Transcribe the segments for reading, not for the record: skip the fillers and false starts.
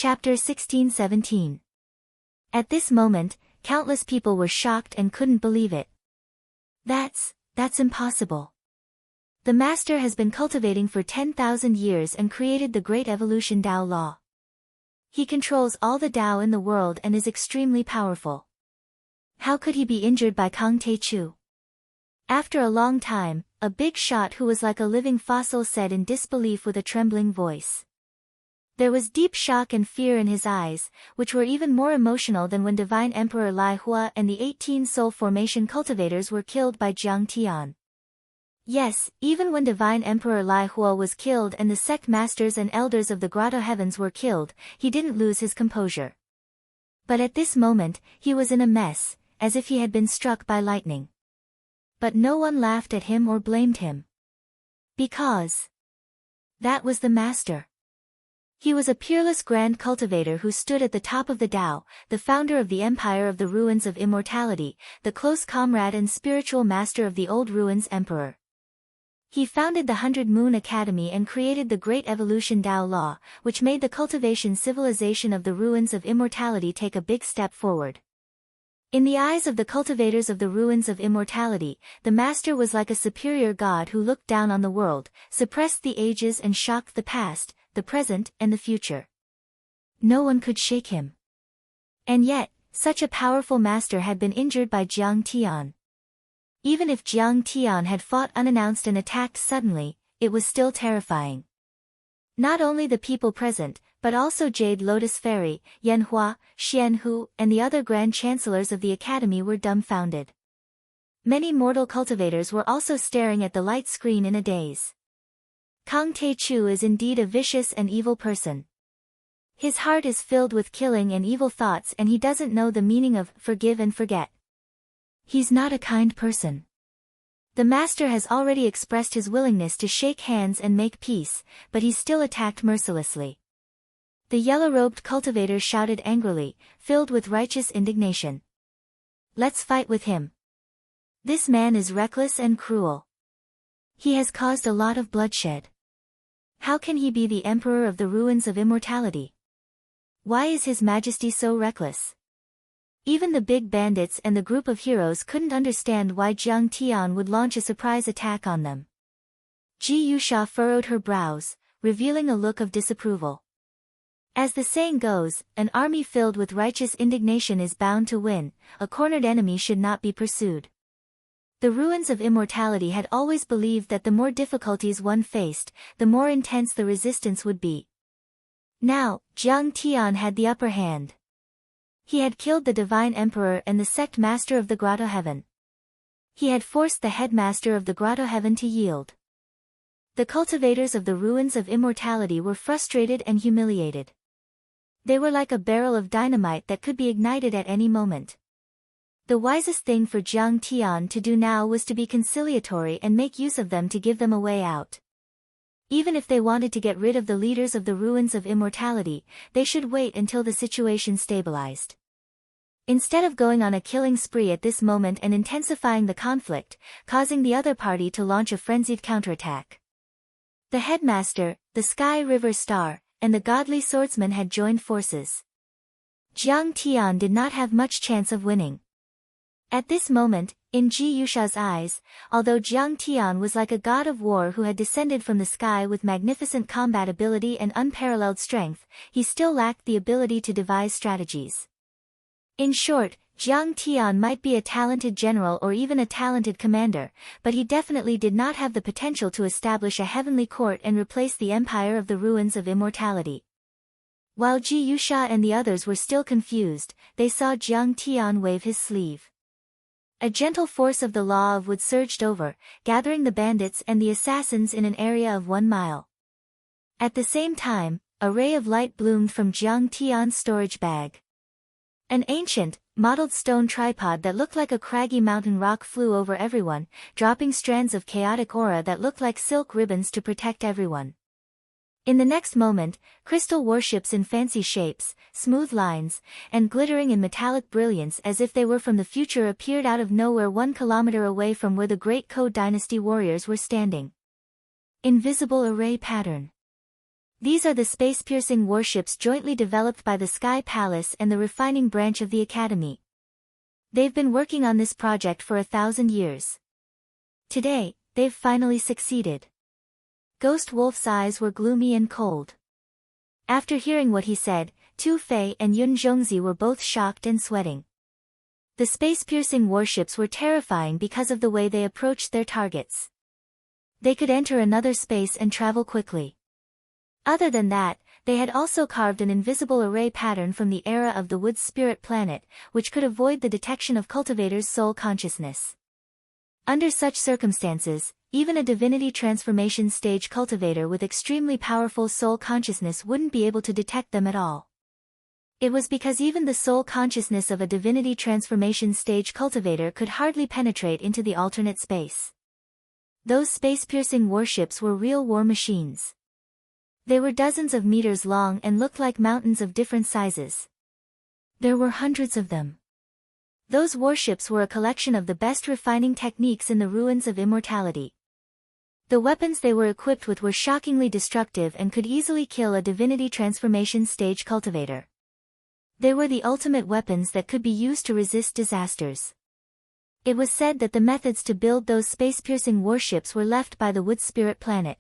Chapter 16-17. At this moment, countless people were shocked and couldn't believe it. That's impossible. The Master has been cultivating for 10,000 years and created the Great Evolution Tao Law. He controls all the Tao in the world and is extremely powerful. How could he be injured by Kang Te-chu? After a long time, a big shot who was like a living fossil said in disbelief with a trembling voice. There was deep shock and fear in his eyes, which were even more emotional than when Divine Emperor Lai Hua and the 18 Soul Formation cultivators were killed by Jiang Tian. Yes, even when Divine Emperor Lai Hua was killed and the sect masters and elders of the Grotto Heavens were killed, he didn't lose his composure. But at this moment, he was in a mess, as if he had been struck by lightning. But no one laughed at him or blamed him. Because that was the Master. He was a peerless grand cultivator who stood at the top of the Tao, the founder of the Empire of the Ruins of Immortality, the close comrade and spiritual master of the Old Ruins Emperor. He founded the 100 Moon Academy and created the Great Evolution Tao Law, which made the cultivation civilization of the Ruins of Immortality take a big step forward. In the eyes of the cultivators of the Ruins of Immortality, the Master was like a superior god who looked down on the world, suppressed the ages and shocked the past, the present and the future. No one could shake him. And yet, such a powerful master had been injured by Jiang Tian. Even if Jiang Tian had fought unannounced and attacked suddenly, it was still terrifying. Not only the people present, but also Jade Lotus Fairy, Yanhua, Xianhu, and the other Grand Chancellors of the Academy were dumbfounded. Many mortal cultivators were also staring at the light screen in a daze. Kang Te-chu is indeed a vicious and evil person. His heart is filled with killing and evil thoughts and he doesn't know the meaning of forgive and forget. He's not a kind person. The Master has already expressed his willingness to shake hands and make peace, but he still attacked mercilessly. The yellow-robed cultivator shouted angrily, filled with righteous indignation. Let's fight with him. This man is reckless and cruel. He has caused a lot of bloodshed. How can he be the Emperor of the Ruins of Immortality? Why is His Majesty so reckless? Even the big bandits and the group of heroes couldn't understand why Jiang Tian would launch a surprise attack on them. Ji Yusha furrowed her brows, revealing a look of disapproval. As the saying goes, an army filled with righteous indignation is bound to win, a cornered enemy should not be pursued. The Ruins of Immortality had always believed that the more difficulties one faced, the more intense the resistance would be. Now, Jiang Tian had the upper hand. He had killed the Divine Emperor and the sect master of the Grotto Heaven. He had forced the headmaster of the Grotto Heaven to yield. The cultivators of the Ruins of Immortality were frustrated and humiliated. They were like a barrel of dynamite that could be ignited at any moment. The wisest thing for Jiang Tian to do now was to be conciliatory and make use of them to give them a way out. Even if they wanted to get rid of the leaders of the Ruins of Immortality, they should wait until the situation stabilized. Instead of going on a killing spree at this moment and intensifying the conflict, causing the other party to launch a frenzied counterattack. The headmaster, the Sky River Star, and the godly swordsman had joined forces. Jiang Tian did not have much chance of winning. At this moment, in Ji Yusha's eyes, although Jiang Tian was like a god of war who had descended from the sky with magnificent combat ability and unparalleled strength, he still lacked the ability to devise strategies. In short, Jiang Tian might be a talented general or even a talented commander, but he definitely did not have the potential to establish a heavenly court and replace the Empire of the Ruins of Immortality. While Ji Yusha and the others were still confused, they saw Jiang Tian wave his sleeve. A gentle force of the law of wood surged over, gathering the bandits and the assassins in an area of 1 mile. At the same time, a ray of light bloomed from Jiang Tian's storage bag. An ancient, mottled stone tripod that looked like a craggy mountain rock flew over everyone, dropping strands of chaotic aura that looked like silk ribbons to protect everyone. In the next moment, crystal warships in fancy shapes, smooth lines, and glittering in metallic brilliance as if they were from the future appeared out of nowhere 1 kilometer away from where the great Ko Dynasty warriors were standing. Invisible array pattern. These are the space-piercing warships jointly developed by the Sky Palace and the refining branch of the Academy. They've been working on this project for 1,000 years. Today, they've finally succeeded. Ghost Wolf's eyes were gloomy and cold. After hearing what he said, Tu Fei and Yun Zhongzi were both shocked and sweating. The space-piercing warships were terrifying because of the way they approached their targets. They could enter another space and travel quickly. Other than that, they had also carved an invisible array pattern from the era of the Wood Spirit planet, which could avoid the detection of Cultivator's soul consciousness. Under such circumstances, even a divinity transformation stage cultivator with extremely powerful soul consciousness wouldn't be able to detect them at all. It was because even the soul consciousness of a divinity transformation stage cultivator could hardly penetrate into the alternate space. Those space-piercing warships were real war machines. They were dozens of meters long and looked like mountains of different sizes. There were hundreds of them. Those warships were a collection of the best refining techniques in the ruins of immortality. The weapons they were equipped with were shockingly destructive and could easily kill a divinity transformation stage cultivator. They were the ultimate weapons that could be used to resist disasters. It was said that the methods to build those space-piercing warships were left by the Wood Spirit planet.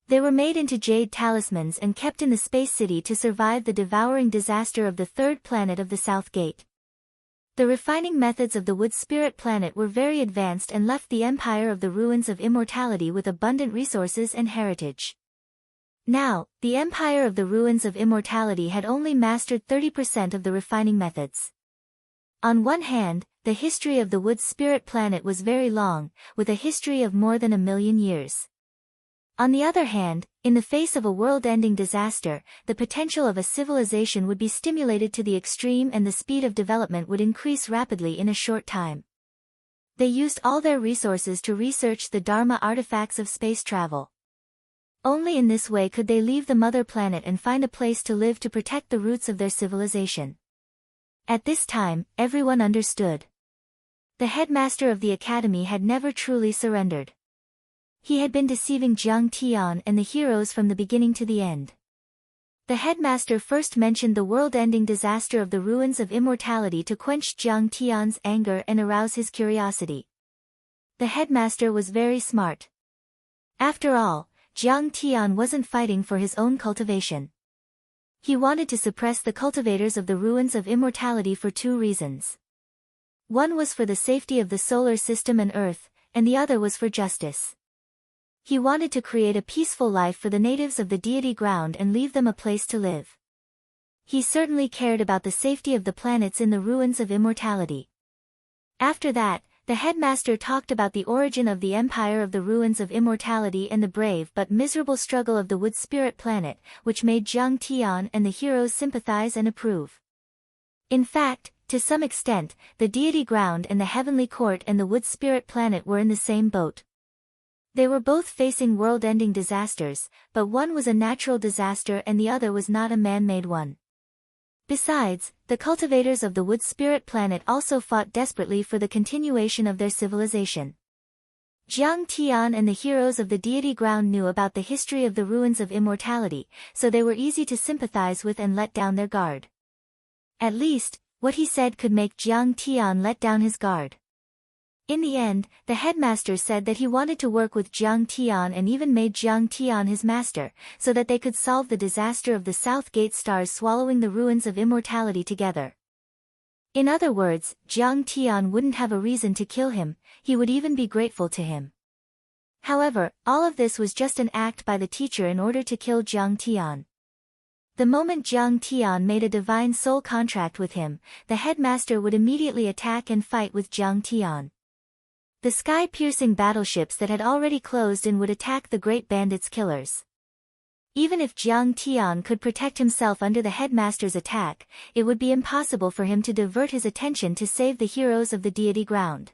They were made into jade talismans and kept in the space city to survive the devouring disaster of the third planet of the South Gate. The refining methods of the Wood Spirit planet were very advanced and left the Empire of the Ruins of Immortality with abundant resources and heritage. Now, the Empire of the Ruins of Immortality had only mastered 30% of the refining methods. On one hand, the history of the Wood Spirit planet was very long, with a history of more than 1,000,000 years. On the other hand, in the face of a world-ending disaster, the potential of a civilization would be stimulated to the extreme and the speed of development would increase rapidly in a short time. They used all their resources to research the Dharma artifacts of space travel. Only in this way could they leave the mother planet and find a place to live to protect the roots of their civilization. At this time, everyone understood. The headmaster of the academy had never truly surrendered. He had been deceiving Jiang Tian and the heroes from the beginning to the end. The headmaster first mentioned the world-ending disaster of the ruins of immortality to quench Jiang Tian's anger and arouse his curiosity. The headmaster was very smart. After all, Jiang Tian wasn't fighting for his own cultivation. He wanted to suppress the cultivators of the ruins of immortality for two reasons. One was for the safety of the solar system and Earth, and the other was for justice. He wanted to create a peaceful life for the natives of the deity ground and leave them a place to live. He certainly cared about the safety of the planets in the ruins of immortality. After that, the headmaster talked about the origin of the Empire of the Ruins of Immortality and the brave but miserable struggle of the Wood Spirit planet, which made Jiang Tian and the heroes sympathize and approve. In fact, to some extent, the deity ground and the heavenly court and the Wood Spirit planet were in the same boat. They were both facing world-ending disasters, but one was a natural disaster and the other was not a man-made one. Besides, the cultivators of the Wood Spirit planet also fought desperately for the continuation of their civilization. Jiang Tian and the heroes of the deity ground knew about the history of the ruins of immortality, so they were easy to sympathize with and let down their guard. At least, what he said could make Jiang Tian let down his guard. In the end, the headmaster said that he wanted to work with Jiang Tian and even made Jiang Tian his master, so that they could solve the disaster of the South Gate stars swallowing the ruins of immortality together. In other words, Jiang Tian wouldn't have a reason to kill him, he would even be grateful to him. However, all of this was just an act by the teacher in order to kill Jiang Tian. The moment Jiang Tian made a divine soul contract with him, the headmaster would immediately attack and fight with Jiang Tian. The sky-piercing battleships that had already closed in would attack the Great Bandit's killers. Even if Jiang Tian could protect himself under the headmaster's attack, it would be impossible for him to divert his attention to save the heroes of the deity ground.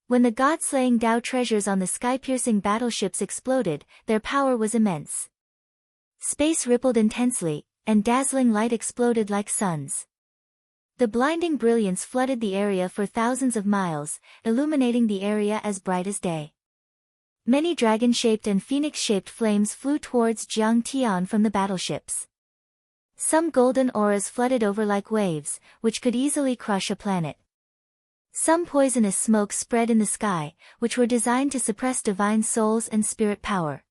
When the god-slaying Tao treasures on the sky-piercing battleships exploded, their power was immense. Space rippled intensely, and dazzling light exploded like suns. The blinding brilliance flooded the area for thousands of miles, illuminating the area as bright as day. Many dragon-shaped and phoenix-shaped flames flew towards Jiang Tian from the battleships. Some golden auras flooded over like waves, which could easily crush a planet. Some poisonous smoke spread in the sky, which were designed to suppress divine souls and spirit power.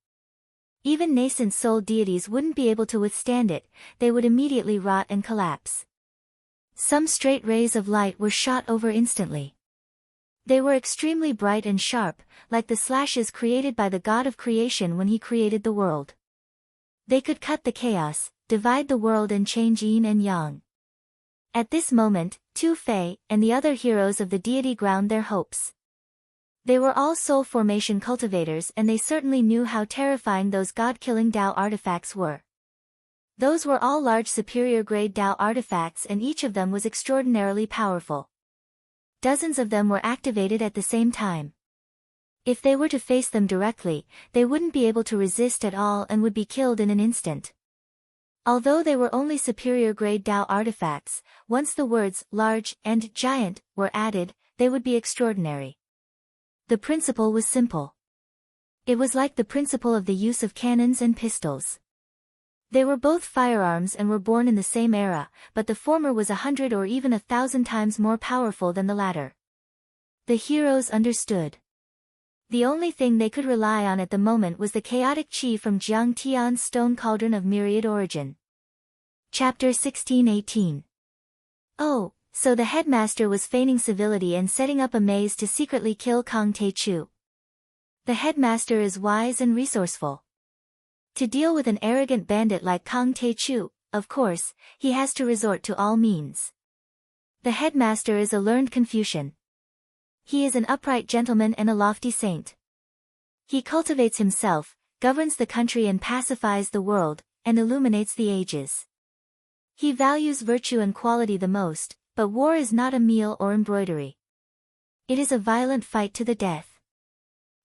Even nascent soul deities wouldn't be able to withstand it, they would immediately rot and collapse. Some straight rays of light were shot over instantly. They were extremely bright and sharp, like the slashes created by the god of creation when he created the world. They could cut the chaos, divide the world and change yin and yang. At this moment, Tu Fei and the other heroes of the deity ground their hopes. They were all soul formation cultivators and they certainly knew how terrifying those god-killing Dao artifacts were. Those were all large superior-grade Dao artifacts and each of them was extraordinarily powerful. Dozens of them were activated at the same time. If they were to face them directly, they wouldn't be able to resist at all and would be killed in an instant. Although they were only superior-grade Dao artifacts, once the words large and giant were added, they would be extraordinary. The principle was simple. It was like the principle of the use of cannons and pistols. They were both firearms and were born in the same era, but the former was 100 or even 1,000 times more powerful than the latter. The heroes understood. The only thing they could rely on at the moment was the chaotic chi from Jiang Tian's stone cauldron of myriad origin. Chapter 16-18. Oh, so the headmaster was feigning civility and setting up a maze to secretly kill Kang Te-chu. The headmaster is wise and resourceful. To deal with an arrogant bandit like Kang Te-chu, of course, he has to resort to all means. The headmaster is a learned Confucian. He is an upright gentleman and a lofty saint. He cultivates himself, governs the country and pacifies the world, and illuminates the ages. He values virtue and quality the most, but war is not a meal or embroidery. It is a violent fight to the death.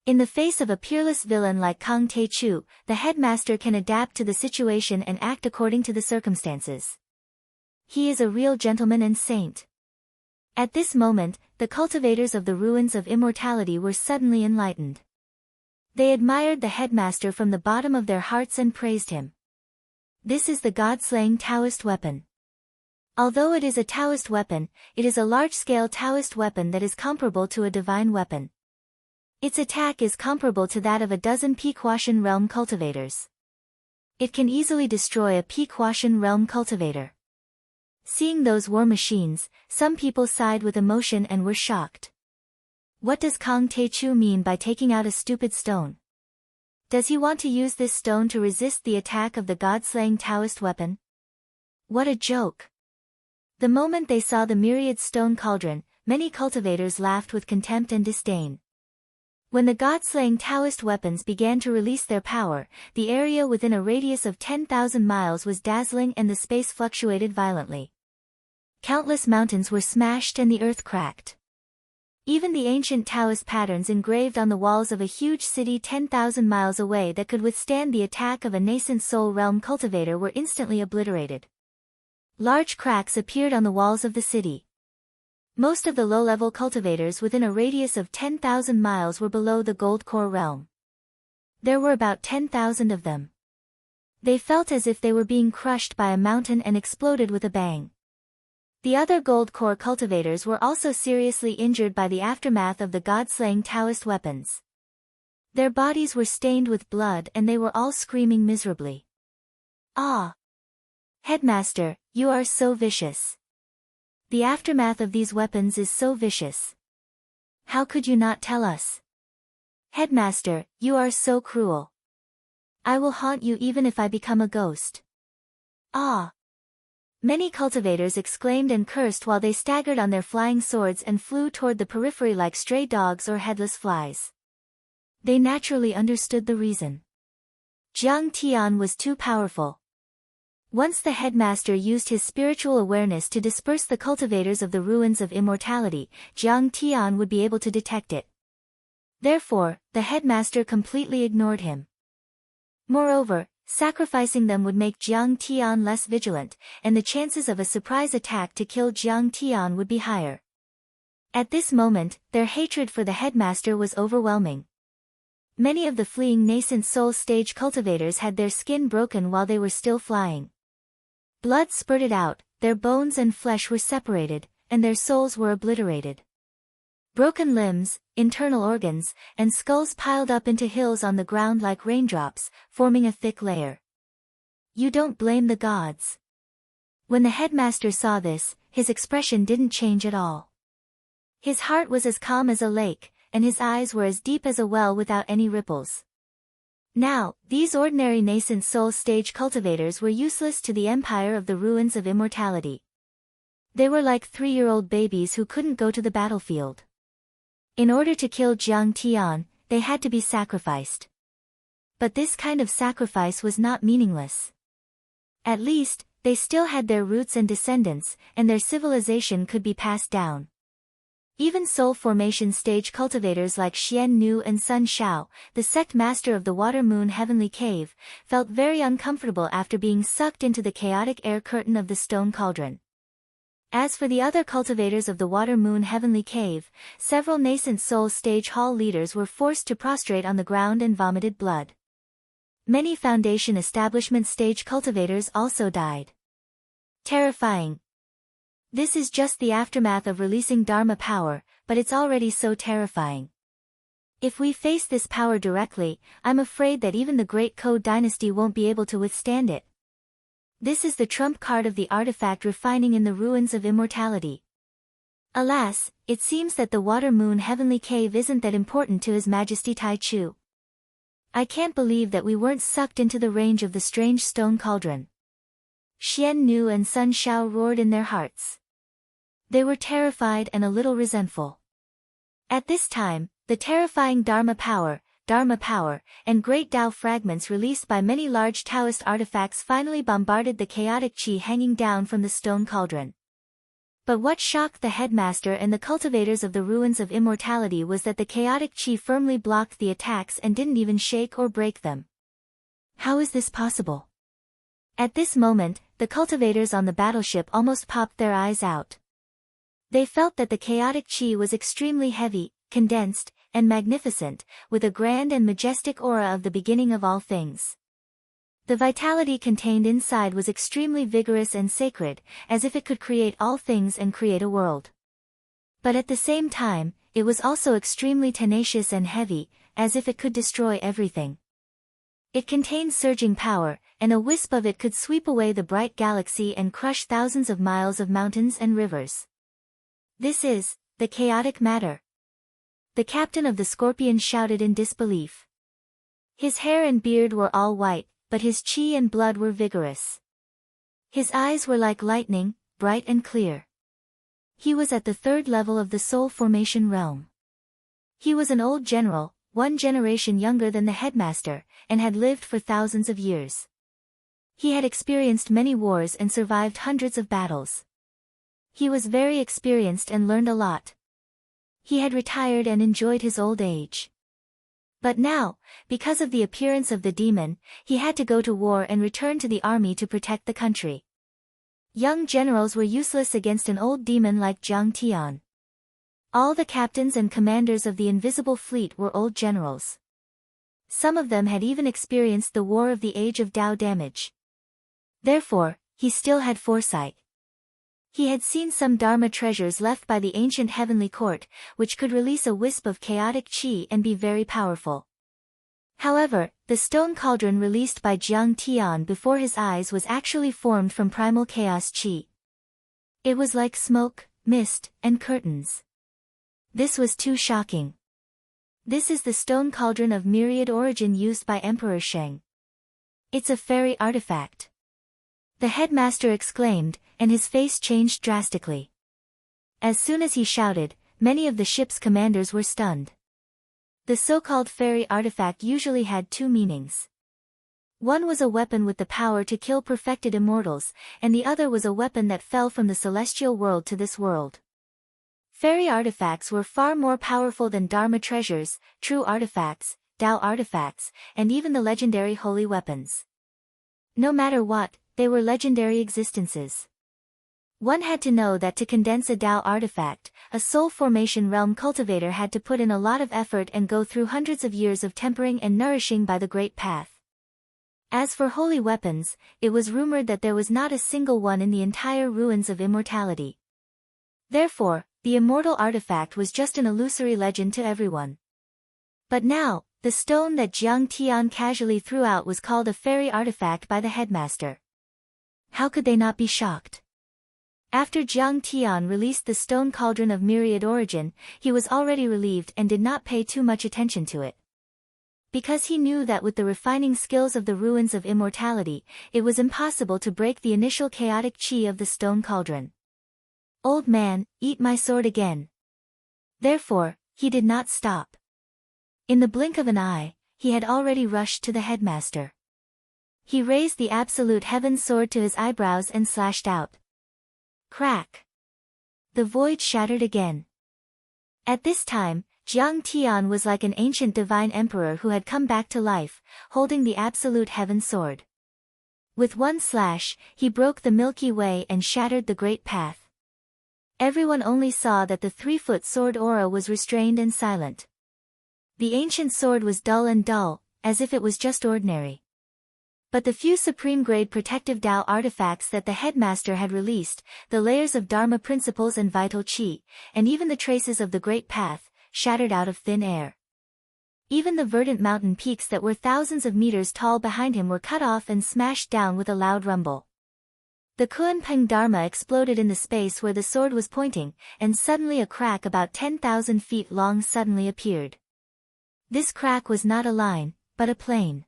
In the face of a peerless villain like Kang Te-chu, the headmaster can adapt to the situation and act according to the circumstances. He is a real gentleman and saint. At this moment, the cultivators of the ruins of immortality were suddenly enlightened. They admired the headmaster from the bottom of their hearts and praised him. This is the god-slaying Taoist weapon. Although it is a Taoist weapon, it is a large-scale Taoist weapon that is comparable to a divine weapon. Its attack is comparable to that of a dozen Pequotian realm cultivators. It can easily destroy a Pequotian realm cultivator. Seeing those war machines, some people sighed with emotion and were shocked. What does Kang Te-chu mean by taking out a stupid stone? Does he want to use this stone to resist the attack of the god-slaying Taoist weapon? What a joke! The moment they saw the myriad stone cauldron, many cultivators laughed with contempt and disdain. When the god-slaying Taoist weapons began to release their power, the area within a radius of 10,000 miles was dazzling and the space fluctuated violently. Countless mountains were smashed and the earth cracked. Even the ancient Taoist patterns engraved on the walls of a huge city 10,000 miles away that could withstand the attack of a nascent soul realm cultivator were instantly obliterated. Large cracks appeared on the walls of the city. Most of the low-level cultivators within a radius of 10,000 miles were below the gold core realm. There were about 10,000 of them. They felt as if they were being crushed by a mountain and exploded with a bang. The other gold core cultivators were also seriously injured by the aftermath of the god-slaying Taoist weapons. Their bodies were stained with blood and they were all screaming miserably. Ah! Headmaster, you are so vicious. The aftermath of these weapons is so vicious. How could you not tell us? Headmaster, you are so cruel. I will haunt you even if I become a ghost. Ah! Many cultivators exclaimed and cursed while they staggered on their flying swords and flew toward the periphery like stray dogs or headless flies. They naturally understood the reason. Jiang Tian was too powerful. Once the headmaster used his spiritual awareness to disperse the cultivators of the ruins of immortality, Jiang Tian would be able to detect it. Therefore, the headmaster completely ignored him. Moreover, sacrificing them would make Jiang Tian less vigilant, and the chances of a surprise attack to kill Jiang Tian would be higher. At this moment, their hatred for the headmaster was overwhelming. Many of the fleeing nascent soul stage cultivators had their skin broken while they were still flying. Blood spurted out, their bones and flesh were separated, and their souls were obliterated. Broken limbs, internal organs, and skulls piled up into hills on the ground like raindrops, forming a thick layer. You don't blame the gods. When the headmaster saw this, his expression didn't change at all. His heart was as calm as a lake, and his eyes were as deep as a well without any ripples. Now, these ordinary nascent soul stage cultivators were useless to the empire of the ruins of immortality. They were like 3-year-old babies who couldn't go to the battlefield. In order to kill Jiang Tian, they had to be sacrificed. But this kind of sacrifice was not meaningless. At least, they still had their roots and descendants, and their civilization could be passed down. Even soul formation stage cultivators like Xian Nu and Sun Shao, the sect master of the Water Moon Heavenly Cave, felt very uncomfortable after being sucked into the chaotic air curtain of the stone cauldron. As for the other cultivators of the Water Moon Heavenly Cave, several nascent soul stage hall leaders were forced to prostrate on the ground and vomited blood. Many foundation establishment stage cultivators also died. Terrifying. This is just the aftermath of releasing Dharma power, but it's already so terrifying. If we face this power directly, I'm afraid that even the Great Code dynasty won't be able to withstand it. This is the trump card of the artifact refining in the ruins of immortality. Alas, it seems that the Water Moon Heavenly Cave isn't that important to His Majesty Tai Chu. I can't believe that we weren't sucked into the range of the strange stone cauldron. Xian Nu and Sun Shao roared in their hearts. They were terrified and a little resentful. At this time, the terrifying Dharma power, and great Tao fragments released by many large Taoist artifacts finally bombarded the chaotic qi hanging down from the stone cauldron. But what shocked the headmaster and the cultivators of the ruins of immortality was that the chaotic qi firmly blocked the attacks and didn't even shake or break them. How is this possible? At this moment, the cultivators on the battleship almost popped their eyes out. They felt that the chaotic qi was extremely heavy, condensed, and magnificent, with a grand and majestic aura of the beginning of all things. The vitality contained inside was extremely vigorous and sacred, as if it could create all things and create a world. But at the same time, it was also extremely tenacious and heavy, as if it could destroy everything. It contained surging power, and a wisp of it could sweep away the bright galaxy and crush thousands of miles of mountains and rivers. This is the chaotic matter. The captain of the Scorpions shouted in disbelief. His hair and beard were all white, but his qi and blood were vigorous. His eyes were like lightning, bright and clear. He was at the 3rd level of the soul formation realm. He was an old general, 1 generation younger than the headmaster, and had lived for thousands of years. He had experienced many wars and survived hundreds of battles. He was very experienced and learned a lot. He had retired and enjoyed his old age. But now, because of the appearance of the demon, he had to go to war and return to the army to protect the country. Young generals were useless against an old demon like Jiang Tian. All the captains and commanders of the invisible fleet were old generals. Some of them had even experienced the War of the Age of Tao damage. Therefore, he still had foresight. He had seen some Dharma treasures left by the ancient heavenly court, which could release a wisp of chaotic qi and be very powerful. However, the stone cauldron released by Jiang Tian before his eyes was actually formed from primal chaos qi. It was like smoke, mist, and curtains. This was too shocking. This is the stone cauldron of myriad origin used by Emperor Sheng. It's a fairy artifact. The headmaster exclaimed, and his face changed drastically. As soon as he shouted, many of the ship's commanders were stunned. The so-called fairy artifact usually had 2 meanings. One was a weapon with the power to kill perfected immortals, and the other was a weapon that fell from the celestial world to this world. Fairy artifacts were far more powerful than Dharma treasures, true artifacts, Tao artifacts, and even the legendary holy weapons. No matter what, they were legendary existences. One had to know that to condense a Tao artifact, a soul formation realm cultivator had to put in a lot of effort and go through hundreds of years of tempering and nourishing by the Great Path. As for holy weapons, it was rumored that there was not a single one in the entire ruins of immortality. Therefore, the immortal artifact was just an illusory legend to everyone. But now, the stone that Jiang Tian casually threw out was called a fairy artifact by the headmaster. How could they not be shocked? After Jiang Tian released the stone cauldron of myriad origin, he was already relieved and did not pay too much attention to it. Because he knew that with the refining skills of the ruins of immortality, it was impossible to break the initial chaotic chi of the stone cauldron. Old man, eat my sword again. Therefore, he did not stop. In the blink of an eye, he had already rushed to the headmaster. He raised the absolute heaven sword to his eyebrows and slashed out. Crack! The void shattered again. At this time, Jiang Tian was like an ancient divine emperor who had come back to life, holding the absolute heaven sword. With one slash, he broke the Milky Way and shattered the Great Path. Everyone only saw that the 3-foot sword aura was restrained and silent. The ancient sword was dull, as if it was just ordinary. But the few supreme-grade protective Tao artifacts that the headmaster had released, the layers of Dharma principles and vital chi, and even the traces of the Great Path, shattered out of thin air. Even the verdant mountain peaks that were thousands of meters tall behind him were cut off and smashed down with a loud rumble. The Kunpeng Dharma exploded in the space where the sword was pointing, and suddenly a crack about 10,000 feet long suddenly appeared. This crack was not a line, but a plane.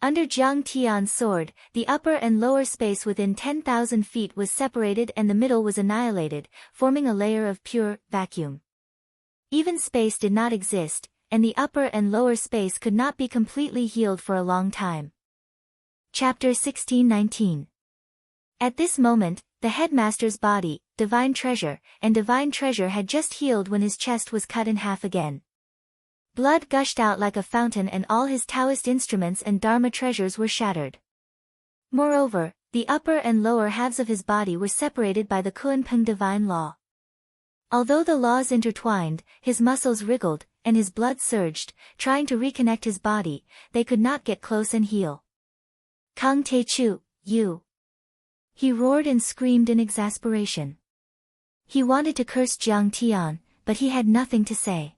Under Jiang Tian's sword, the upper and lower space within 10,000 feet was separated and the middle was annihilated, forming a layer of pure vacuum. Even space did not exist, and the upper and lower space could not be completely healed for a long time. Chapter 1619. At this moment, the headmaster's body, divine treasure, and divine treasure had just healed when his chest was cut in half again. Blood gushed out like a fountain and all his Taoist instruments and Dharma treasures were shattered. Moreover, the upper and lower halves of his body were separated by the Kunpeng divine law. Although the laws intertwined, his muscles wriggled, and his blood surged, trying to reconnect his body, they could not get close and heal. Kang Te Chu, you! He roared and screamed in exasperation. He wanted to curse Jiang Tian, but he had nothing to say.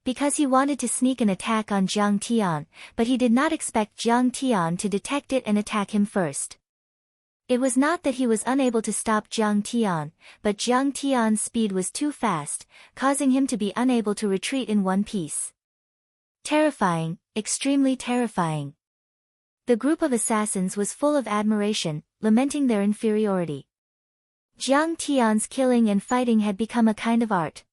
Because he wanted to sneak an attack on Jiang Tian, but he did not expect Jiang Tian to detect it and attack him first. It was not that he was unable to stop Jiang Tian, but Jiang Tian's speed was too fast, causing him to be unable to retreat in one piece. Terrifying, extremely terrifying. The group of assassins was full of admiration, lamenting their inferiority. Jiang Tian's killing and fighting had become a kind of art.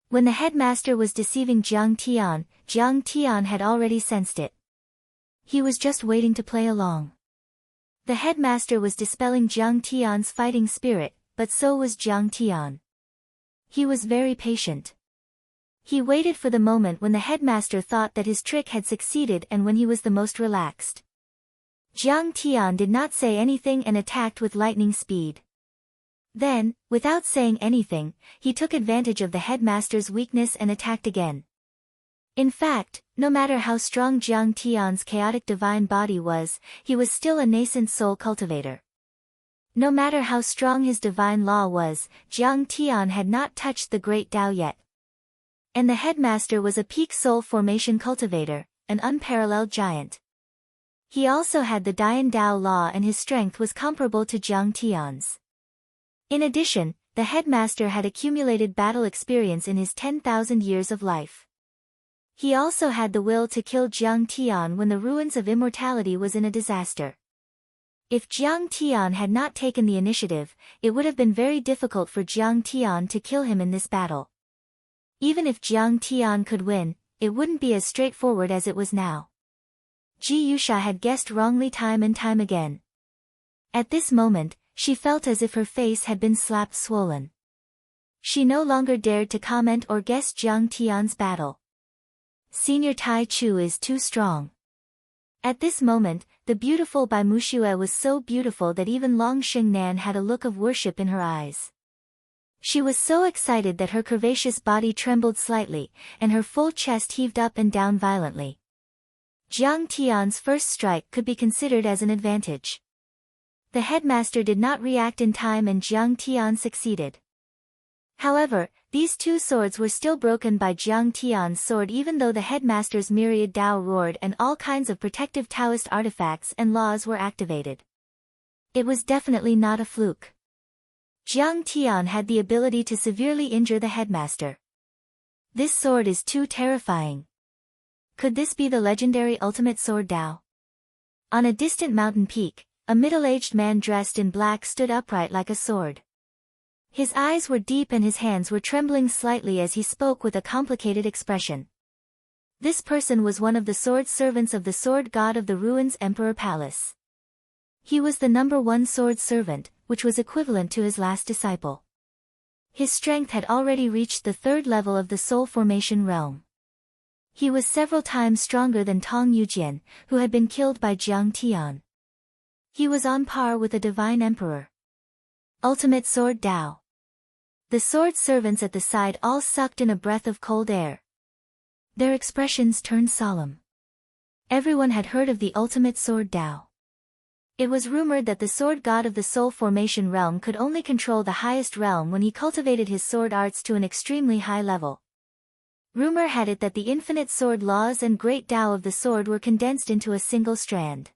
When the headmaster was deceiving Jiang Tian had already sensed it. He was just waiting to play along. The headmaster was dispelling Jiang Tian's fighting spirit, but so was Jiang Tian. He was very patient. He waited for the moment when the headmaster thought that his trick had succeeded and when he was the most relaxed. Jiang Tian did not say anything and attacked with lightning speed. Then, without saying anything, he took advantage of the headmaster's weakness and attacked again. In fact, no matter how strong Jiang Tian's chaotic divine body was, he was still a nascent soul cultivator. No matter how strong his divine law was, Jiang Tian had not touched the great Tao yet. And the headmaster was a peak soul formation cultivator, an unparalleled giant. He also had the Dian Dao law and his strength was comparable to Jiang Tian's. In addition, the headmaster had accumulated battle experience in his 10,000 years of life. He also had the will to kill Jiang Tian when the ruins of immortality was in a disaster. If Jiang Tian had not taken the initiative, it would have been very difficult for Jiang Tian to kill him in this battle. Even if Jiang Tian could win, it wouldn't be as straightforward as it was now. Ji Yusha had guessed wrongly time and time again. At this moment, she felt as if her face had been slapped swollen. She no longer dared to comment or guess Jiang Tian's battle. Senior Tai Chu is too strong. At this moment, the beautiful Bai Muxue was so beautiful that even Long Xingnan had a look of worship in her eyes. She was so excited that her curvaceous body trembled slightly, and her full chest heaved up and down violently. Jiang Tian's first strike could be considered as an advantage. The headmaster did not react in time and Jiang Tian succeeded. However, these two swords were still broken by Jiang Tian's sword even though the headmaster's myriad Tao roared and all kinds of protective Taoist artifacts and laws were activated. It was definitely not a fluke. Jiang Tian had the ability to severely injure the headmaster. This sword is too terrifying. Could this be the legendary ultimate sword Tao? On a distant mountain peak, a middle-aged man dressed in black stood upright like a sword. His eyes were deep and his hands were trembling slightly as he spoke with a complicated expression. This person was one of the sword servants of the sword god of the ruins Emperor Palace. He was the number 1 sword servant, which was equivalent to his last disciple. His strength had already reached the 3rd level of the soul formation realm. He was several times stronger than Tong Yujian, who had been killed by Jiang Tian. He was on par with a divine emperor. Ultimate sword Tao. The sword servants at the side all sucked in a breath of cold air. Their expressions turned solemn. Everyone had heard of the ultimate sword Tao. It was rumored that the sword god of the soul formation realm could only control the highest realm when he cultivated his sword arts to an extremely high level. Rumor had it that the infinite sword laws and great Tao of the sword were condensed into a single strand.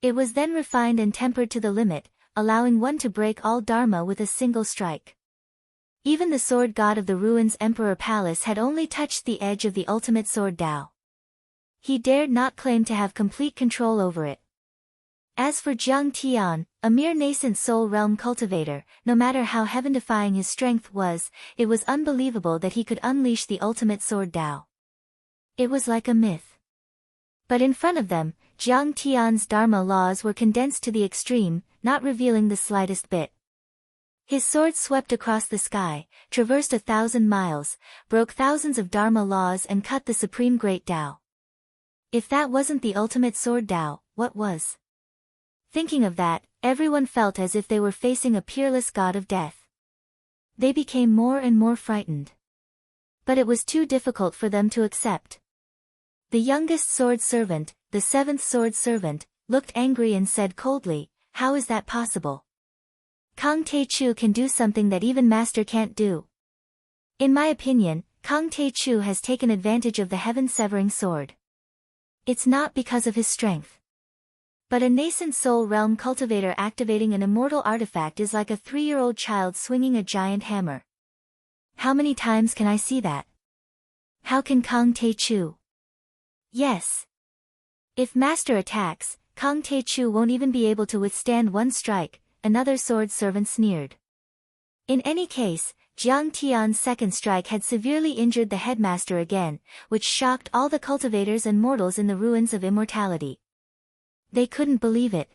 It was then refined and tempered to the limit, allowing one to break all Dharma with a single strike. Even the sword god of the ruins Emperor Palace had only touched the edge of the ultimate sword Tao. He dared not claim to have complete control over it. As for Jiang Tian, a mere nascent soul realm cultivator, no matter how heaven-defying his strength was, it was unbelievable that he could unleash the ultimate sword Tao. It was like a myth. But in front of them, Jiang Tian's Dharma laws were condensed to the extreme, not revealing the slightest bit. His sword swept across the sky, traversed 1,000 miles, broke thousands of Dharma laws and cut the supreme great Tao. If that wasn't the ultimate sword Tao, what was? Thinking of that, everyone felt as if they were facing a peerless god of death. They became more and more frightened. But it was too difficult for them to accept. The youngest sword servant, the 7th sword servant, looked angry and said coldly, "How is that possible? Kang Te-Chu can do something that even Master can't do. In my opinion, Kang Te-Chu has taken advantage of the heaven-severing sword. It's not because of his strength. But a nascent soul realm cultivator activating an immortal artifact is like a 3-year-old child swinging a giant hammer. How many times can I see that? How can Kang Te-Chu?" Yes. If Master attacks, Kang Te-Chu won't even be able to withstand one strike, another sword servant sneered. In any case, Jiang Tian's second strike had severely injured the headmaster again, which shocked all the cultivators and mortals in the ruins of immortality. They couldn't believe it.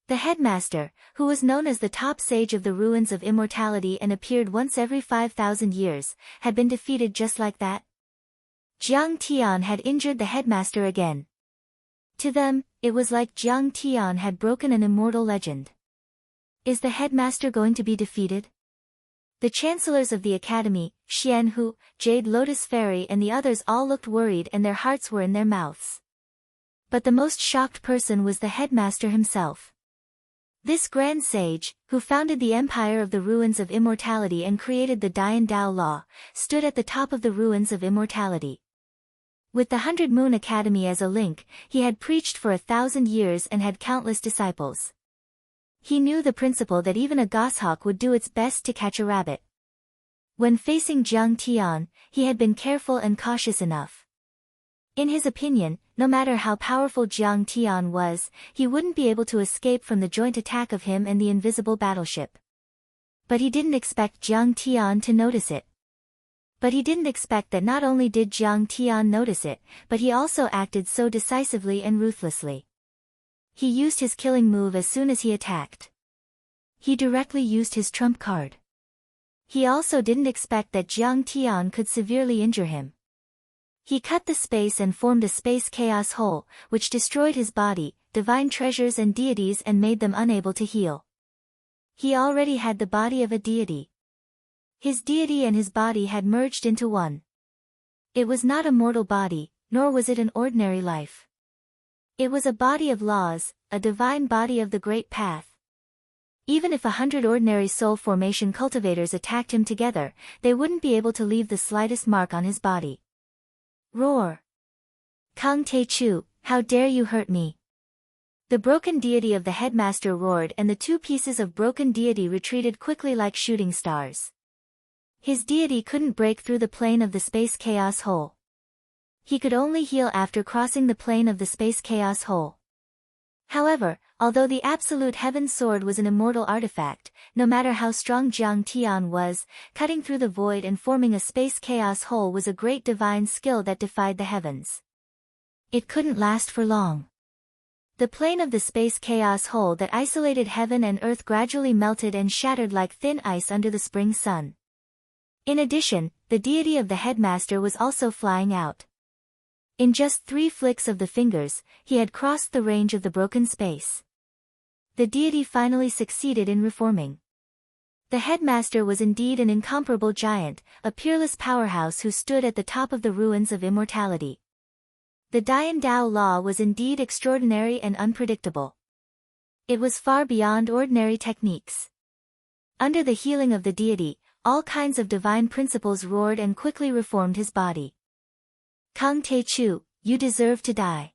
The headmaster, who was known as the top sage of the ruins of immortality and appeared once every 5,000 years, had been defeated just like that. Jiang Tian had injured the headmaster again. To them, it was like Jiang Tian had broken an immortal legend. Is the headmaster going to be defeated? The chancellors of the academy, Xian Hu, Jade Lotus Fairy and the others all looked worried and their hearts were in their mouths. But the most shocked person was the headmaster himself. This grand sage, who founded the empire of the ruins of immortality and created the Dian Dao law, stood at the top of the ruins of immortality. With the 100 Moon Academy as a link, he had preached for 1,000 years and had countless disciples. He knew the principle that even a goshawk would do its best to catch a rabbit. When facing Jiang Tian, he had been careful and cautious enough. In his opinion, no matter how powerful Jiang Tian was, he wouldn't be able to escape from the joint attack of him and the invisible battleship. But he didn't expect Jiang Tian to notice it. But he didn't expect that not only did Jiang Tian notice it, but he also acted so decisively and ruthlessly. He used his killing move as soon as he attacked. He directly used his trump card. He also didn't expect that Jiang Tian could severely injure him. He cut the space and formed a space chaos hole, which destroyed his body, divine treasures and deities and made them unable to heal. He already had the body of a deity. His deity and his body had merged into one. It was not a mortal body, nor was it an ordinary life. It was a body of laws, a divine body of the great path. Even if 100 ordinary soul formation cultivators attacked him together, they wouldn't be able to leave the slightest mark on his body. Roar! Kung Te Chu, how dare you hurt me! The broken deity of the headmaster roared and the two pieces of broken deity retreated quickly like shooting stars. His deity couldn't break through the plane of the space chaos hole. He could only heal after crossing the plane of the space chaos hole. However, although the absolute heaven sword was an immortal artifact, no matter how strong Jiang Tian was, cutting through the void and forming a space chaos hole was a great divine skill that defied the heavens. It couldn't last for long. The plane of the space chaos hole that isolated heaven and earth gradually melted and shattered like thin ice under the spring sun. In addition, the deity of the headmaster was also flying out. In just 3 flicks of the fingers, he had crossed the range of the broken space. The deity finally succeeded in reforming. The headmaster was indeed an incomparable giant, a peerless powerhouse who stood at the top of the ruins of immortality. The Dian Dao law was indeed extraordinary and unpredictable. It was far beyond ordinary techniques. Under the healing of the deity, all kinds of divine principles roared and quickly reformed his body. Kung Te Chu, you deserve to die.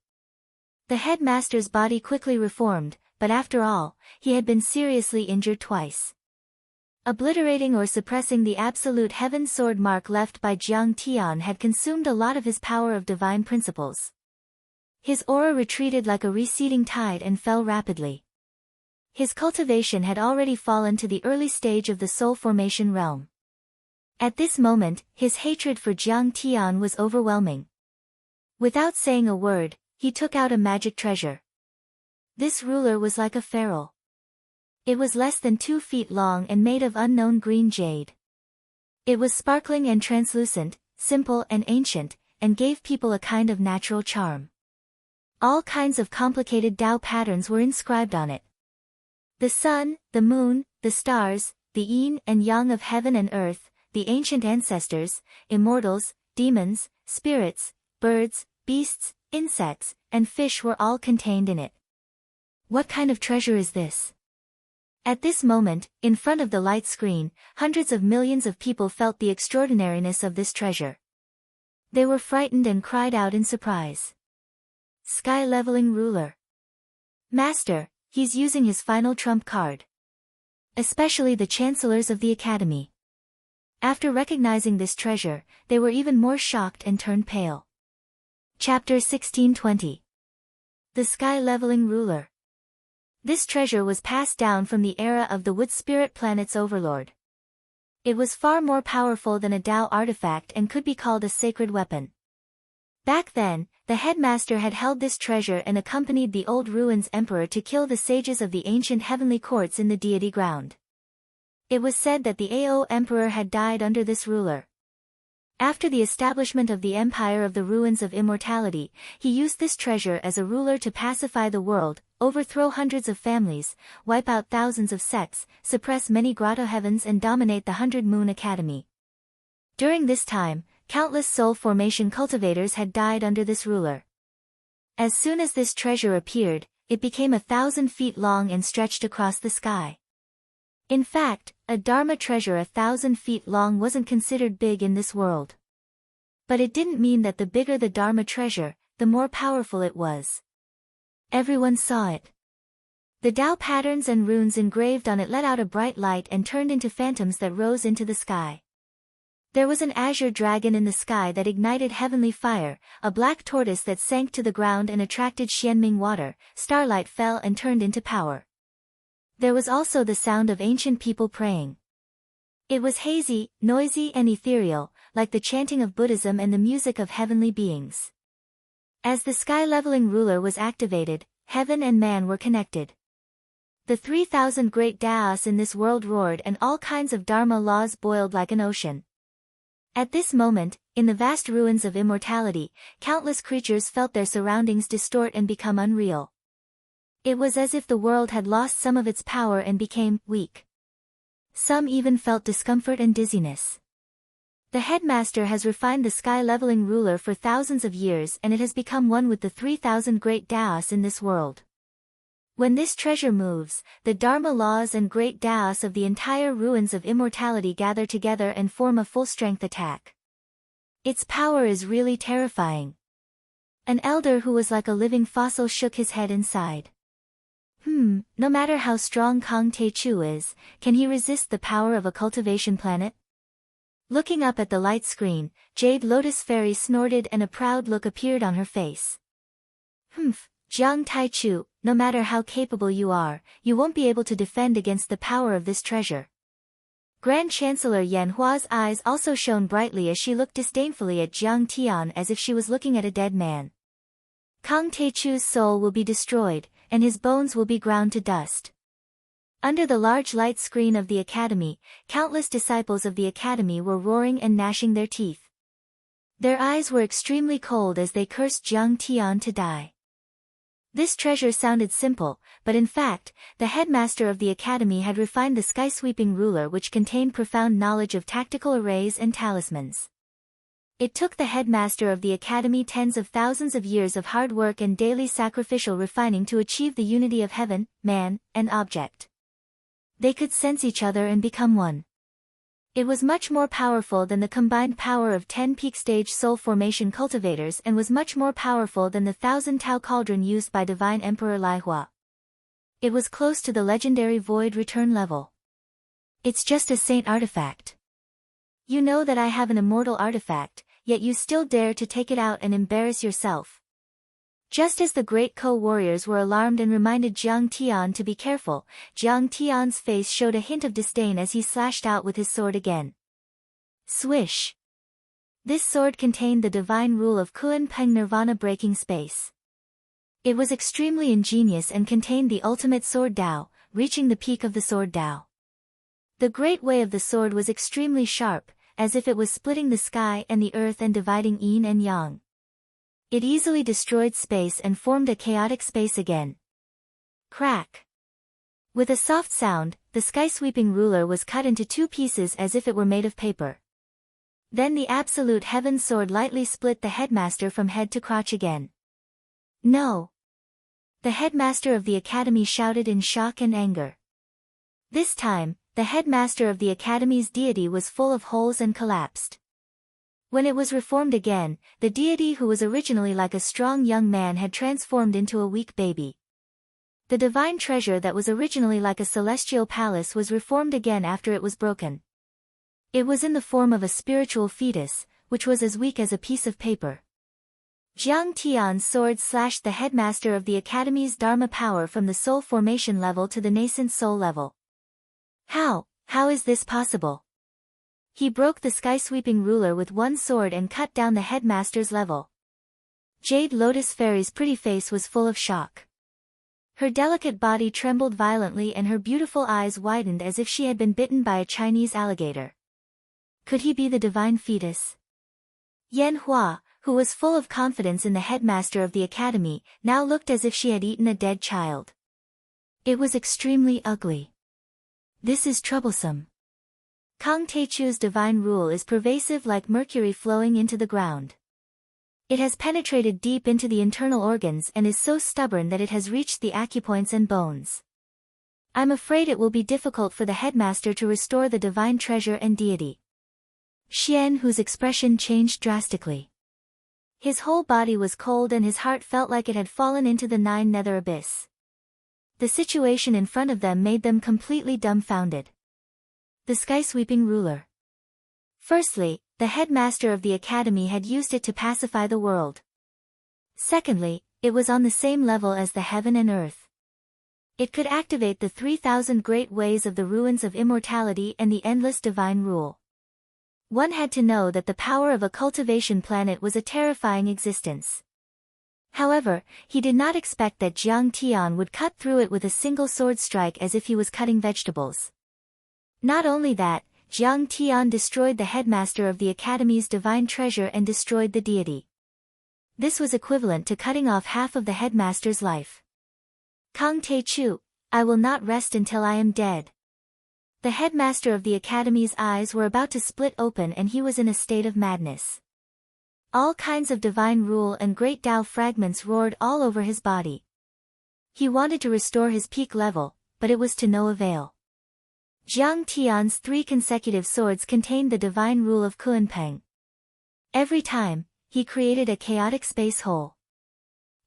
The headmaster's body quickly reformed, but after all, he had been seriously injured twice. Obliterating or suppressing the absolute heaven sword mark left by Jiang Tian had consumed a lot of his power of divine principles. His aura retreated like a receding tide and fell rapidly. His cultivation had already fallen to the early stage of the soul formation realm. At this moment, his hatred for Jiang Tian was overwhelming. Without saying a word, he took out a magic treasure. This ruler was like a feral. It was less than 2 feet long and made of unknown green jade. It was sparkling and translucent, simple and ancient, and gave people a kind of natural charm. All kinds of complicated Tao patterns were inscribed on it. The sun, the moon, the stars, the yin and yang of heaven and earth, the ancient ancestors, immortals, demons, spirits, birds, beasts, insects, and fish were all contained in it. What kind of treasure is this? At this moment, in front of the light screen, hundreds of millions of people felt the extraordinariness of this treasure. They were frightened and cried out in surprise. Sky-leveling ruler. Master, he's using his final trump card. Especially the chancellors of the academy. After recognizing this treasure, they were even more shocked and turned pale. Chapter 1620. The Sky-Leveling Ruler. This treasure was passed down from the era of the Wood Spirit Planet's overlord. It was far more powerful than a Tao artifact and could be called a sacred weapon. Back then, the headmaster had held this treasure and accompanied the old ruins emperor to kill the sages of the ancient heavenly courts in the deity ground. It was said that the Ao emperor had died under this ruler. After the establishment of the empire of the ruins of immortality, he used this treasure as a ruler to pacify the world, overthrow hundreds of families, wipe out thousands of sects, suppress many grotto heavens and dominate the 100-moon academy. During this time, countless soul formation cultivators had died under this ruler. As soon as this treasure appeared, it became 1,000 feet long and stretched across the sky. In fact, a Dharma treasure 1,000 feet long wasn't considered big in this world. But it didn't mean that the bigger the Dharma treasure, the more powerful it was. Everyone saw it. The Tao patterns and runes engraved on it let out a bright light and turned into phantoms that rose into the sky. There was an azure dragon in the sky that ignited heavenly fire, a black tortoise that sank to the ground and attracted Xianming water, starlight fell and turned into power. There was also the sound of ancient people praying. It was hazy, noisy and ethereal, like the chanting of Buddhism and the music of heavenly beings. As the sky-leveling ruler was activated, heaven and man were connected. The 3,000 great Taos in this world roared and all kinds of Dharma laws boiled like an ocean. At this moment, in the vast ruins of immortality, countless creatures felt their surroundings distort and become unreal. It was as if the world had lost some of its power and became weak. Some even felt discomfort and dizziness. The headmaster has refined the sky-leveling ruler for thousands of years, and it has become one with the 3,000 great Daos in this world. When this treasure moves, the Dharma laws and great Daos of the entire ruins of immortality gather together and form a full-strength attack. Its power is really terrifying. An elder who was like a living fossil shook his head and sighed. No matter how strong Kang Te-Chu is, can he resist the power of a cultivation planet? Looking up at the light screen, Jade Lotus Fairy snorted and a proud look appeared on her face. Jiang Tai-Chu, no matter how capable you are, you won't be able to defend against the power of this treasure. Grand Chancellor Yan Hua's eyes also shone brightly as she looked disdainfully at Jiang Tian as if she was looking at a dead man. Kang Te-Chu's soul will be destroyed, and his bones will be ground to dust. Under the large light screen of the academy, countless disciples of the academy were roaring and gnashing their teeth. Their eyes were extremely cold as they cursed Jiang Tian to die. This treasure sounded simple, but in fact, the headmaster of the academy had refined the sky-sweeping ruler which contained profound knowledge of tactical arrays and talismans. It took the headmaster of the academy tens of thousands of years of hard work and daily sacrificial refining to achieve the unity of heaven, man, and object. They could sense each other and become one. It was much more powerful than the combined power of 10 peak-stage soul formation cultivators and was much more powerful than the 1,000 Tao cauldron used by Divine Emperor Lai Hua. It was close to the legendary Void Return level. It's just a saint artifact. You know that I have an immortal artifact, yet you still dare to take it out and embarrass yourself. Just as the great co-warriors were alarmed and reminded Jiang Tian to be careful, Jiang Tian's face showed a hint of disdain as he slashed out with his sword again. Swish! This sword contained the divine rule of Kuan Peng Nirvana breaking space. It was extremely ingenious and contained the ultimate sword Dao, reaching the peak of the sword Dao. The great way of the sword was extremely sharp, as if it was splitting the sky and the earth and dividing yin and yang. It easily destroyed space and formed a chaotic space again. Crack! With a soft sound, the sky-sweeping ruler was cut into two pieces as if it were made of paper. Then the absolute heaven sword lightly split the headmaster from head to crotch again. No! The headmaster of the academy shouted in shock and anger. This time, the headmaster of the academy's deity was full of holes and collapsed. When it was reformed again, the deity who was originally like a strong young man had transformed into a weak baby. The divine treasure that was originally like a celestial palace was reformed again after it was broken. It was in the form of a spiritual fetus, which was as weak as a piece of paper. Jiang Tian's sword slashed the headmaster of the academy's Dharma power from the soul formation level to the nascent soul level. How is this possible? He broke the sky-sweeping ruler with one sword and cut down the headmaster's level. Jade Lotus Fairy's pretty face was full of shock. Her delicate body trembled violently and her beautiful eyes widened as if she had been bitten by a Chinese alligator. Could he be the divine fetus? Yan Hua, who was full of confidence in the headmaster of the academy, now looked as if she had eaten a dead child. It was extremely ugly. This is troublesome. Kang Te-Chu's divine rule is pervasive like mercury flowing into the ground. It has penetrated deep into the internal organs and is so stubborn that it has reached the acupoints and bones. I'm afraid it will be difficult for the headmaster to restore the divine treasure and deity. Xian Hu's expression changed drastically. His whole body was cold and his heart felt like it had fallen into the nine nether abyss. The situation in front of them made them completely dumbfounded. The sky-sweeping ruler. Firstly, the headmaster of the academy had used it to pacify the world. Secondly, it was on the same level as the heaven and earth. It could activate the 3,000 great ways of the ruins of immortality and the endless divine rule. One had to know that the power of a cultivation planet was a terrifying existence. However, he did not expect that Jiang Tian would cut through it with a single sword strike as if he was cutting vegetables. Not only that, Jiang Tian destroyed the headmaster of the academy's divine treasure and destroyed the deity. This was equivalent to cutting off half of the headmaster's life. Kang Te-chu, I will not rest until I am dead. The headmaster of the academy's eyes were about to split open and he was in a state of madness. All kinds of divine rule and great Tao fragments roared all over his body. He wanted to restore his peak level, but it was to no avail. Jiang Tian's 3 consecutive swords contained the divine rule of Kuanpeng. Every time, he created a chaotic space hole.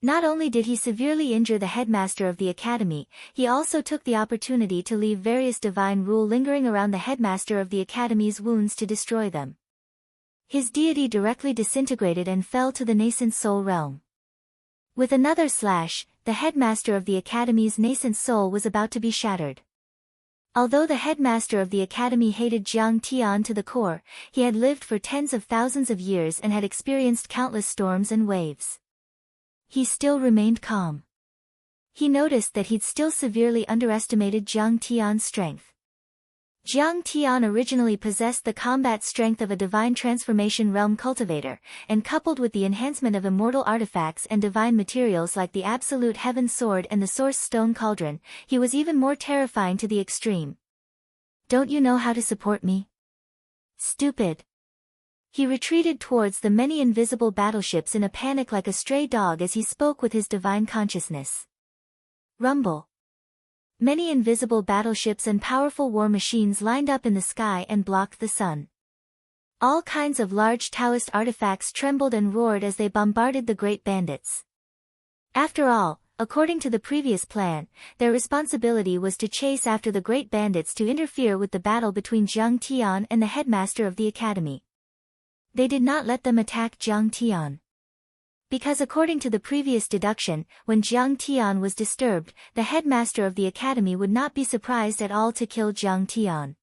Not only did he severely injure the headmaster of the academy, he also took the opportunity to leave various divine rule lingering around the headmaster of the academy's wounds to destroy them. His deity directly disintegrated and fell to the nascent soul realm. With another slash, the headmaster of the academy's nascent soul was about to be shattered. Although the headmaster of the academy hated Jiang Tian to the core, he had lived for tens of thousands of years and had experienced countless storms and waves. He still remained calm. He noticed that he'd still severely underestimated Jiang Tian's strength. Jiang Tian originally possessed the combat strength of a divine transformation realm cultivator, and coupled with the enhancement of immortal artifacts and divine materials like the Absolute Heaven Sword and the Source Stone Cauldron, he was even more terrifying to the extreme. Don't you know how to support me? Stupid. He retreated towards the many invisible battleships in a panic like a stray dog as he spoke with his divine consciousness. Rumble. Many invisible battleships and powerful war machines lined up in the sky and blocked the sun. All kinds of large Taoist artifacts trembled and roared as they bombarded the great bandits. After all, according to the previous plan, their responsibility was to chase after the great bandits to interfere with the battle between Jiang Tian and the headmaster of the academy. They did not let them attack Jiang Tian. Because according to the previous deduction, when Jiang Tian was disturbed, the headmaster of the academy would not be surprised at all to kill Jiang Tian.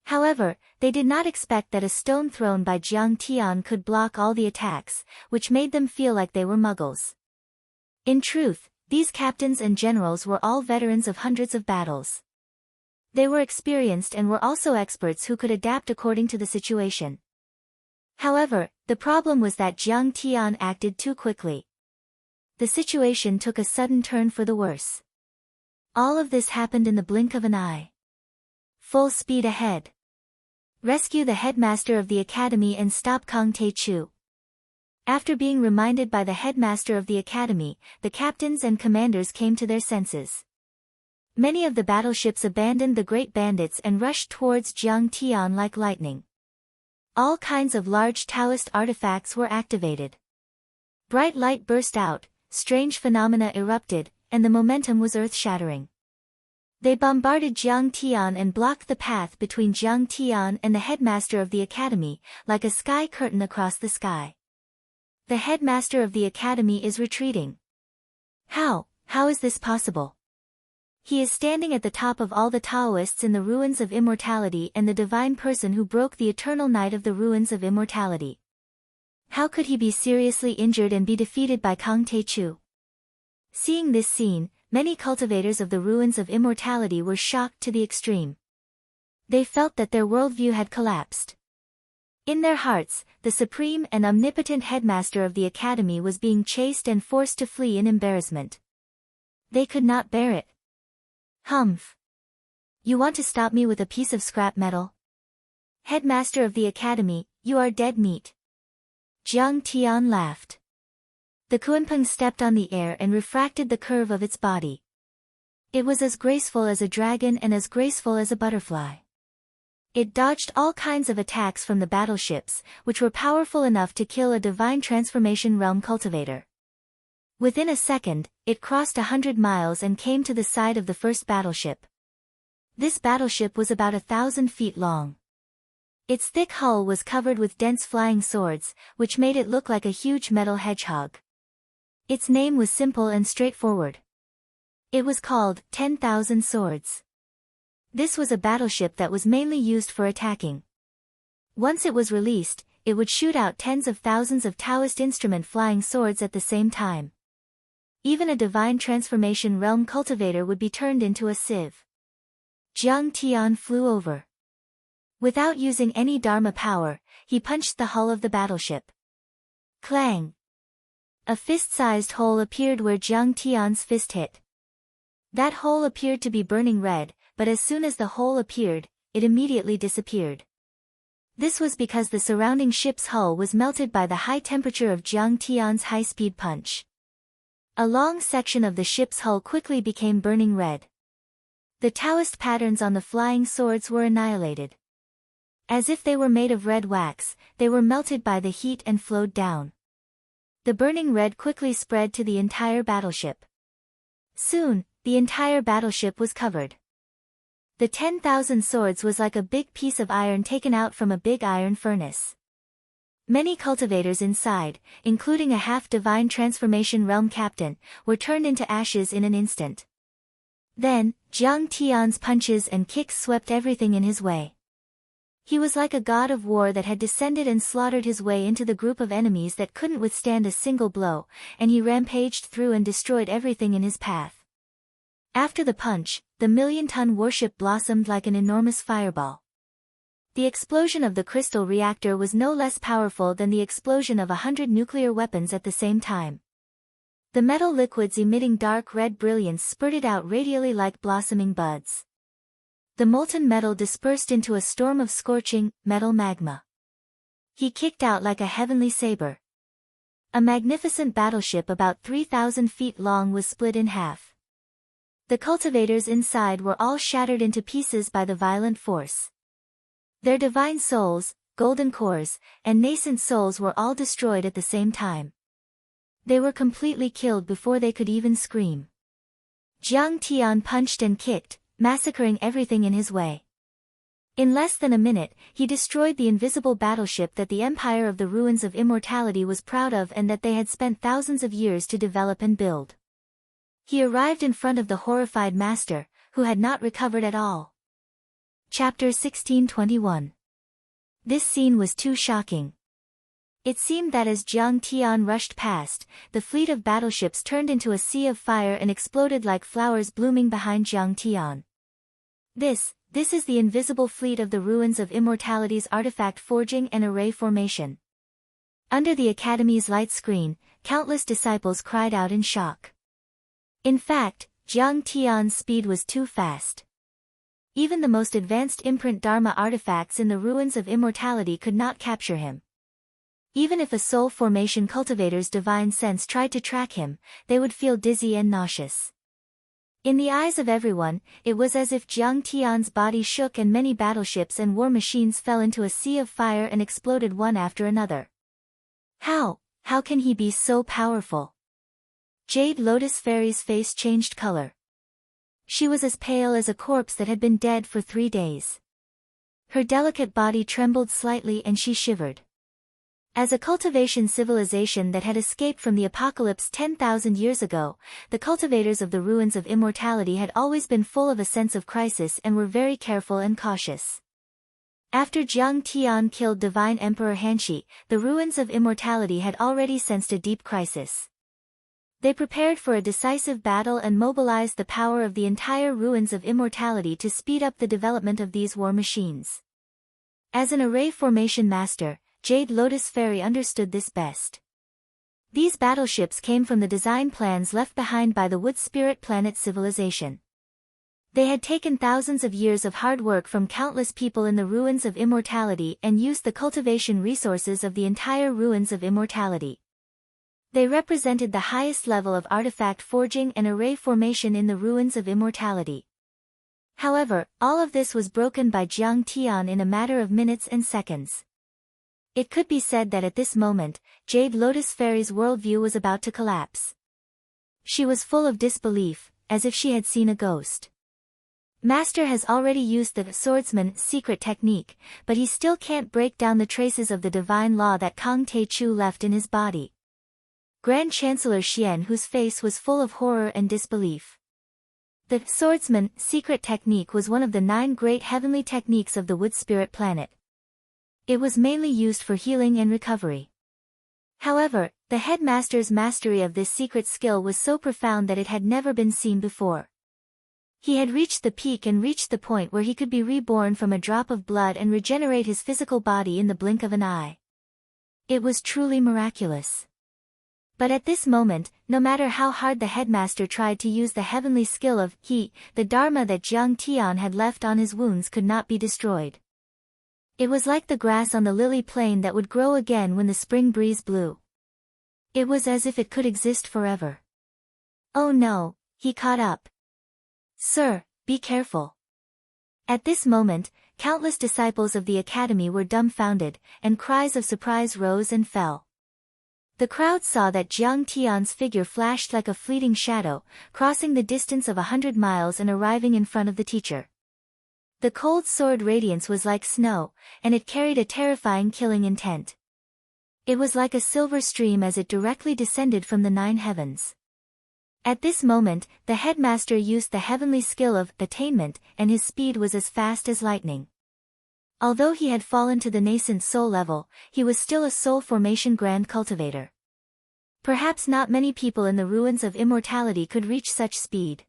However, they did not expect that a stone thrown by Jiang Tian could block all the attacks, which made them feel like they were muggles. In truth, these captains and generals were all veterans of hundreds of battles. They were experienced and were also experts who could adapt according to the situation. However, the problem was that Jiang Tian acted too quickly. The situation took a sudden turn for the worse. All of this happened in the blink of an eye. Full speed ahead. Rescue the headmaster of the academy and stop Kang Te-chu. After being reminded by the headmaster of the academy, the captains and commanders came to their senses. Many of the battleships abandoned the great bandits and rushed towards Jiang Tian like lightning. All kinds of large Taoist artifacts were activated. Bright light burst out, strange phenomena erupted, and the momentum was earth-shattering. They bombarded Jiang Tian and blocked the path between Jiang Tian and the headmaster of the academy, like a sky curtain across the sky. The headmaster of the academy is retreating. How is this possible? He is standing at the top of all the Taoists in the ruins of immortality and the divine person who broke the eternal night of the ruins of immortality. How could he be seriously injured and be defeated by Kang Te-chu? Seeing this scene, many cultivators of the ruins of immortality were shocked to the extreme. They felt that their worldview had collapsed. In their hearts, the supreme and omnipotent headmaster of the academy was being chased and forced to flee in embarrassment. They could not bear it. Humph. You want to stop me with a piece of scrap metal? Headmaster of the academy, you are dead meat. Jiang Tian laughed. The Kuanpeng stepped on the air and refracted the curve of its body. It was as graceful as a dragon and as graceful as a butterfly. It dodged all kinds of attacks from the battleships, which were powerful enough to kill a divine transformation realm cultivator. Within a second, it crossed 100 miles and came to the side of the first battleship. This battleship was about 1,000 feet long. Its thick hull was covered with dense flying swords, which made it look like a huge metal hedgehog. Its name was simple and straightforward. It was called 10,000 Swords. This was a battleship that was mainly used for attacking. Once it was released, it would shoot out tens of thousands of Taoist instrument flying swords at the same time. Even a divine transformation realm cultivator would be turned into a sieve. Jiang Tian flew over. Without using any Dharma power, he punched the hull of the battleship. Clang! A fist-sized hole appeared where Jiang Tian's fist hit. That hole appeared to be burning red, but as soon as the hole appeared, it immediately disappeared. This was because the surrounding ship's hull was melted by the high temperature of Jiang Tian's high-speed punch. A long section of the ship's hull quickly became burning red. The Taoist patterns on the flying swords were annihilated. As if they were made of red wax, they were melted by the heat and flowed down. The burning red quickly spread to the entire battleship. Soon, the entire battleship was covered. The 10,000 swords was like a big piece of iron taken out from a big iron furnace. Many cultivators inside, including a half-divine transformation realm captain, were turned into ashes in an instant. Then, Jiang Tian's punches and kicks swept everything in his way. He was like a god of war that had descended and slaughtered his way into the group of enemies that couldn't withstand a single blow, and he rampaged through and destroyed everything in his path. After the punch, the million-ton warship blossomed like an enormous fireball. The explosion of the crystal reactor was no less powerful than the explosion of 100 nuclear weapons at the same time. The metal liquids emitting dark red brilliance spurted out radially like blossoming buds. The molten metal dispersed into a storm of scorching, metal magma. He kicked out like a heavenly saber. A magnificent battleship about 3,000 feet long was split in half. The cultivators inside were all shattered into pieces by the violent force. Their divine souls, golden cores, and nascent souls were all destroyed at the same time. They were completely killed before they could even scream. Jiang Tian punched and kicked, massacring everything in his way. In less than a minute, he destroyed the invisible battleship that the Empire of the Ruins of Immortality was proud of and that they had spent thousands of years to develop and build. He arrived in front of the horrified master, who had not recovered at all. Chapter 1621. This scene was too shocking. It seemed that as Jiang Tian rushed past, the fleet of battleships turned into a sea of fire and exploded like flowers blooming behind Jiang Tian. This is the invisible fleet of the Ruins of Immortality's artifact forging and array formation. Under the Academy's light screen, countless disciples cried out in shock. In fact, Jiang Tian's speed was too fast. Even the most advanced imprint Dharma artifacts in the Ruins of Immortality could not capture him. Even if a soul formation cultivator's divine sense tried to track him, they would feel dizzy and nauseous. In the eyes of everyone, it was as if Jiang Tian's body shook and many battleships and war machines fell into a sea of fire and exploded one after another. How can he be so powerful? Jade Lotus Fairy's face changed color. She was as pale as a corpse that had been dead for 3 days. Her delicate body trembled slightly and she shivered. As a cultivation civilization that had escaped from the apocalypse 10,000 years ago, the cultivators of the Ruins of Immortality had always been full of a sense of crisis and were very careful and cautious. After Jiang Tian killed Divine Emperor Hanshi, the Ruins of Immortality had already sensed a deep crisis. They prepared for a decisive battle and mobilized the power of the entire Ruins of Immortality to speed up the development of these war machines. As an array formation master, Jade Lotus Fairy understood this best. These battleships came from the design plans left behind by the Wood Spirit Planet civilization. They had taken thousands of years of hard work from countless people in the Ruins of Immortality and used the cultivation resources of the entire Ruins of Immortality. They represented the highest level of artifact forging and array formation in the Ruins of Immortality. However, all of this was broken by Jiang Tian in a matter of minutes and seconds. It could be said that at this moment, Jade Lotus Fairy's worldview was about to collapse. She was full of disbelief, as if she had seen a ghost. Master has already used the swordsman's secret technique, but he still can't break down the traces of the divine law that Kang Te Chu left in his body. Grand Chancellor Xian, whose face was full of horror and disbelief. The swordsman's secret technique was one of the 9 great heavenly techniques of the Wood Spirit Planet. It was mainly used for healing and recovery. However, the headmaster's mastery of this secret skill was so profound that it had never been seen before. He had reached the peak and reached the point where he could be reborn from a drop of blood and regenerate his physical body in the blink of an eye. It was truly miraculous. But at this moment, no matter how hard the headmaster tried to use the heavenly skill of he, the Dharma that Jiang Tian had left on his wounds could not be destroyed. It was like the grass on the lily plain that would grow again when the spring breeze blew. It was as if it could exist forever. Oh no, he caught up. Sir, be careful. At this moment, countless disciples of the academy were dumbfounded, and cries of surprise rose and fell. The crowd saw that Jiang Tian's figure flashed like a fleeting shadow, crossing the distance of 100 miles and arriving in front of the teacher. The cold sword radiance was like snow, and it carried a terrifying killing intent. It was like a silver stream as it directly descended from the 9 heavens. At this moment, the headmaster used the heavenly skill of attainment, and his speed was as fast as lightning. Although he had fallen to the nascent soul level, he was still a soul formation grand cultivator. Perhaps not many people in the ruins of immortality could reach such speed.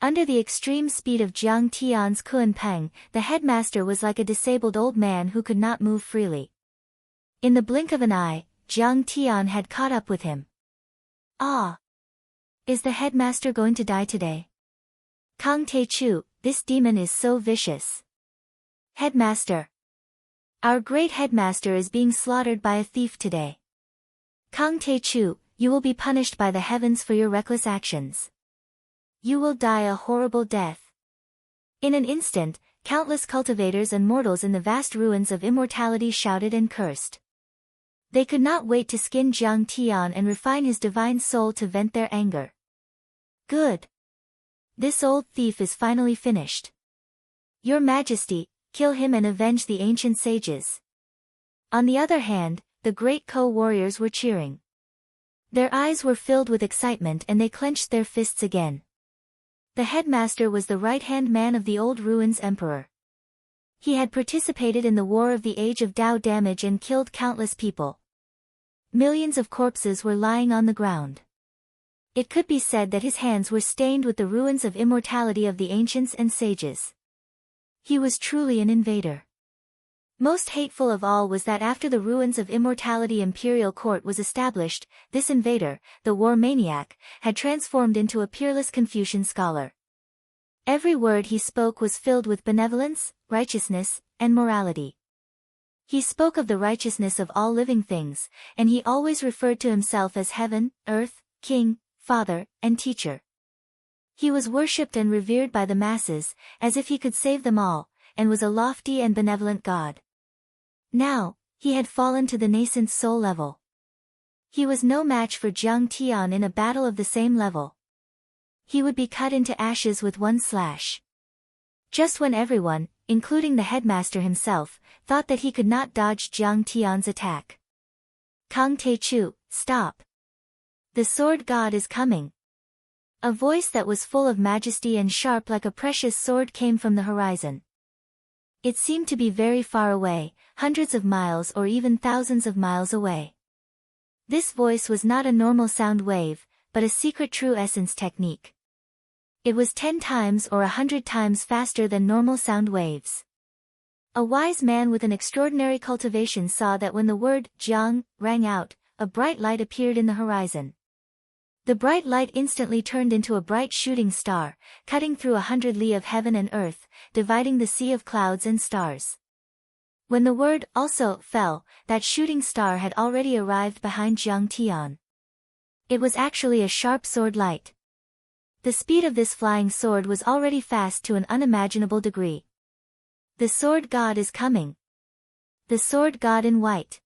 Under the extreme speed of Jiang Tian's Kunpeng, the headmaster was like a disabled old man who could not move freely. In the blink of an eye, Jiang Tian had caught up with him. Ah! Is the headmaster going to die today? Kang Te-chu, this demon is so vicious. Headmaster. Our great headmaster is being slaughtered by a thief today. Kang Te-chu, you will be punished by the heavens for your reckless actions. You will die a horrible death. In an instant, countless cultivators and mortals in the vast ruins of immortality shouted and cursed. They could not wait to skin Jiang Tian and refine his divine soul to vent their anger. Good. This old thief is finally finished. Your Majesty, kill him and avenge the ancient sages. On the other hand, the great co-warriors were cheering. Their eyes were filled with excitement and they clenched their fists again. The headmaster was the right-hand man of the old ruins emperor. He had participated in the War of the Age of Dao damage and killed countless people. Millions of corpses were lying on the ground. It could be said that his hands were stained with the ruins of immortality of the ancients and sages. He was truly an invader. Most hateful of all was that after the ruins of immortality imperial court was established, this invader, the war maniac, had transformed into a peerless Confucian scholar. Every word he spoke was filled with benevolence, righteousness, and morality. He spoke of the righteousness of all living things, and he always referred to himself as heaven, earth, king, father, and teacher. He was worshipped and revered by the masses, as if he could save them all, and was a lofty and benevolent god. Now, he had fallen to the nascent soul level. He was no match for Jiang Tian in a battle of the same level. He would be cut into ashes with one slash. Just when everyone, including the headmaster himself, thought that he could not dodge Jiang Tian's attack. Kang Te-chu, stop. The sword god is coming. A voice that was full of majesty and sharp like a precious sword came from the horizon. It seemed to be very far away, hundreds of miles or even thousands of miles away. This voice was not a normal sound wave, but a secret true essence technique. It was 10 times or 100 times faster than normal sound waves. A wise man with an extraordinary cultivation saw that when the word Jiang rang out, a bright light appeared in the horizon. The bright light instantly turned into a bright shooting star, cutting through 100 li of heaven and earth, dividing the sea of clouds and stars. When the word also fell, that shooting star had already arrived behind Jiang Tian. It was actually a sharp sword light. The speed of this flying sword was already fast to an unimaginable degree. The sword god is coming. The sword god in white.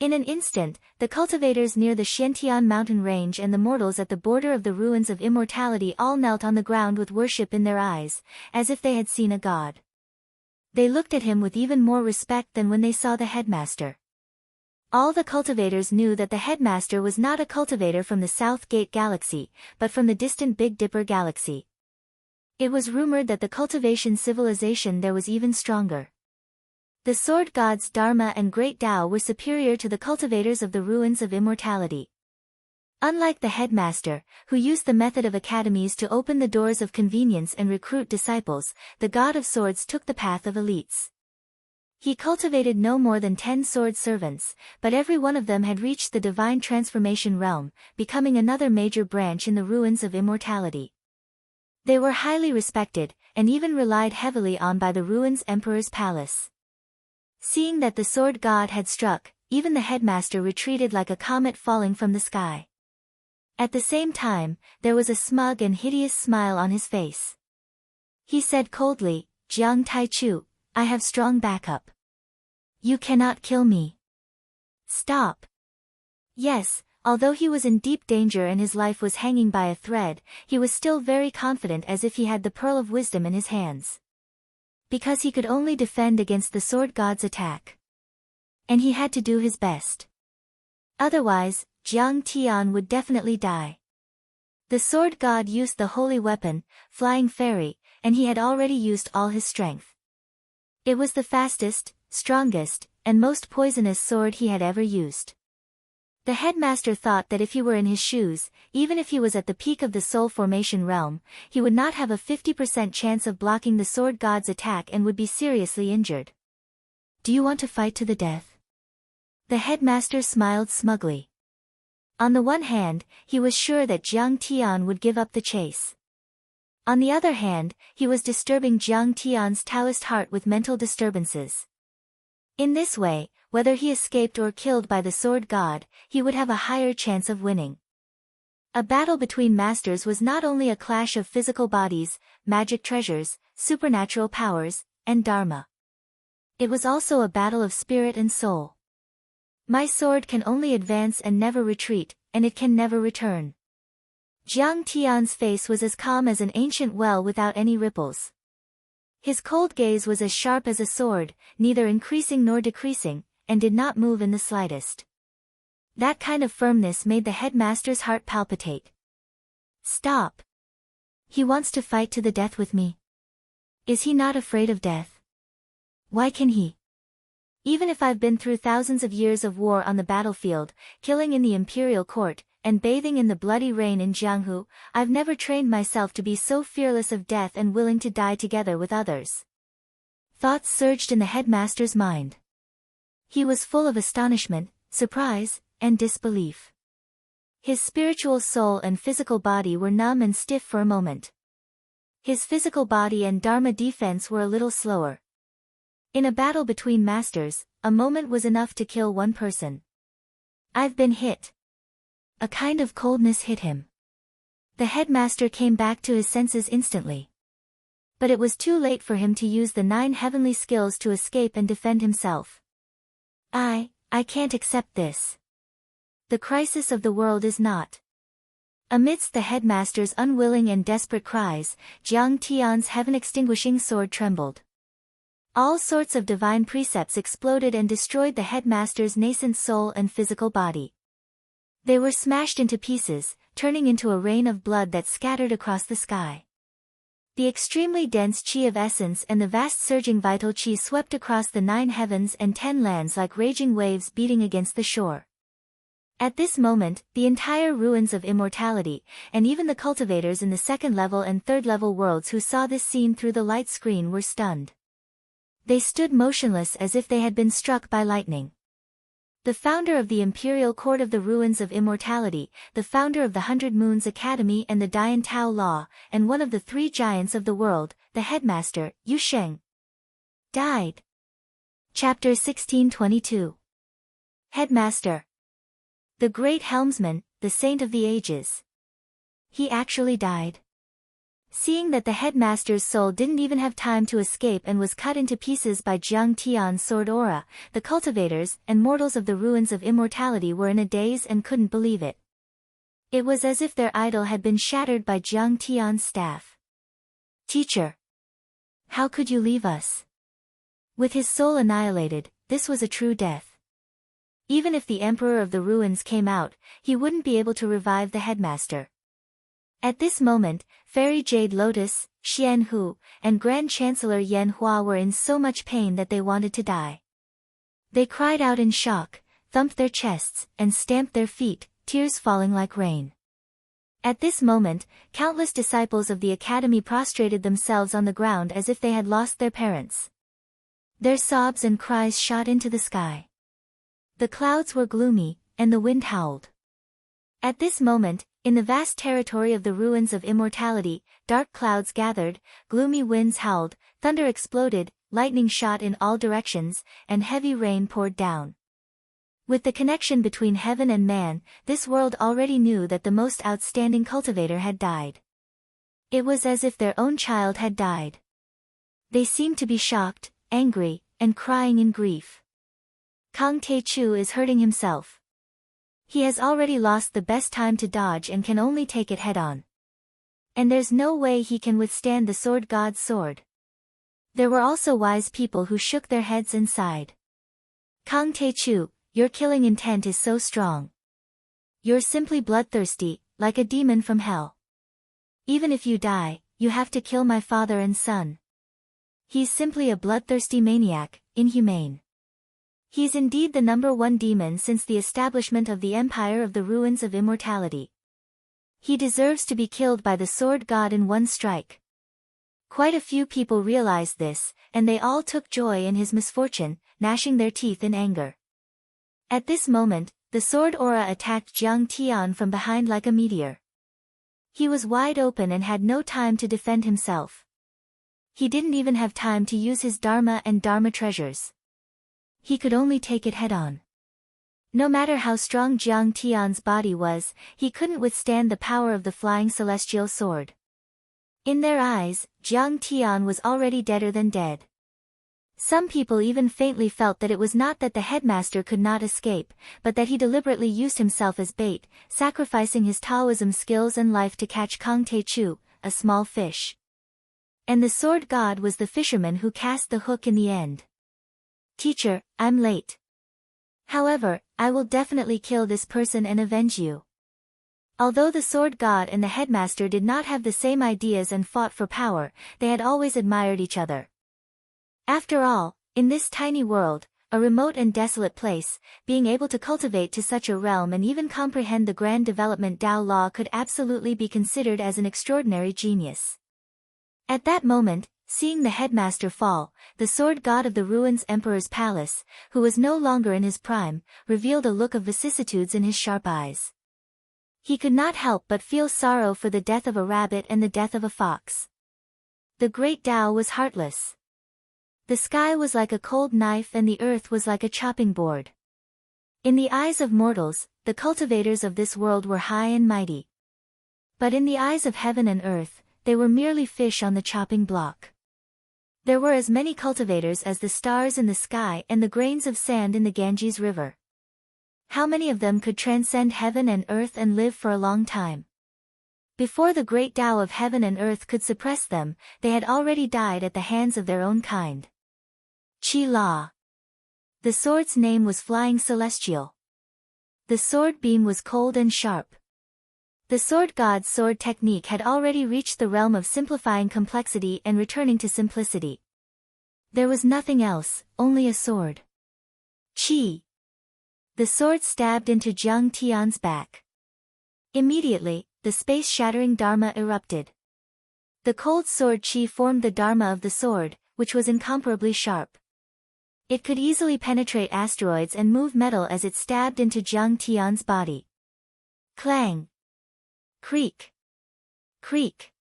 In an instant, the cultivators near the Xiantian mountain range and the mortals at the border of the ruins of immortality all knelt on the ground with worship in their eyes, as if they had seen a god. They looked at him with even more respect than when they saw the headmaster. All the cultivators knew that the headmaster was not a cultivator from the South Gate Galaxy, but from the distant Big Dipper Galaxy. It was rumored that the cultivation civilization there was even stronger. The sword gods Dharma and Great Tao were superior to the cultivators of the ruins of immortality. Unlike the headmaster, who used the method of academies to open the doors of convenience and recruit disciples, the God of Swords took the path of elites. He cultivated no more than 10 sword servants, but every one of them had reached the divine transformation realm, becoming another major branch in the ruins of immortality. They were highly respected, and even relied heavily on by the ruins' emperor's palace. Seeing that the sword god had struck, even the headmaster retreated like a comet falling from the sky. At the same time, there was a smug and hideous smile on his face. He said coldly, "Jiang Taichu, I have strong backup. You cannot kill me. Stop." Yes, although he was in deep danger and his life was hanging by a thread, he was still very confident, as if he had the pearl of wisdom in his hands. Because he could only defend against the sword god's attack. And he had to do his best. Otherwise, Jiang Tian would definitely die. The sword god used the holy weapon, Flying Fairy, and he had already used all his strength. It was the fastest, strongest, and most poisonous sword he had ever used. The headmaster thought that if he were in his shoes, even if he was at the peak of the soul formation realm, he would not have a 50% chance of blocking the sword god's attack and would be seriously injured. "Do you want to fight to the death?" The headmaster smiled smugly. On the one hand, he was sure that Jiang Tian would give up the chase. On the other hand, he was disturbing Jiang Tian's Taoist heart with mental disturbances. In this way, whether he escaped or killed by the sword god, he would have a higher chance of winning. A battle between masters was not only a clash of physical bodies, magic treasures, supernatural powers, and dharma. It was also a battle of spirit and soul. My sword can only advance and never retreat, and it can never return. Jiang Tian's face was as calm as an ancient well without any ripples. His cold gaze was as sharp as a sword, neither increasing nor decreasing, and did not move in the slightest. That kind of firmness made the headmaster's heart palpitate. "Stop. He wants to fight to the death with me. Is he not afraid of death? Why can he? Even if I've been through thousands of years of war on the battlefield, killing in the imperial court, and bathing in the bloody rain in Jianghu, I've never trained myself to be so fearless of death and willing to die together with others." Thoughts surged in the headmaster's mind. He was full of astonishment, surprise, and disbelief. His spiritual soul and physical body were numb and stiff for a moment. His physical body and dharma defense were a little slower. In a battle between masters, a moment was enough to kill one person. "I've been hit." A kind of coldness hit him. The headmaster came back to his senses instantly. But it was too late for him to use the 9 heavenly skills to escape and defend himself. I can't accept this. The crisis of the world is not." Amidst the headmaster's unwilling and desperate cries, Jiang Tian's heaven-extinguishing sword trembled. All sorts of divine precepts exploded and destroyed the headmaster's nascent soul and physical body. They were smashed into pieces, turning into a rain of blood that scattered across the sky. The extremely dense qi of essence and the vast surging vital qi swept across the 9 heavens and 10 lands like raging waves beating against the shore. At this moment, the entire ruins of immortality, and even the cultivators in the 2nd level and 3rd level worlds who saw this scene through the light screen were stunned. They stood motionless as if they had been struck by lightning. The founder of the Imperial Court of the Ruins of Immortality, the founder of the 100 Moons Academy and the Dian Tao Law, and one of the 3 giants of the world, the headmaster, Yu Sheng, died. Chapter 1622. Headmaster. The great helmsman, the saint of the ages. He actually died. Seeing that the headmaster's soul didn't even have time to escape and was cut into pieces by Jiang Tian's sword aura, the cultivators and mortals of the ruins of immortality were in a daze and couldn't believe it. It was as if their idol had been shattered by Jiang Tian's staff. "Teacher! How could you leave us?" With his soul annihilated, this was a true death. Even if the Emperor of the Ruins came out, he wouldn't be able to revive the headmaster. At this moment, Fairy Jade Lotus, Xian Hu, and Grand Chancellor Yan Hua were in so much pain that they wanted to die. They cried out in shock, thumped their chests, and stamped their feet, tears falling like rain. At this moment, countless disciples of the academy prostrated themselves on the ground as if they had lost their parents. Their sobs and cries shot into the sky. The clouds were gloomy, and the wind howled. At this moment, in the vast territory of the ruins of immortality, dark clouds gathered, gloomy winds howled, thunder exploded, lightning shot in all directions, and heavy rain poured down. With the connection between heaven and man, this world already knew that the most outstanding cultivator had died. It was as if their own child had died. They seemed to be shocked, angry, and crying in grief. Kang Tae-chu is hurting himself. He has already lost the best time to dodge and can only take it head-on. And there's no way he can withstand the sword god's sword. There were also wise people who shook their heads and sighed. Kang Tae-chu, your killing intent is so strong. You're simply bloodthirsty, like a demon from hell. Even if you die, you have to kill my father and son. He's simply a bloodthirsty maniac, inhumane. He's indeed the #1 demon since the establishment of the Empire of the Ruins of Immortality. He deserves to be killed by the sword god in one strike. Quite a few people realized this, and they all took joy in his misfortune, gnashing their teeth in anger. At this moment, the sword aura attacked Jiang Tian from behind like a meteor. He was wide open and had no time to defend himself. He didn't even have time to use his Dharma and Dharma treasures. He could only take it head-on. No matter how strong Jiang Tian's body was, he couldn't withstand the power of the flying celestial sword. In their eyes, Jiang Tian was already deader than dead. Some people even faintly felt that it was not that the headmaster could not escape, but that he deliberately used himself as bait, sacrificing his Taoism skills and life to catch Kang Tae-chu, a small fish. And the sword god was the fisherman who cast the hook in the end. Teacher, I'm late. However, I will definitely kill this person and avenge you. Although the sword god and the headmaster did not have the same ideas and fought for power, they had always admired each other. After all, in this tiny world, a remote and desolate place, being able to cultivate to such a realm and even comprehend the grand development Dao law could absolutely be considered as an extraordinary genius. At that moment, seeing the headmaster fall, the sword god of the ruins Emperor's palace, who was no longer in his prime, revealed a look of vicissitudes in his sharp eyes. He could not help but feel sorrow for the death of a rabbit and the death of a fox. The great Dao was heartless. The sky was like a cold knife and the earth was like a chopping board. In the eyes of mortals, the cultivators of this world were high and mighty. But in the eyes of heaven and earth, they were merely fish on the chopping block. There were as many cultivators as the stars in the sky and the grains of sand in the Ganges River. How many of them could transcend heaven and earth and live for a long time? Before the great Tao of heaven and earth could suppress them, they had already died at the hands of their own kind. Chi La. The sword's name was Flying Celestial. The sword beam was cold and sharp. The sword god's sword technique had already reached the realm of simplifying complexity and returning to simplicity. There was nothing else, only a sword. Chi. The sword stabbed into Jiang Tian's back. Immediately, the space-shattering Dharma erupted. The cold sword Chi formed the Dharma of the sword, which was incomparably sharp. It could easily penetrate asteroids and move metal as it stabbed into Jiang Tian's body. Clang! Creak! Creak!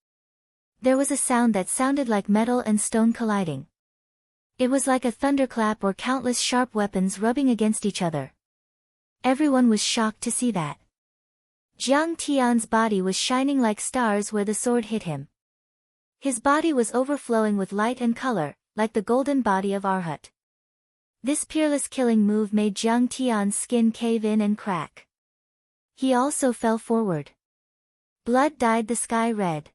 There was a sound that sounded like metal and stone colliding. It was like a thunderclap or countless sharp weapons rubbing against each other. Everyone was shocked to see that. Jiang Tian's body was shining like stars where the sword hit him. His body was overflowing with light and color, like the golden body of Arhat. This peerless killing move made Jiang Tian's skin cave in and crack. He also fell forward. Blood dyed the sky red.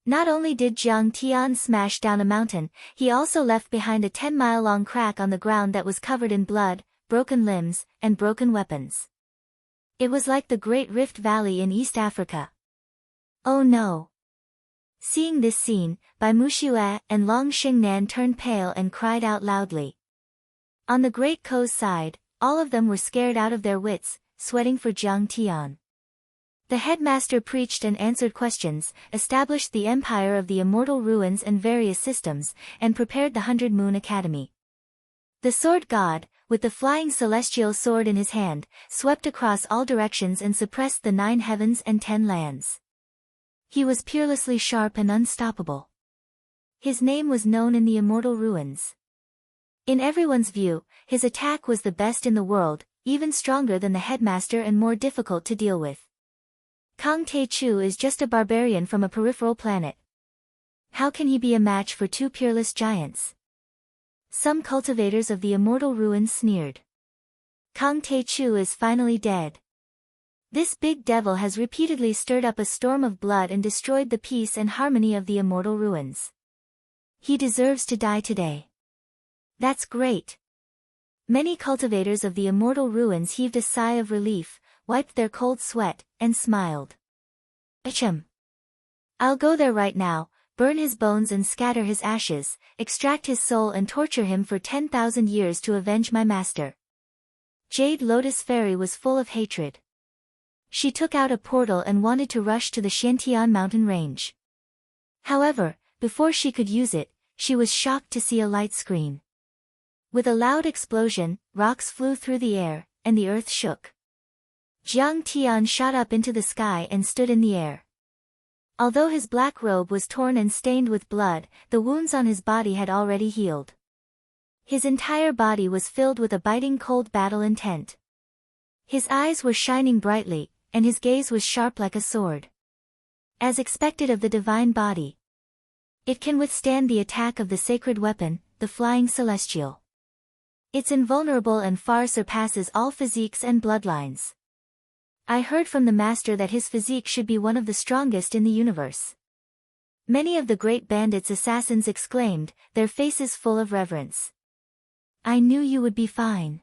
Not only did Jiang Tian smash down a mountain, he also left behind a 10-mile-long crack on the ground that was covered in blood, broken limbs, and broken weapons. It was like the Great Rift Valley in East Africa. Oh no! Seeing this scene, Bai Muxue and Long Xingnan turned pale and cried out loudly. On the Great Ko's side, all of them were scared out of their wits, sweating for Jiang Tian. The headmaster preached and answered questions, established the empire of the immortal ruins and various systems, and prepared the 100 Moon Academy. The sword god, with the flying celestial sword in his hand, swept across all directions and suppressed the 9 heavens and 10 lands. He was peerlessly sharp and unstoppable. His name was known in the immortal ruins. In everyone's view, his attack was the best in the world, even stronger than the headmaster and more difficult to deal with. Kang Tae-chu is just a barbarian from a peripheral planet. How can he be a match for 2 peerless giants? Some cultivators of the immortal ruins sneered. Kang Tae-chu is finally dead. This big devil has repeatedly stirred up a storm of blood and destroyed the peace and harmony of the immortal ruins. He deserves to die today. That's great. Many cultivators of the immortal ruins heaved a sigh of relief, wiped their cold sweat, and smiled. Ahem. I'll go there right now, burn his bones and scatter his ashes, extract his soul and torture him for 10,000 years to avenge my master. Jade Lotus Fairy was full of hatred. She took out a portal and wanted to rush to the Xiantian mountain range. However, before she could use it, she was shocked to see a light screen. With a loud explosion, rocks flew through the air, and the earth shook. Jiang Tian shot up into the sky and stood in the air. Although his black robe was torn and stained with blood, the wounds on his body had already healed. His entire body was filled with a biting cold battle intent. His eyes were shining brightly, and his gaze was sharp like a sword. As expected of the divine body, it can withstand the attack of the sacred weapon, the flying celestial. It's invulnerable and far surpasses all physiques and bloodlines. I heard from the master that his physique should be one of the strongest in the universe. Many of the great bandits' assassins exclaimed, their faces full of reverence. I knew you would be fine.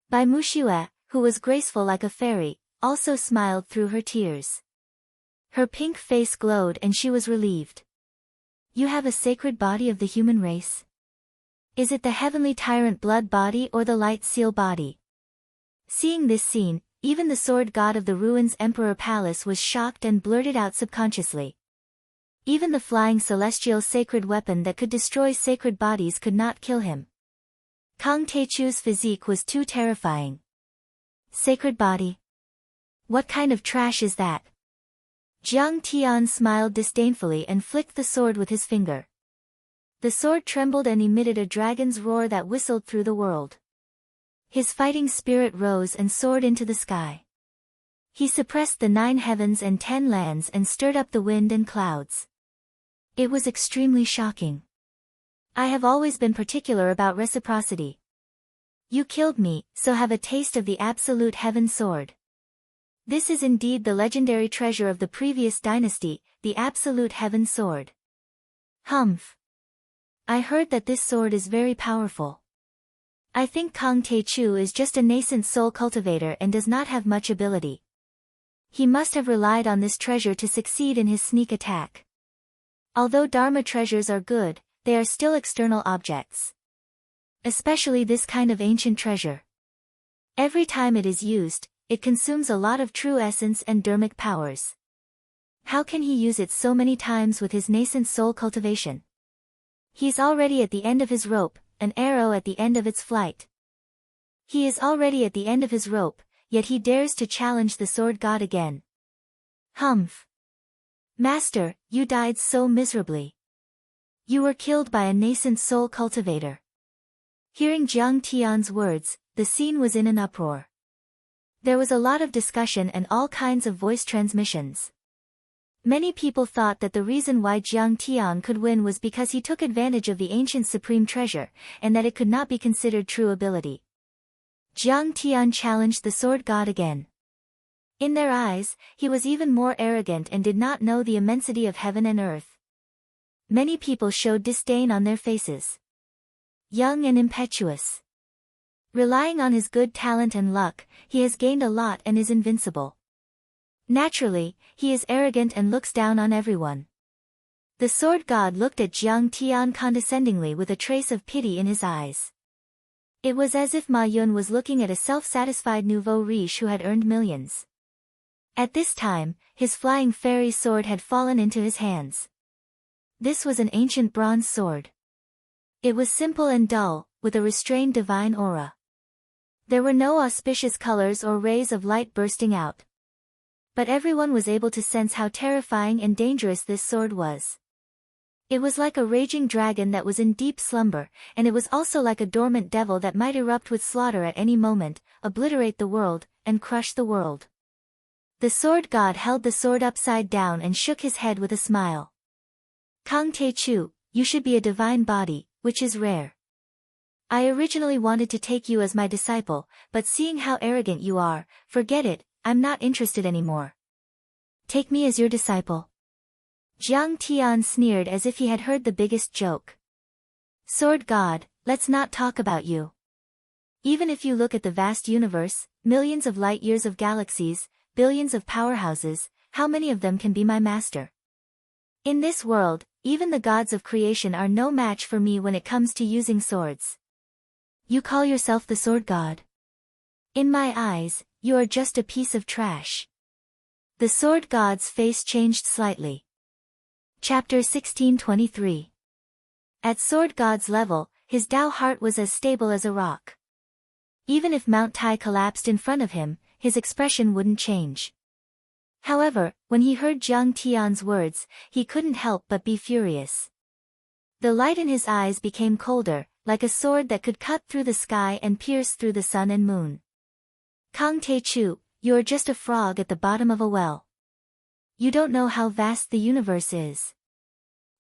Bai Muxue, who was graceful like a fairy, also smiled through her tears. Her pink face glowed and she was relieved. You have a sacred body of the human race? Is it the heavenly tyrant blood body or the light seal body? Seeing this scene, even the sword god of the ruins Emperor Palace was shocked and blurted out subconsciously. Even the flying celestial sacred weapon that could destroy sacred bodies could not kill him. Kang Tae-chu's physique was too terrifying. Sacred body? What kind of trash is that? Jiang Tian smiled disdainfully and flicked the sword with his finger. The sword trembled and emitted a dragon's roar that whistled through the world. His fighting spirit rose and soared into the sky. He suppressed the 9 heavens and 10 lands and stirred up the wind and clouds. It was extremely shocking. I have always been particular about reciprocity. You killed me, so have a taste of the absolute heaven sword. This is indeed the legendary treasure of the previous dynasty, the absolute heaven sword. Humph. I heard that this sword is very powerful. I think Kang Tae-chu is just a nascent soul cultivator and does not have much ability. He must have relied on this treasure to succeed in his sneak attack. Although Dharma treasures are good, they are still external objects. Especially this kind of ancient treasure. Every time it is used, it consumes a lot of true essence and dharmic powers. How can he use it so many times with his nascent soul cultivation? He's already at the end of his rope, an arrow at the end of its flight. He is already at the end of his rope, yet he dares to challenge the sword god again. Humph. Master, you died so miserably. You were killed by a nascent soul cultivator. Hearing Jiang Tian's words, the scene was in an uproar. There was a lot of discussion and all kinds of voice transmissions. Many people thought that the reason why Jiang Tian could win was because he took advantage of the ancient supreme treasure, and that it could not be considered true ability. Jiang Tian challenged the sword god again. In their eyes, he was even more arrogant and did not know the immensity of heaven and earth. Many people showed disdain on their faces. Young and impetuous. Relying on his good talent and luck, he has gained a lot and is invincible. Naturally, he is arrogant and looks down on everyone. The sword god looked at Jiang Tian condescendingly with a trace of pity in his eyes. It was as if Ma Yun was looking at a self-satisfied nouveau riche who had earned millions. At this time, his flying fairy sword had fallen into his hands. This was an ancient bronze sword. It was simple and dull, with a restrained divine aura. There were no auspicious colors or rays of light bursting out. But everyone was able to sense how terrifying and dangerous this sword was. It was like a raging dragon that was in deep slumber, and it was also like a dormant devil that might erupt with slaughter at any moment, obliterate the world, and crush the world. The sword god held the sword upside down and shook his head with a smile. Kang Te-chu, you should be a divine body, which is rare. I originally wanted to take you as my disciple, but seeing how arrogant you are, forget it, I'm not interested anymore. Take me as your disciple. Jiang Tian sneered as if he had heard the biggest joke. Sword god, let's not talk about you. Even if you look at the vast universe, millions of light years of galaxies, billions of powerhouses, how many of them can be my master? In this world, even the gods of creation are no match for me when it comes to using swords. You call yourself the sword god? In my eyes, you are just a piece of trash. The sword god's face changed slightly. Chapter 1623. At sword god's level, his Tao heart was as stable as a rock. Even if Mount Tai collapsed in front of him, his expression wouldn't change. However, when he heard Jiang Tian's words, he couldn't help but be furious. The light in his eyes became colder, like a sword that could cut through the sky and pierce through the sun and moon. Kang Te-chu, you're just a frog at the bottom of a well. You don't know how vast the universe is.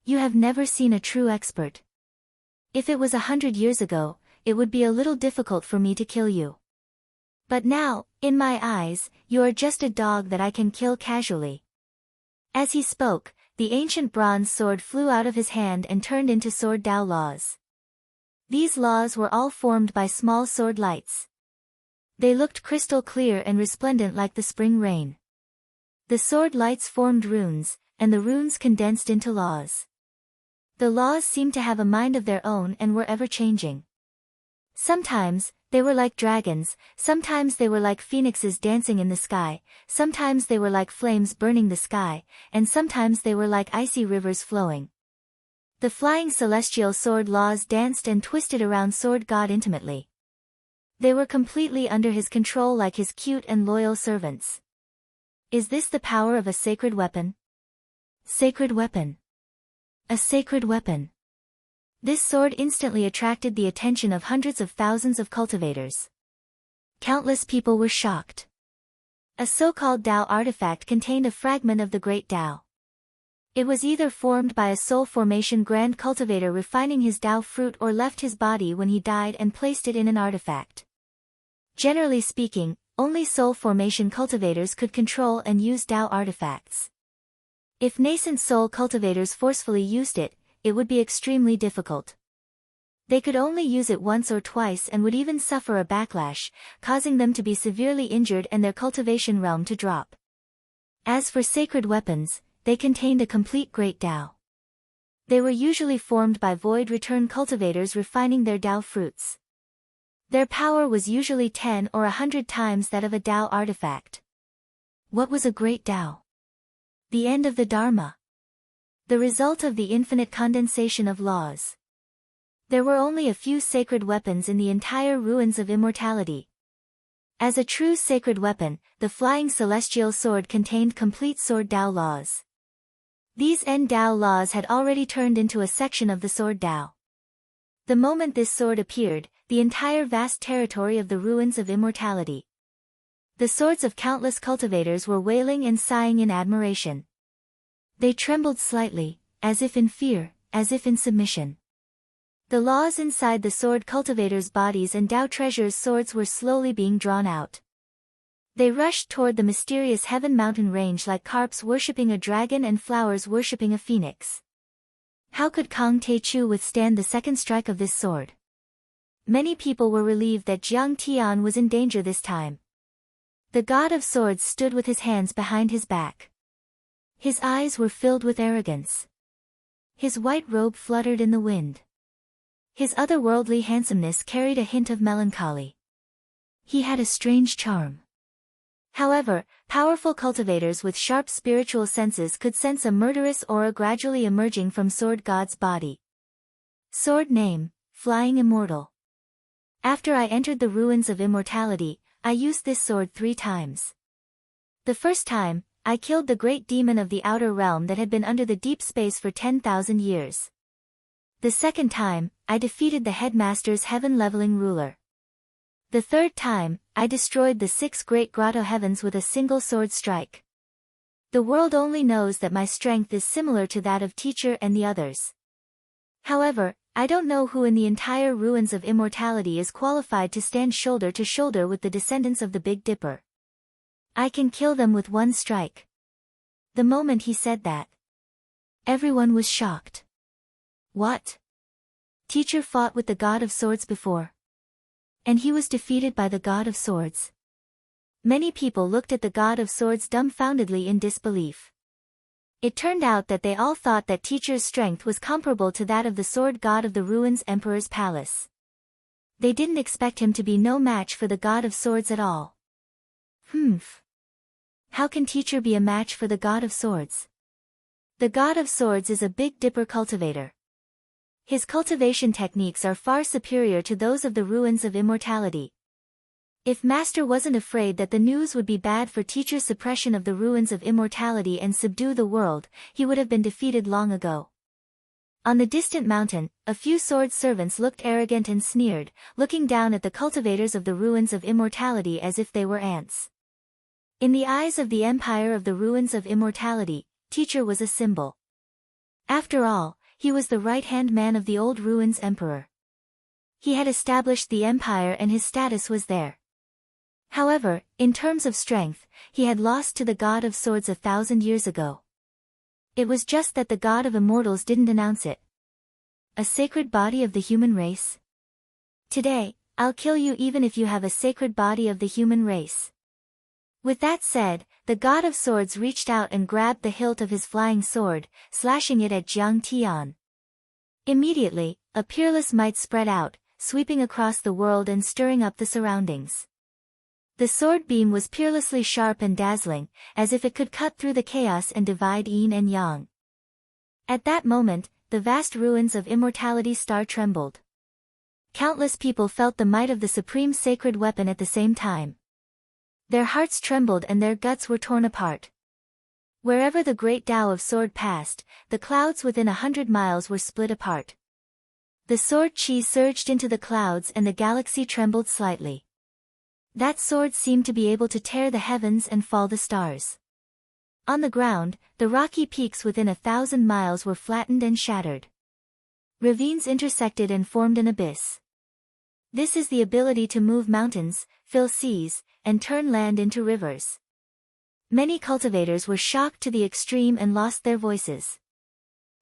You have never seen a true expert. If it was 100 years ago, it would be a little difficult for me to kill you. But now, in my eyes, you are just a dog that I can kill casually. As he spoke, the ancient bronze sword flew out of his hand and turned into sword Tao laws. These laws were all formed by small sword lights. They looked crystal clear and resplendent like the spring rain. The sword lights formed runes, and the runes condensed into laws. The laws seemed to have a mind of their own and were ever-changing. Sometimes, they were like dragons, sometimes they were like phoenixes dancing in the sky, sometimes they were like flames burning the sky, and sometimes they were like icy rivers flowing. The flying celestial sword laws danced and twisted around sword god intimately. They were completely under his control like his cute and loyal servants. Is this the power of a sacred weapon? Sacred weapon. A sacred weapon. This sword instantly attracted the attention of hundreds of thousands of cultivators. Countless people were shocked. A so-called Tao artifact contained a fragment of the great Tao. It was either formed by a soul formation grand cultivator refining his Tao fruit or left his body when he died and placed it in an artifact. Generally speaking, only soul formation cultivators could control and use Tao artifacts. If nascent soul cultivators forcefully used it, it would be extremely difficult. They could only use it once or twice and would even suffer a backlash, causing them to be severely injured and their cultivation realm to drop. As for sacred weapons, they contained a complete great Tao. They were usually formed by void return cultivators refining their Tao fruits. Their power was usually 10 or 100 times that of a Tao artifact. What was a great Tao? The end of the Dharma. The result of the infinite condensation of laws. There were only a few sacred weapons in the entire ruins of immortality. As a true sacred weapon, the flying celestial sword contained complete sword Tao laws. These N Tao laws had already turned into a section of the sword Tao. The moment this sword appeared, the entire vast territory of the ruins of immortality. The swords of countless cultivators were wailing and sighing in admiration. They trembled slightly, as if in fear, as if in submission. The laws inside the sword cultivators' bodies and Tao treasures' swords were slowly being drawn out. They rushed toward the mysterious heaven mountain range like carps worshipping a dragon and flowers worshipping a phoenix. How could Kang Te-chu withstand the second strike of this sword? Many people were relieved that Jiang Tian was in danger this time. The god of swords stood with his hands behind his back. His eyes were filled with arrogance. His white robe fluttered in the wind. His otherworldly handsomeness carried a hint of melancholy. He had a strange charm. However, powerful cultivators with sharp spiritual senses could sense a murderous aura gradually emerging from Sword God's body. Sword name, Flying Immortal. After I entered the ruins of immortality, I used this sword 3 times. The first time, I killed the great demon of the outer realm that had been under the deep space for 10,000 years. The second time, I defeated the headmaster's heaven-leveling ruler. The third time, I destroyed the 6 great grotto heavens with a single sword strike. The world only knows that my strength is similar to that of Teacher and the others. However, I don't know who in the entire ruins of immortality is qualified to stand shoulder to shoulder with the descendants of the Big Dipper. I can kill them with 1 strike. The moment he said that, everyone was shocked. What? Teacher fought with the God of Swords before. And he was defeated by the God of Swords. Many people looked at the God of Swords dumbfoundedly in disbelief. It turned out that they all thought that Teacher's strength was comparable to that of the Sword God of the Ruins Emperor's Palace. They didn't expect him to be no match for the God of Swords at all. How can Teacher be a match for the God of Swords? The God of Swords is a Big Dipper cultivator. His cultivation techniques are far superior to those of the ruins of immortality. If Master wasn't afraid that the news would be bad for Teacher's suppression of the ruins of immortality and subdue the world, he would have been defeated long ago. On the distant mountain, a few sword servants looked arrogant and sneered, looking down at the cultivators of the ruins of immortality as if they were ants. In the eyes of the Empire of the Ruins of Immortality, Teacher was a symbol. After all, he was the right-hand man of the old ruins emperor. He had established the empire and his status was there. However, in terms of strength, he had lost to the God of Swords 1,000 years ago. It was just that the God of Immortals didn't announce it. A sacred body of the human race? Today, I'll kill you even if you have a sacred body of the human race. With that said, the God of Swords reached out and grabbed the hilt of his flying sword, slashing it at Jiang Tian. Immediately, a peerless might spread out, sweeping across the world and stirring up the surroundings. The sword beam was peerlessly sharp and dazzling, as if it could cut through the chaos and divide yin and yang. At that moment, the vast ruins of immortality star trembled. Countless people felt the might of the supreme sacred weapon at the same time. Their hearts trembled and their guts were torn apart. Wherever the great Tao of sword passed, the clouds within 100 miles were split apart. The sword chi surged into the clouds and the galaxy trembled slightly. That sword seemed to be able to tear the heavens and fall the stars. On the ground, the rocky peaks within 1,000 miles were flattened and shattered. Ravines intersected and formed an abyss. This is the ability to move mountains, fill seas, and turn land into rivers. Many cultivators were shocked to the extreme and lost their voices.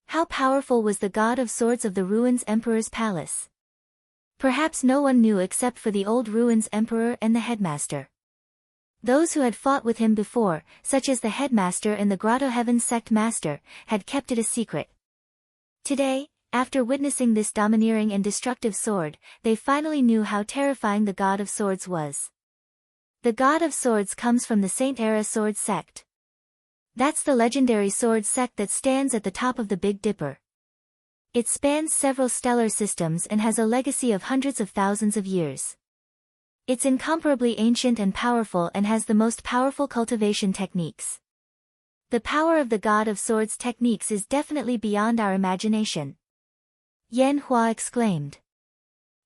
How powerful was the God of Swords of the Ruins Emperor's palace? Perhaps no one knew except for the old Ruins Emperor and the headmaster. Those who had fought with him before, such as the headmaster and the Grotto Heaven sect master, had kept it a secret. Today, after witnessing this domineering and destructive sword, they finally knew how terrifying the God of Swords was. The God of Swords comes from the Saint Era Sword sect. That's the legendary sword sect that stands at the top of the Big Dipper. It spans several stellar systems and has a legacy of hundreds of thousands of years. It's incomparably ancient and powerful and has the most powerful cultivation techniques. The power of the God of Swords techniques is definitely beyond our imagination. Yan Hua exclaimed.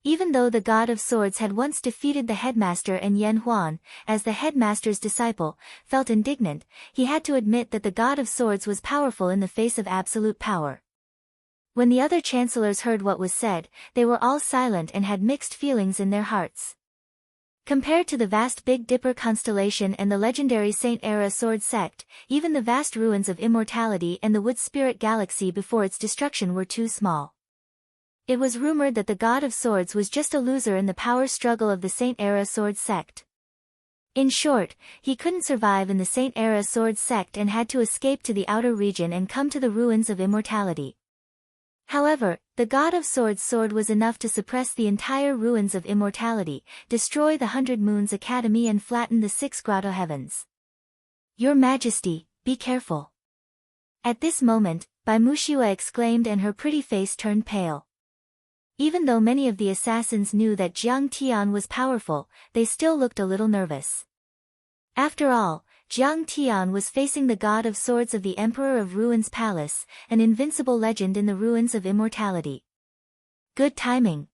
Even though the God of Swords had once defeated the headmaster and Yan Huan, as the headmaster's disciple, felt indignant, he had to admit that the God of Swords was powerful in the face of absolute power. When the other chancellors heard what was said, they were all silent and had mixed feelings in their hearts. Compared to the vast Big Dipper constellation and the legendary Saint Era Sword sect, even the vast ruins of immortality and the Wood Spirit Galaxy before its destruction were too small. It was rumored that the God of Swords was just a loser in the power struggle of the Saint Era Sword sect. In short, he couldn't survive in the Saint Era Sword sect and had to escape to the outer region and come to the ruins of immortality. However, the God of Swords' sword was enough to suppress the entire ruins of immortality, destroy the 100 Moons Academy and flatten the 6 grotto heavens. Your Majesty, be careful. At this moment, Bai Muxiue exclaimed and her pretty face turned pale. Even though many of the assassins knew that Jiang Tian was powerful, they still looked a little nervous. After all, Jiang Tian was facing the God of Swords of the Emperor of Ruins Palace, an invincible legend in the ruins of immortality. Good timing.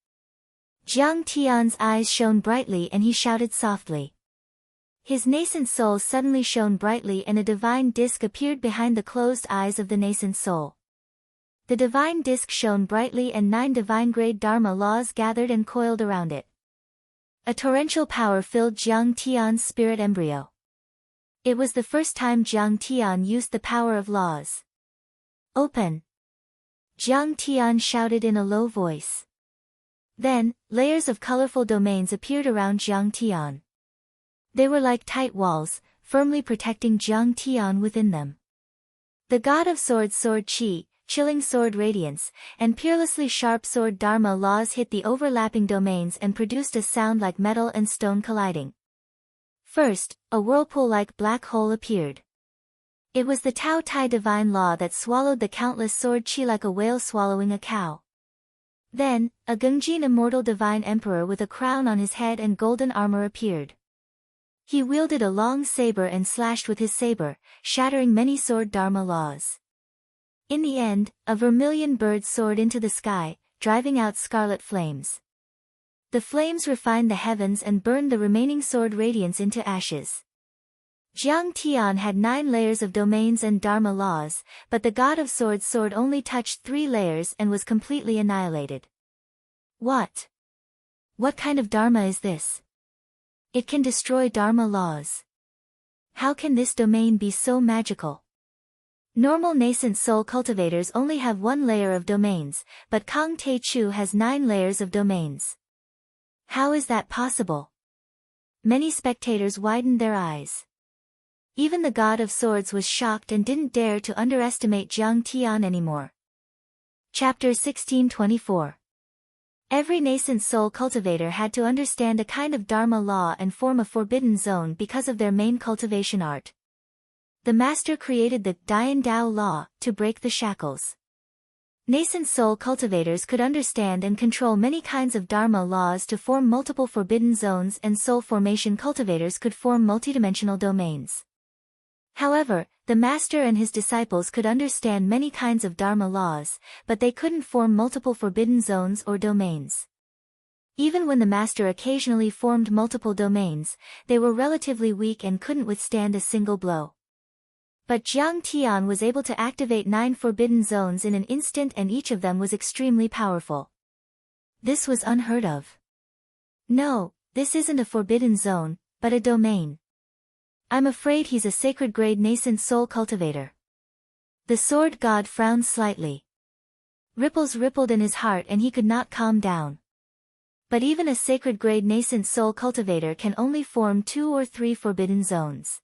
Jiang Tian's eyes shone brightly and he shouted softly. His nascent soul suddenly shone brightly and a divine disk appeared behind the closed eyes of the nascent soul. The divine disk shone brightly and 9 divine-grade Dharma laws gathered and coiled around it. A torrential power filled Jiang Tian's spirit embryo. It was the first time Jiang Tian used the power of laws. Open! Jiang Tian shouted in a low voice. Then, layers of colorful domains appeared around Jiang Tian. They were like tight walls, firmly protecting Jiang Tian within them. The God of Swords Sword Qi, chilling sword radiance, and peerlessly sharp sword Dharma laws hit the overlapping domains and produced a sound like metal and stone colliding. First, a whirlpool-like black hole appeared. It was the Tao Tai divine law that swallowed the countless sword Qi like a whale swallowing a cow. Then, a Gengjin immortal divine emperor with a crown on his head and golden armor appeared. He wielded a long saber and slashed with his saber, shattering many sword Dharma laws. In the end, a vermilion bird soared into the sky, driving out scarlet flames. The flames refined the heavens and burned the remaining sword radiance into ashes. Jiang Tian had 9 layers of domains and Dharma laws, but the God of Swords sword only touched 3 layers and was completely annihilated. What? What kind of Dharma is this? It can destroy Dharma laws. How can this domain be so magical? Normal nascent soul cultivators only have 1 layer of domains, but Kang Te Chu has 9 layers of domains. How is that possible? Many spectators widened their eyes. Even the God of Swords was shocked and didn't dare to underestimate Jiang Tian anymore. Chapter 1624. Every nascent soul cultivator had to understand a kind of Dharma law and form a forbidden zone because of their main cultivation art. The master created the Dian Dao law to break the shackles. Nascent soul cultivators could understand and control many kinds of Dharma laws to form multiple forbidden zones, and soul formation cultivators could form multidimensional domains. However, the master and his disciples could understand many kinds of Dharma laws, but they couldn't form multiple forbidden zones or domains. Even when the master occasionally formed multiple domains, they were relatively weak and couldn't withstand a single blow. But Jiang Tian was able to activate 9 forbidden zones in an instant, and each of them was extremely powerful. This was unheard of. No, this isn't a forbidden zone, but a domain. I'm afraid he's a sacred grade nascent soul cultivator. The sword god frowned slightly. Ripples rippled in his heart and he could not calm down. But even a sacred grade nascent soul cultivator can only form 2 or 3 forbidden zones.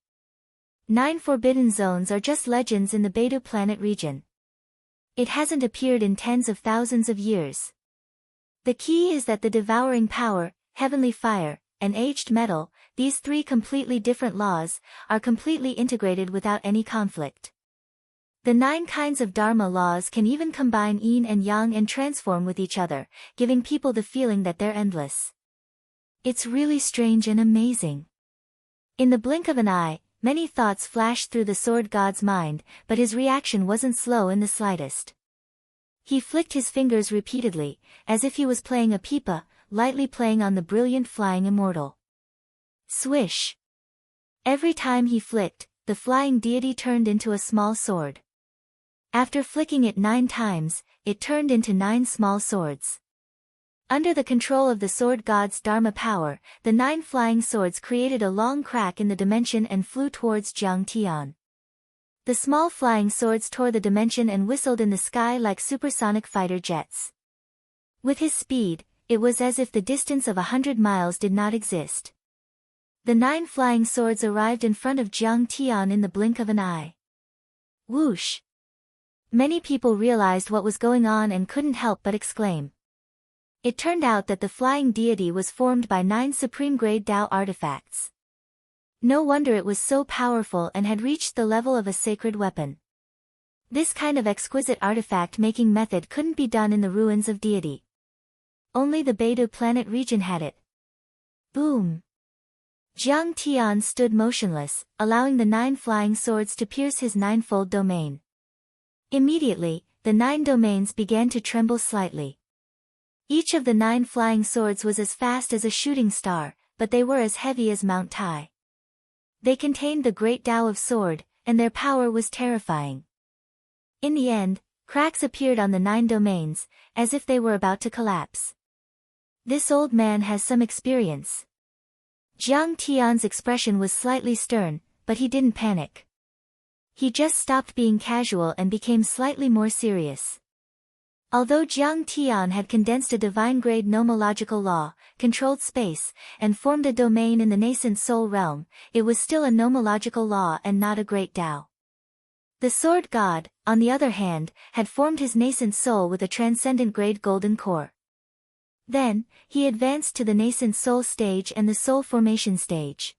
9 forbidden zones are just legends in the Beidou planet region. It hasn't appeared in tens of thousands of years. The key is that the devouring power, heavenly fire, and aged metal, these 3 completely different laws, are completely integrated without any conflict. The 9 kinds of Dharma laws can even combine yin and yang and transform with each other, giving people the feeling that they're endless. It's really strange and amazing. In the blink of an eye, many thoughts flashed through the sword god's mind, but his reaction wasn't slow in the slightest. He flicked his fingers repeatedly, as if he was playing a pipa, lightly playing on the brilliant flying immortal. Swish! Every time he flicked, the flying deity turned into a small sword. After flicking it 9 times, it turned into 9 small swords. Under the control of the sword god's Dharma power, the 9 flying swords created a long crack in the dimension and flew towards Jiang Tian. The small flying swords tore the dimension and whistled in the sky like supersonic fighter jets. With his speed, it was as if the distance of 100 miles did not exist. The 9 flying swords arrived in front of Jiang Tian in the blink of an eye. Whoosh! Many people realized what was going on and couldn't help but exclaim. It turned out that the flying deity was formed by 9 supreme-grade Tao artifacts. No wonder it was so powerful and had reached the level of a sacred weapon. This kind of exquisite artifact-making method couldn't be done in the ruins of deity. Only the Beidou planet region had it. Boom! Jiang Tian stood motionless, allowing the 9 flying swords to pierce his 9-fold domain. Immediately, the 9 domains began to tremble slightly. Each of the 9 flying swords was as fast as a shooting star, but they were as heavy as Mount Tai. They contained the great Tao of sword, and their power was terrifying. In the end, cracks appeared on the 9 domains, as if they were about to collapse. This old man has some experience. Jiang Tian's expression was slightly stern, but he didn't panic. He just stopped being casual and became slightly more serious. Although Jiang Tian had condensed a divine-grade nomological law, controlled space, and formed a domain in the nascent soul realm, it was still a nomological law and not a great Tao. The sword god, on the other hand, had formed his nascent soul with a transcendent-grade golden core. Then, he advanced to the nascent soul stage and the soul formation stage.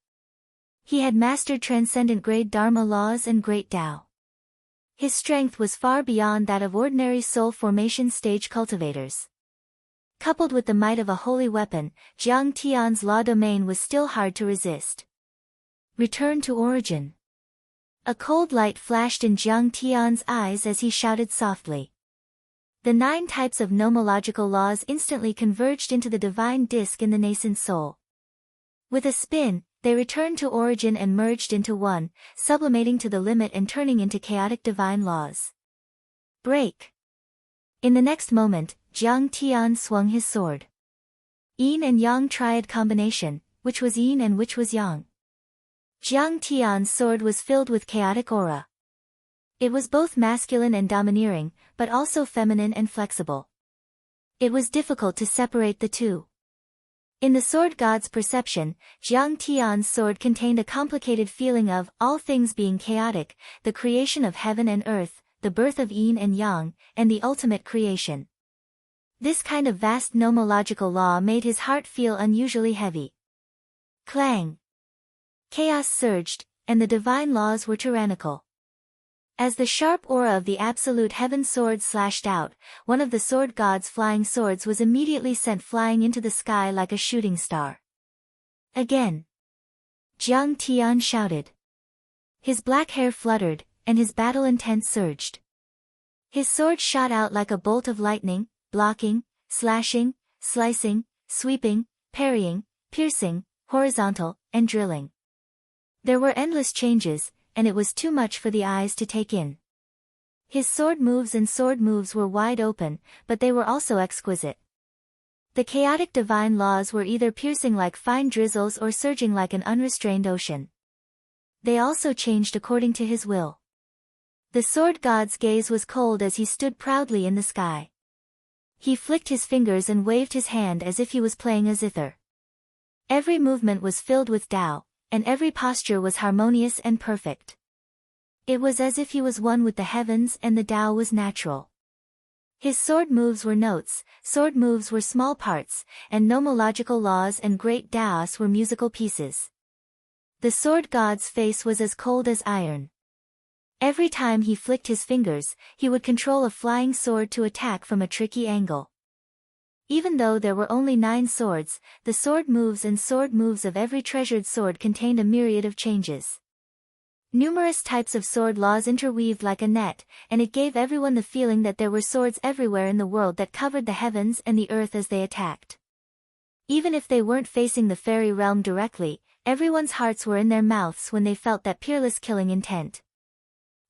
He had mastered transcendent-grade Dharma laws and great Tao. His strength was far beyond that of ordinary soul formation stage cultivators. Coupled with the might of a holy weapon, Jiang Tian's law domain was still hard to resist. Return to origin. A cold light flashed in Jiang Tian's eyes as he shouted softly. The 9 types of nomological laws instantly converged into the divine disk in the nascent soul. With a spin, they returned to origin and merged into one, sublimating to the limit and turning into chaotic divine laws. Break! In the next moment, Jiang Tian swung his sword. Yin and Yang triad combination, which was Yin and which was Yang. Jiang Tian's sword was filled with chaotic aura. It was both masculine and domineering, but also feminine and flexible. It was difficult to separate the two. In the sword god's perception, Jiang Tian's sword contained a complicated feeling of all things being chaotic, the creation of heaven and earth, the birth of yin and yang, and the ultimate creation. This kind of vast nomological law made his heart feel unusually heavy. Clang! Chaos surged, and the divine laws were tyrannical. As the sharp aura of the absolute heaven sword slashed out, one of the sword god's flying swords was immediately sent flying into the sky like a shooting star. Again! Jiang Tian shouted. His black hair fluttered, and his battle intent surged. His sword shot out like a bolt of lightning, blocking, slashing, slicing, sweeping, parrying, piercing, horizontal, and drilling. There were endless changes, and it was too much for the eyes to take in. His sword moves were wide open, but they were also exquisite. The chaotic divine laws were either piercing like fine drizzles or surging like an unrestrained ocean. They also changed according to his will. The sword god's gaze was cold as he stood proudly in the sky. He flicked his fingers and waved his hand as if he was playing a zither. Every movement was filled with Tao, and every posture was harmonious and perfect. It was as if he was one with the heavens and the Tao was natural. His sword moves were notes, sword moves were small parts, and nomological laws and great Taos were musical pieces. The sword god's face was as cold as iron. Every time he flicked his fingers, he would control a flying sword to attack from a tricky angle. Even though there were only 9 swords, the sword moves of every treasured sword contained a myriad of changes. Numerous types of sword laws interweaved like a net, and it gave everyone the feeling that there were swords everywhere in the world that covered the heavens and the earth as they attacked. Even if they weren't facing the fairy realm directly, everyone's hearts were in their mouths when they felt that peerless killing intent.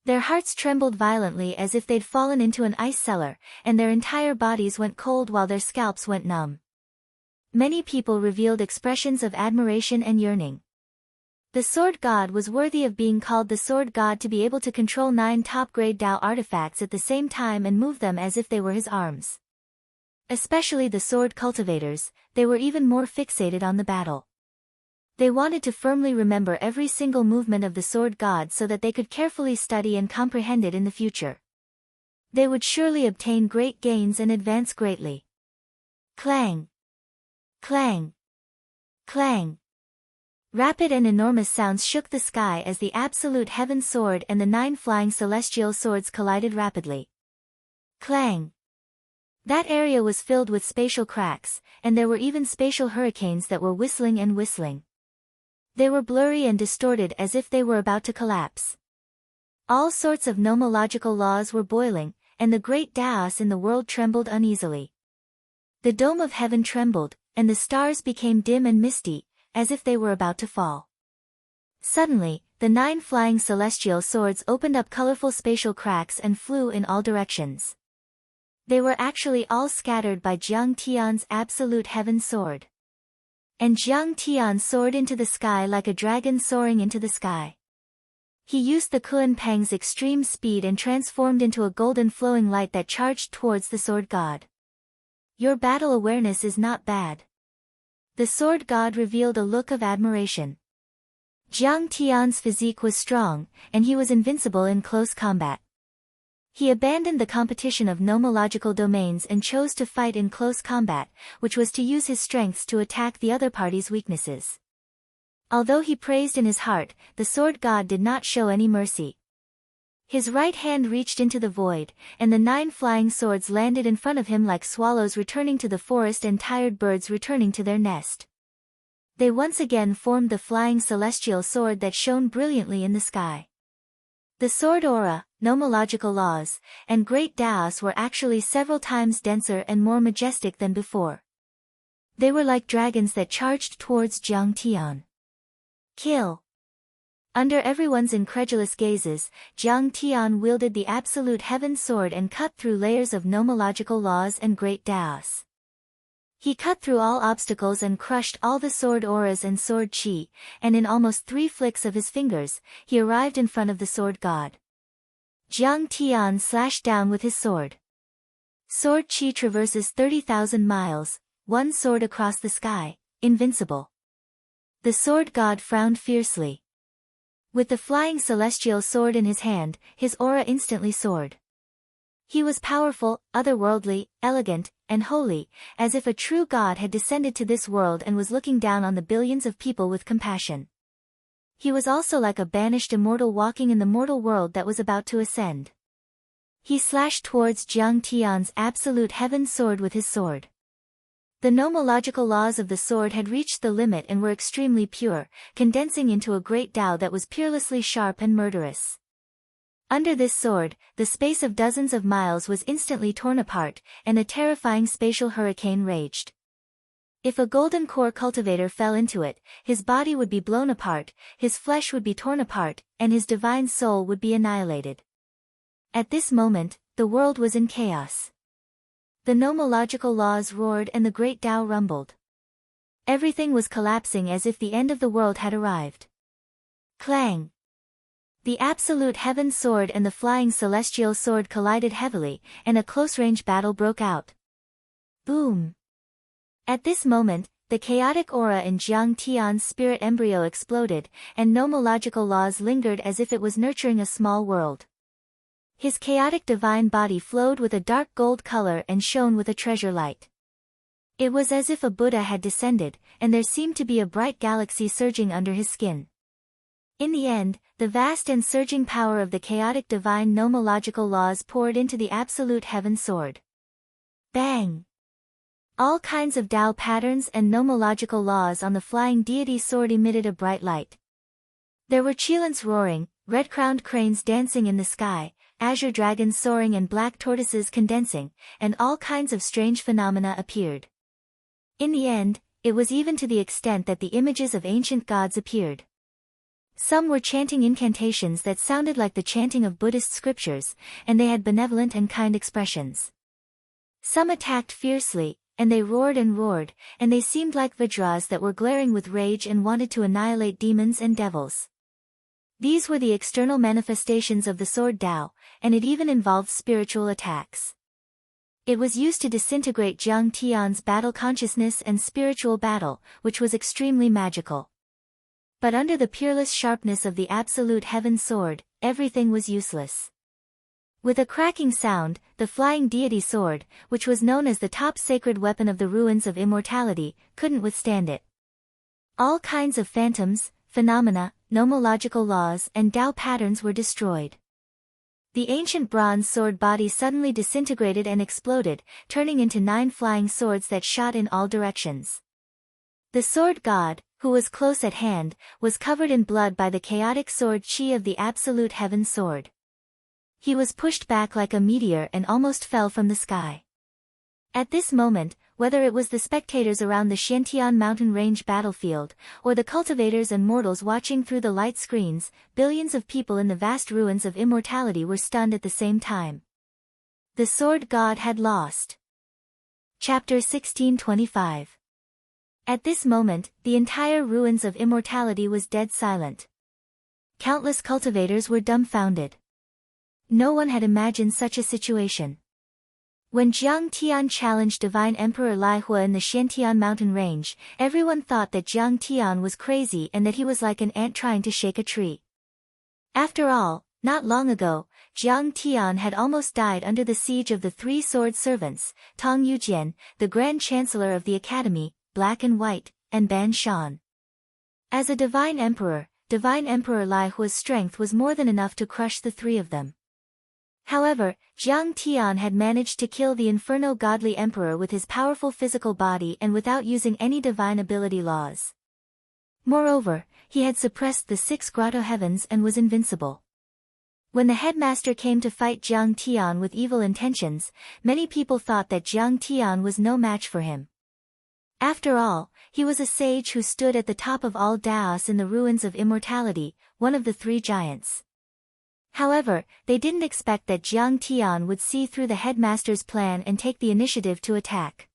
Their hearts trembled violently as if they'd fallen into an ice cellar, and their entire bodies went cold while their scalps went numb. Many people revealed expressions of admiration and yearning. The sword god was worthy of being called the sword god to be able to control 9 top-grade Tao artifacts at the same time and move them as if they were his arms. Especially the sword cultivators, they were even more fixated on the battle. They wanted to firmly remember every single movement of the sword god so that they could carefully study and comprehend it in the future. They would surely obtain great gains and advance greatly. Clang! Clang! Clang! Rapid and enormous sounds shook the sky as the absolute heaven sword and the 9 flying celestial swords collided rapidly. Clang! That area was filled with spatial cracks, and there were even spatial hurricanes that were whistling and whistling. They were blurry and distorted as if they were about to collapse. All sorts of nomological laws were boiling, and the great chaos in the world trembled uneasily. The dome of heaven trembled, and the stars became dim and misty, as if they were about to fall. Suddenly, the 9 flying celestial swords opened up colorful spatial cracks and flew in all directions. They were actually all scattered by Jiang Tian's absolute heaven sword. And Jiang Tian soared into the sky like a dragon soaring into the sky. He used the Kuan Pang's extreme speed and transformed into a golden flowing light that charged towards the sword god. Your battle awareness is not bad. The sword god revealed a look of admiration. Jiang Tian's physique was strong, and he was invincible in close combat. He abandoned the competition of nomological domains and chose to fight in close combat, which was to use his strengths to attack the other party's weaknesses. Although he praised in his heart, the sword god did not show any mercy. His right hand reached into the void, and the 9 flying swords landed in front of him like swallows returning to the forest and tired birds returning to their nest. They once again formed the flying celestial sword that shone brilliantly in the sky. The sword aura, nomological laws, and great chaos were actually several times denser and more majestic than before. They were like dragons that charged towards Jiang Tian. Kill! Under everyone's incredulous gazes, Jiang Tian wielded the absolute heaven sword and cut through layers of nomological laws and great chaos. He cut through all obstacles and crushed all the sword auras and sword chi, and in almost 3 flicks of his fingers, he arrived in front of the sword god. Jiang Tian slashed down with his sword. Sword chi traverses 30,000 miles, one sword across the sky, invincible. The sword god frowned fiercely. With the flying celestial sword in his hand, his aura instantly soared. He was powerful, otherworldly, elegant, and holy, as if a true god had descended to this world and was looking down on the billions of people with compassion. He was also like a banished immortal walking in the mortal world that was about to ascend. He slashed towards Jiang Tian's absolute heaven sword with his sword. The nomological laws of the sword had reached the limit and were extremely pure, condensing into a great Tao that was peerlessly sharp and murderous. Under this sword, the space of dozens of miles was instantly torn apart, and a terrifying spatial hurricane raged. If a golden core cultivator fell into it, his body would be blown apart, his flesh would be torn apart, and his divine soul would be annihilated. At this moment, the world was in chaos. The nomological laws roared and the great Tao rumbled. Everything was collapsing as if the end of the world had arrived. Clang! The absolute heaven sword and the flying celestial sword collided heavily, and a close-range battle broke out. Boom! At this moment, the chaotic aura in Jiang Tian's spirit embryo exploded, and nomological laws lingered as if it was nurturing a small world. His chaotic divine body flowed with a dark gold color and shone with a treasure light. It was as if a Buddha had descended, and there seemed to be a bright galaxy surging under his skin. In the end, the vast and surging power of the chaotic divine nomological laws poured into the absolute heaven sword. Bang! All kinds of Tao patterns and nomological laws on the flying deity sword emitted a bright light. There were cheilants roaring, red-crowned cranes dancing in the sky, azure dragons soaring and black tortoises condensing, and all kinds of strange phenomena appeared. In the end, it was even to the extent that the images of ancient gods appeared. Some were chanting incantations that sounded like the chanting of Buddhist scriptures, and they had benevolent and kind expressions. Some attacked fiercely, and they roared, and they seemed like Vajras that were glaring with rage and wanted to annihilate demons and devils. These were the external manifestations of the sword Tao, and it even involved spiritual attacks. It was used to disintegrate Jiang Tian's battle consciousness and spiritual battle, which was extremely magical. But under the peerless sharpness of the absolute heaven sword, everything was useless. With a cracking sound, the flying deity sword, which was known as the top sacred weapon of the ruins of immortality, couldn't withstand it. All kinds of phantoms, phenomena, nomological laws and Tao patterns were destroyed. The ancient bronze sword body suddenly disintegrated and exploded, turning into 9 flying swords that shot in all directions. The sword god, who was close at hand, was covered in blood by the chaotic sword chi of the absolute heaven sword. He was pushed back like a meteor and almost fell from the sky. At this moment, whether it was the spectators around the Xiantian mountain range battlefield, or the cultivators and mortals watching through the light screens, billions of people in the vast ruins of immortality were stunned at the same time. The sword god had lost. Chapter 1625. At this moment, the entire ruins of immortality was dead silent. Countless cultivators were dumbfounded. No one had imagined such a situation. When Jiang Tian challenged Divine Emperor Lai Hua in the Xiantian mountain range, everyone thought that Jiang Tian was crazy and that he was like an ant trying to shake a tree. After all, not long ago, Jiang Tian had almost died under the siege of the 3 sword servants, Tong Yujian, the Grand Chancellor of the Academy, Black and White, and Ban Shan. As a Divine Emperor Lai Hua's strength was more than enough to crush the 3 of them. However, Jiang Tian had managed to kill the Inferno Godly Emperor with his powerful physical body and without using any divine ability laws. Moreover, he had suppressed the 6 grotto heavens and was invincible. When the headmaster came to fight Jiang Tian with evil intentions, many people thought that Jiang Tian was no match for him. After all, he was a sage who stood at the top of all Daos in the ruins of immortality, one of the 3 giants. However, they didn't expect that Jiang Tian would see through the headmaster's plan and take the initiative to attack.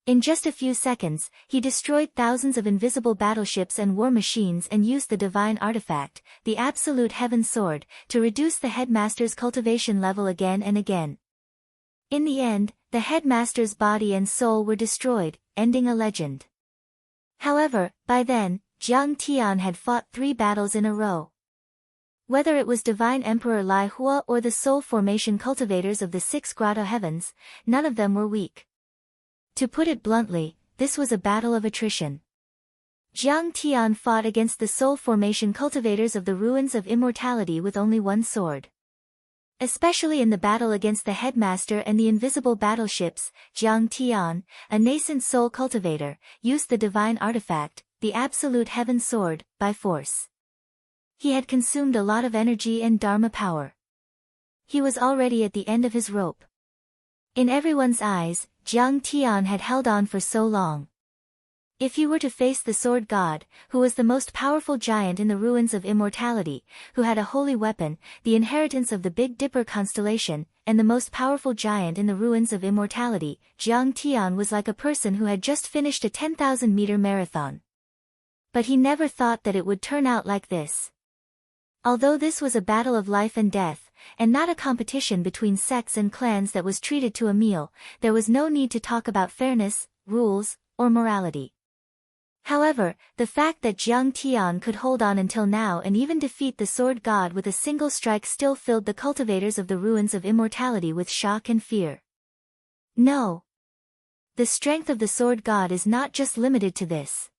In just a few seconds, he destroyed thousands of invisible battleships and war machines and used the divine artifact, the Absolute Heaven Sword, to reduce the headmaster's cultivation level again and again. In the end, the headmaster's body and soul were destroyed, ending a legend. However, by then, Jiang Tian had fought 3 battles in a row. Whether it was Divine Emperor Lai Hua or the soul formation cultivators of the 6 grotto heavens, none of them were weak. To put it bluntly, this was a battle of attrition. Jiang Tian fought against the soul formation cultivators of the ruins of immortality with only 1 sword. Especially in the battle against the headmaster and the invisible battleships, Jiang Tian, a nascent soul cultivator, used the divine artifact, the Absolute Heaven Sword, by force. He had consumed a lot of energy and dharma power. He was already at the end of his rope. In everyone's eyes, Jiang Tian had held on for so long. If he were to face the sword god, who was the most powerful giant in the ruins of immortality, who had a holy weapon, the inheritance of the Big Dipper constellation, and the most powerful giant in the ruins of immortality, Jiang Tian was like a person who had just finished a 10,000-meter marathon. But he never thought that it would turn out like this. Although this was a battle of life and death, and not a competition between sects and clans that was treated to a meal, there was no need to talk about fairness, rules, or morality. However, the fact that Jiang Tian could hold on until now and even defeat the sword god with a single strike still filled the cultivators of the ruins of immortality with shock and fear. No. The strength of the sword god is not just limited to this.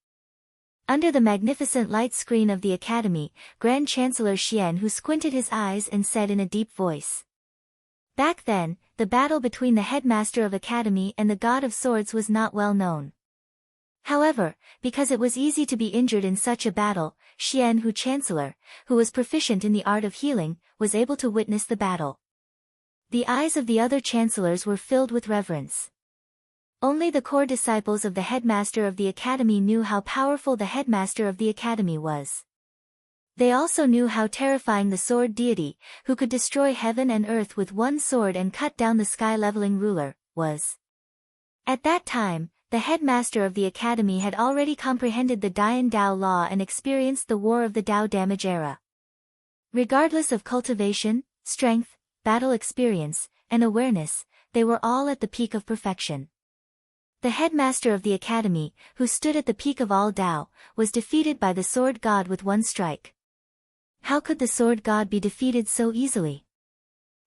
Under the magnificent light screen of the academy, Grand Chancellor Xian who squinted his eyes and said in a deep voice. Back then, the battle between the headmaster of academy and the god of swords was not well known. However, because it was easy to be injured in such a battle, Xian Hu Chancellor, who was proficient in the art of healing, was able to witness the battle. The eyes of the other chancellors were filled with reverence. Only the core disciples of the headmaster of the academy knew how powerful the headmaster of the academy was. They also knew how terrifying the sword deity, who could destroy heaven and earth with 1 sword and cut down the sky-leveling ruler, was. At that time, the headmaster of the academy had already comprehended the Dian Dao law and experienced the War of the Dao damage era. Regardless of cultivation, strength, battle experience, and awareness, they were all at the peak of perfection. The headmaster of the academy, who stood at the peak of all Dao, was defeated by the sword god with 1 strike. How could the sword god be defeated so easily?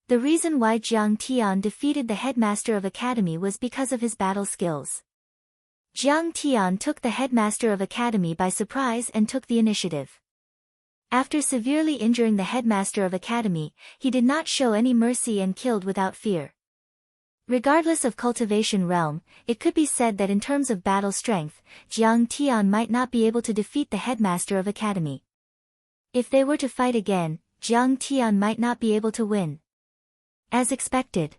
The reason why Jiang Tian defeated the headmaster of academy was because of his battle skills. Jiang Tian took the headmaster of academy by surprise and took the initiative. After severely injuring the headmaster of academy, he did not show any mercy and killed without fear. Regardless of cultivation realm, it could be said that in terms of battle strength, Jiang Tian might not be able to defeat the headmaster of academy. If they were to fight again, Jiang Tian might not be able to win. As expected.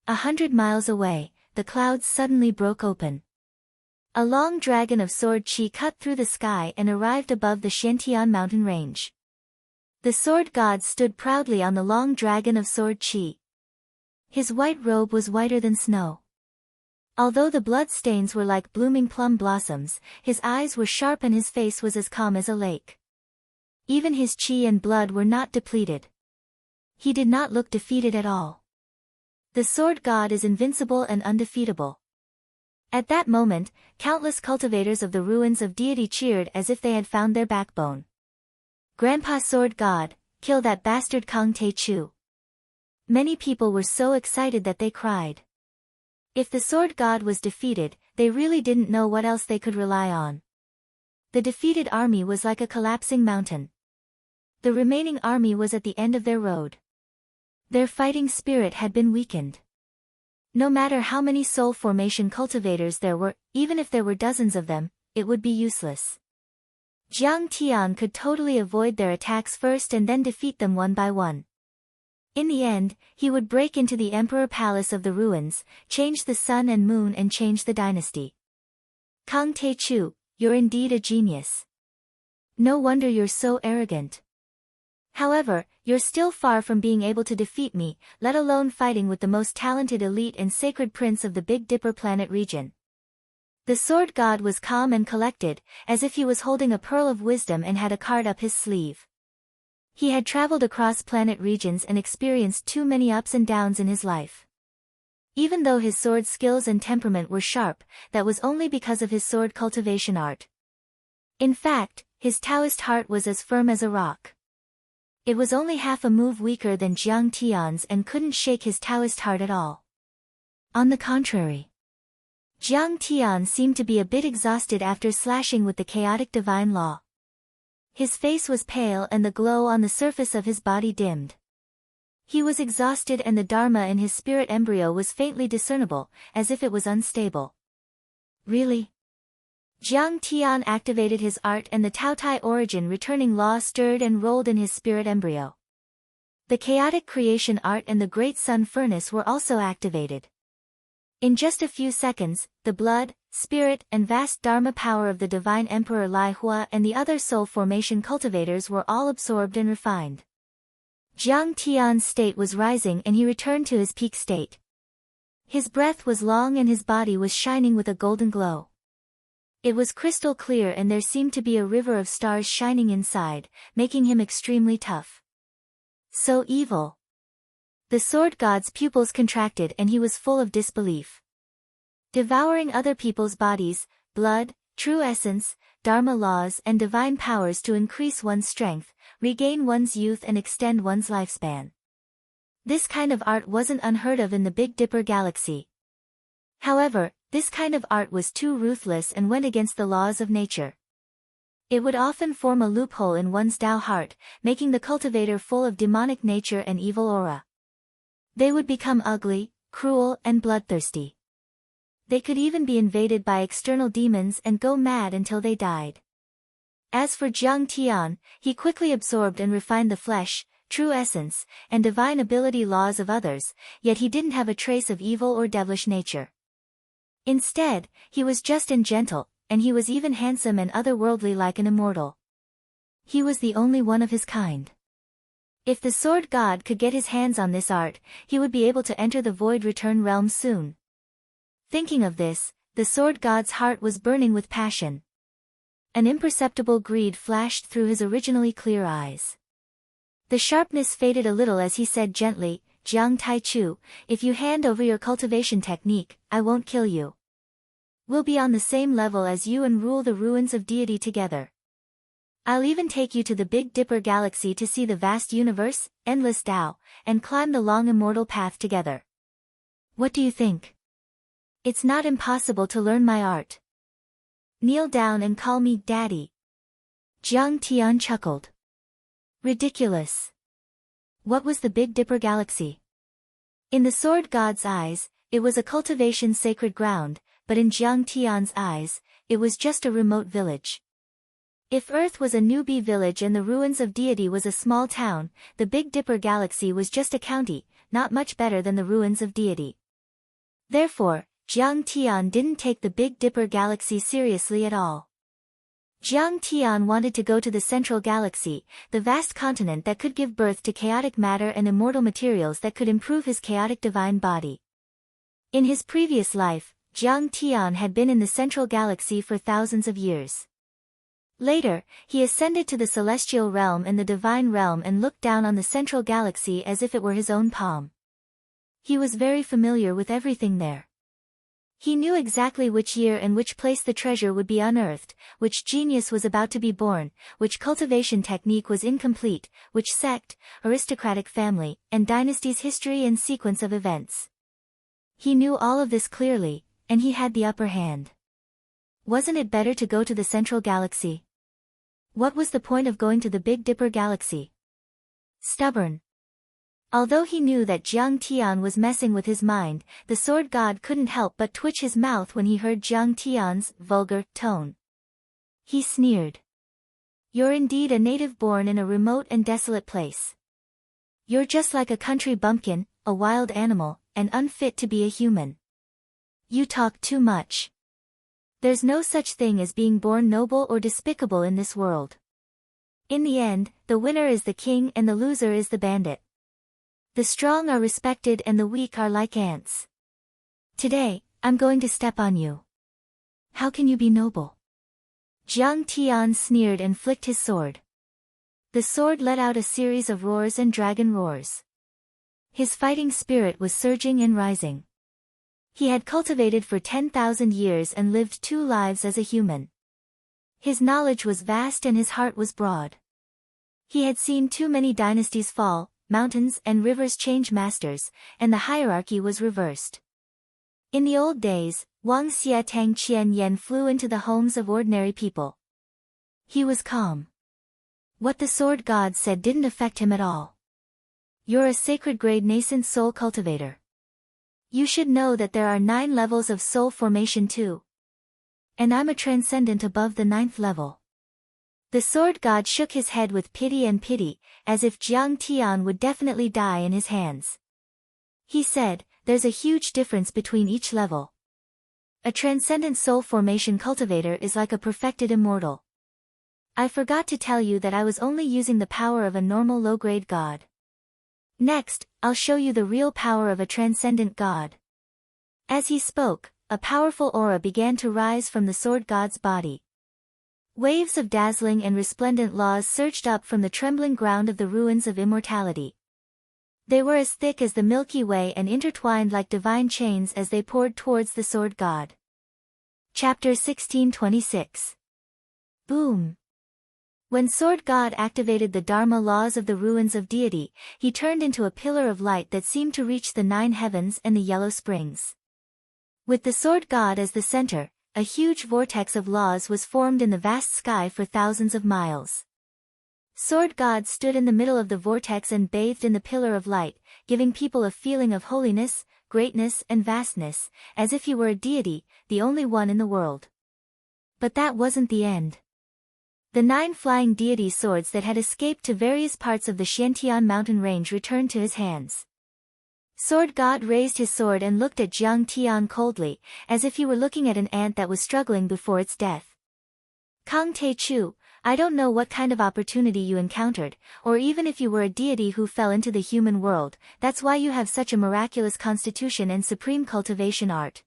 100 miles away, the clouds suddenly broke open. A long dragon of sword chi cut through the sky and arrived above the Shantian mountain range. The sword god stood proudly on the long dragon of sword chi. His white robe was whiter than snow. Although the blood stains were like blooming plum blossoms, his eyes were sharp and his face was as calm as a lake. Even his chi and blood were not depleted. He did not look defeated at all. The sword god is invincible and undefeatable. At that moment, countless cultivators of the ruins of deity cheered as if they had found their backbone. Grandpa Sword God, kill that bastard Kang Tae Chu. Many people were so excited that they cried. If the sword god was defeated, they really didn't know what else they could rely on. The defeated army was like a collapsing mountain. The remaining army was at the end of their road. Their fighting spirit had been weakened. No matter how many soul formation cultivators there were, even if there were dozens of them, it would be useless. Jiang Tian could totally avoid their attacks first and then defeat them one by one. In the end, he would break into the Emperor Palace of the ruins, change the sun and moon and change the dynasty. Kang Tae Chu, you're indeed a genius. No wonder you're so arrogant. However, you're still far from being able to defeat me, let alone fighting with the most talented elite and sacred prince of the Big Dipper planet region. The sword god was calm and collected, as if he was holding a pearl of wisdom and had a card up his sleeve. He had traveled across planet regions and experienced too many ups and downs in his life. Even though his sword skills and temperament were sharp, that was only because of his sword cultivation art. In fact, his Taoist heart was as firm as a rock. It was only half a move weaker than Jiang Tian's and couldn't shake his Taoist heart at all. On the contrary, Jiang Tian seemed to be a bit exhausted after slashing with the chaotic divine law. His face was pale and the glow on the surface of his body dimmed. He was exhausted and the Dharma in his spirit embryo was faintly discernible, as if it was unstable. Really? Jiang Tian activated his art and the Taotai origin returning law stirred and rolled in his spirit embryo. The chaotic creation art and the great sun furnace were also activated. In just a few seconds, the blood, spirit and vast Dharma power of the divine Emperor Lai Hua and the other soul formation cultivators were all absorbed and refined. Jiang Tian's state was rising and he returned to his peak state. His breath was long and his body was shining with a golden glow. It was crystal clear and there seemed to be a river of stars shining inside, making him extremely tough. So evil. The sword god's pupils contracted and he was full of disbelief. Devouring other people's bodies, blood, true essence, dharma laws and divine powers to increase one's strength, regain one's youth and extend one's lifespan. This kind of art wasn't unheard of in the Big Dipper galaxy. However, this kind of art was too ruthless and went against the laws of nature. It would often form a loophole in one's Tao heart, making the cultivator full of demonic nature and evil aura. They would become ugly, cruel and bloodthirsty. They could even be invaded by external demons and go mad until they died. As for Jiang Tian, he quickly absorbed and refined the flesh, true essence, and divine ability laws of others, yet he didn't have a trace of evil or devilish nature. Instead, he was just and gentle, and he was even handsome and otherworldly like an immortal. He was the only one of his kind. If the sword god could get his hands on this art, he would be able to enter the void return realm soon. Thinking of this, the sword god's heart was burning with passion. An imperceptible greed flashed through his originally clear eyes. The sharpness faded a little as he said gently, Jiang Taichu, if you hand over your cultivation technique, I won't kill you. We'll be on the same level as you and rule the ruins of deity together. I'll even take you to the Big Dipper galaxy to see the vast universe, endless Tao, and climb the long immortal path together. What do you think? It's not impossible to learn my art. Kneel down and call me Daddy. Jiang Tian chuckled. Ridiculous. What was the Big Dipper galaxy? In the sword god's eyes, it was a cultivation sacred ground, but in Jiang Tian's eyes, it was just a remote village. If Earth was a newbie village and the ruins of deity was a small town, the Big Dipper galaxy was just a county, not much better than the ruins of deity. Therefore, Jiang Tian didn't take the Big Dipper galaxy seriously at all. Jiang Tian wanted to go to the Central Galaxy, the vast continent that could give birth to chaotic matter and immortal materials that could improve his chaotic divine body. In his previous life, Jiang Tian had been in the Central Galaxy for thousands of years. Later, he ascended to the celestial realm and the divine realm and looked down on the Central Galaxy as if it were his own palm. He was very familiar with everything there. He knew exactly which year and which place the treasure would be unearthed, which genius was about to be born, which cultivation technique was incomplete, which sect, aristocratic family, and dynasty's history and sequence of events. He knew all of this clearly, and he had the upper hand. Wasn't it better to go to the Central Galaxy? What was the point of going to the Big Dipper galaxy? Stubborn. Although he knew that Jiang Tian was messing with his mind, the sword god couldn't help but twitch his mouth when he heard Jiang Tian's vulgar tone. He sneered. You're indeed a native born in a remote and desolate place. You're just like a country bumpkin, a wild animal, and unfit to be a human. You talk too much. There's no such thing as being born noble or despicable in this world. In the end, the winner is the king and the loser is the bandit. The strong are respected and the weak are like ants. Today, I'm going to step on you. How can you be noble? Jiang Tian sneered and flicked his sword. The sword let out a series of roars and dragon roars. His fighting spirit was surging and rising. He had cultivated for 10,000 years and lived 2 lives as a human. His knowledge was vast and his heart was broad. He had seen too many dynasties fall, mountains and rivers change masters, and the hierarchy was reversed. In the old days, Wang Xie Tang Qian Yen flew into the homes of ordinary people. He was calm. What the sword god said didn't affect him at all. You're a sacred grade nascent soul cultivator. You should know that there are 9 levels of soul formation too. And I'm a transcendent above the 9th level. The sword god shook his head with pity, as if Jiang Tian would definitely die in his hands. He said, there's a huge difference between each level. A transcendent soul formation cultivator is like a perfected immortal. I forgot to tell you that I was only using the power of a normal low-grade god. Next, I'll show you the real power of a transcendent god. As he spoke, a powerful aura began to rise from the sword god's body. Waves of dazzling and resplendent laws surged up from the trembling ground of the ruins of immortality. They were as thick as the Milky Way and intertwined like divine chains as they poured towards the sword god. Chapter 1626. Boom. When Sword God activated the Dharma laws of the ruins of deity, he turned into a pillar of light that seemed to reach the 9 heavens and the yellow springs. With the Sword God as the center, a huge vortex of laws was formed in the vast sky for thousands of miles. Sword God stood in the middle of the vortex and bathed in the pillar of light, giving people a feeling of holiness, greatness and vastness, as if he were a deity, the only one in the world. But that wasn't the end. The 9 flying deity swords that had escaped to various parts of the Xiantian mountain range returned to his hands. Sword God raised his sword and looked at Jiang Tian coldly, as if he were looking at an ant that was struggling before its death. Kang Te Chu, I don't know what kind of opportunity you encountered, or even if you were a deity who fell into the human world, that's why you have such a miraculous constitution and supreme cultivation art.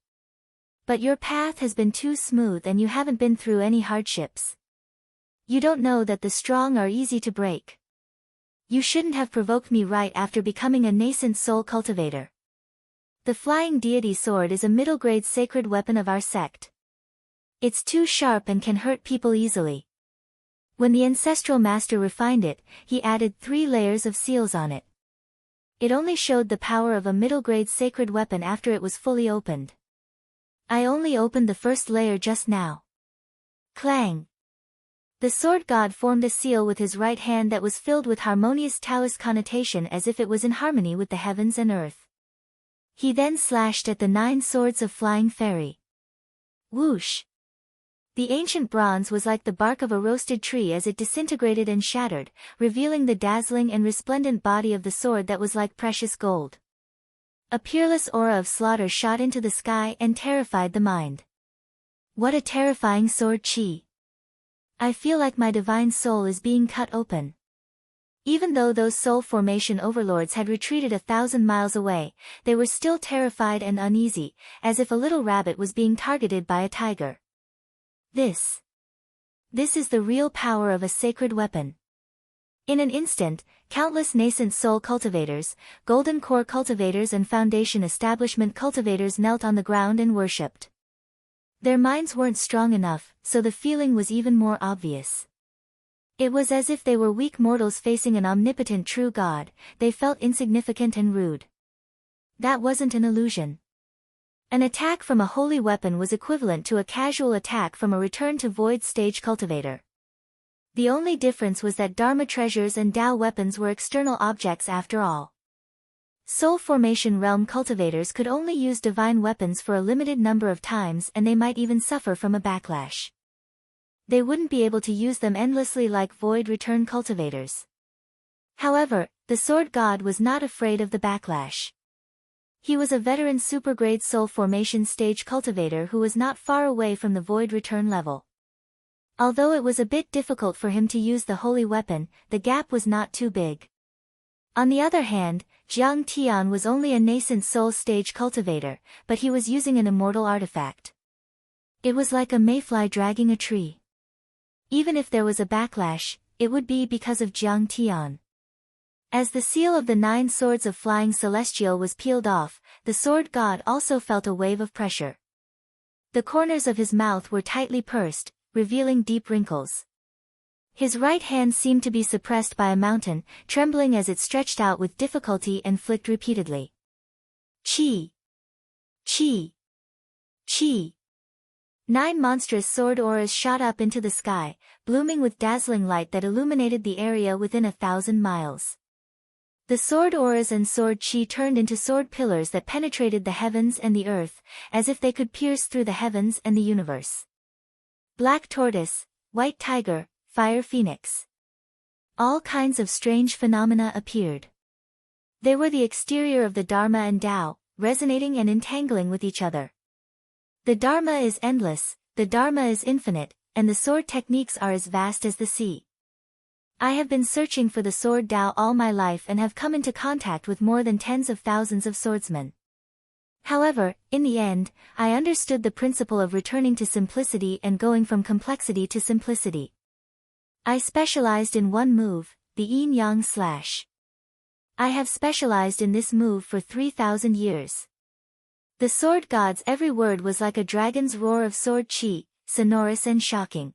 But your path has been too smooth and you haven't been through any hardships. You don't know that the strong are easy to break. You shouldn't have provoked me right after becoming a nascent soul cultivator. The flying deity sword is a middle-grade sacred weapon of our sect. It's too sharp and can hurt people easily. When the ancestral master refined it, he added 3 layers of seals on it. It only showed the power of a middle-grade sacred weapon after it was fully opened. I only opened the first layer just now. Clang! The sword god formed a seal with his right hand that was filled with harmonious Taoist connotation as if it was in harmony with the heavens and earth. He then slashed at the 9 swords of flying fairy. Whoosh! The ancient bronze was like the bark of a roasted tree as it disintegrated and shattered, revealing the dazzling and resplendent body of the sword that was like precious gold. A peerless aura of slaughter shot into the sky and terrified the mind. What a terrifying sword chi! I feel like my divine soul is being cut open. Even though those soul formation overlords had retreated 1,000 miles away, they were still terrified and uneasy, as if a little rabbit was being targeted by a tiger. This is the real power of a sacred weapon. In an instant, countless nascent soul cultivators, golden core cultivators and foundation establishment cultivators knelt on the ground and worshipped. Their minds weren't strong enough, so the feeling was even more obvious. It was as if they were weak mortals facing an omnipotent true god. They felt insignificant and rude. That wasn't an illusion. An attack from a holy weapon was equivalent to a casual attack from a return to void stage cultivator. The only difference was that Dharma treasures and Tao weapons were external objects after all. Soul formation realm cultivators could only use divine weapons for a limited number of times, and they might even suffer from a backlash. They wouldn't be able to use them endlessly like void return cultivators. However, the sword god was not afraid of the backlash. He was a veteran supergrade soul formation stage cultivator who was not far away from the void return level. Although it was a bit difficult for him to use the holy weapon, the gap was not too big. On the other hand, Jiang Tian was only a nascent soul stage cultivator, but he was using an immortal artifact. It was like a mayfly dragging a tree. Even if there was a backlash, it would be because of Jiang Tian. As the seal of the 9 swords of flying celestial was peeled off, the sword god also felt a wave of pressure. The corners of his mouth were tightly pursed, revealing deep wrinkles. His right hand seemed to be suppressed by a mountain, trembling as it stretched out with difficulty and flicked repeatedly. Chi! Chi! Chi! 9 monstrous sword auras shot up into the sky, blooming with dazzling light that illuminated the area within 1,000 miles. The sword auras and sword chi turned into sword pillars that penetrated the heavens and the earth, as if they could pierce through the heavens and the universe. Black tortoise, white tiger, fire phoenix. All kinds of strange phenomena appeared. They were the exterior of the Dharma and Tao, resonating and entangling with each other. The Dharma is endless, the Dharma is infinite, and the sword techniques are as vast as the sea. I have been searching for the sword Tao all my life and have come into contact with more than tens of thousands of swordsmen. However, in the end, I understood the principle of returning to simplicity and going from complexity to simplicity. I specialized in one move, the yin-yang slash. I have specialized in this move for 3,000 years. The sword god's every word was like a dragon's roar of sword chi, sonorous and shocking.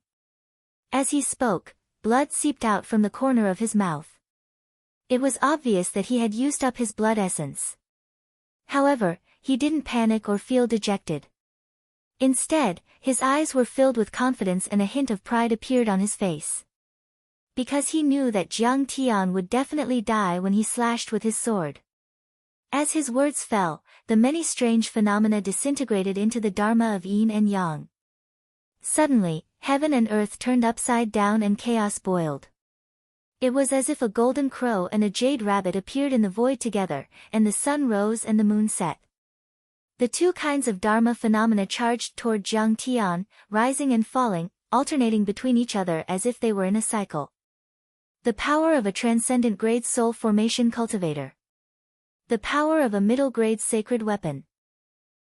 As he spoke, blood seeped out from the corner of his mouth. It was obvious that he had used up his blood essence. However, he didn't panic or feel dejected. Instead, his eyes were filled with confidence and a hint of pride appeared on his face. Because he knew that Jiang Tian would definitely die when he slashed with his sword. As his words fell, the many strange phenomena disintegrated into the Dharma of yin and yang. Suddenly, heaven and earth turned upside down and chaos boiled. It was as if a golden crow and a jade rabbit appeared in the void together, and the sun rose and the moon set. The 2 kinds of Dharma phenomena charged toward Jiang Tian, rising and falling, alternating between each other as if they were in a cycle. The power of a transcendent grade soul formation cultivator. The power of a middle grade sacred weapon.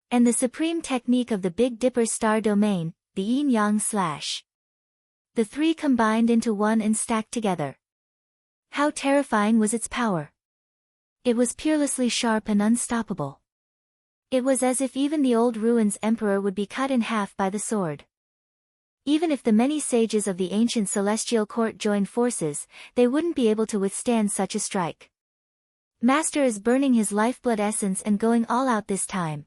And the supreme technique of the Big Dipper star domain, the yin-yang slash. The 3 combined into one and stacked together. How terrifying was its power! It was peerlessly sharp and unstoppable. It was as if even the old ruins emperor would be cut in half by the sword. Even if the many sages of the ancient celestial court joined forces, they wouldn't be able to withstand such a strike. Master is burning his lifeblood essence and going all out this time.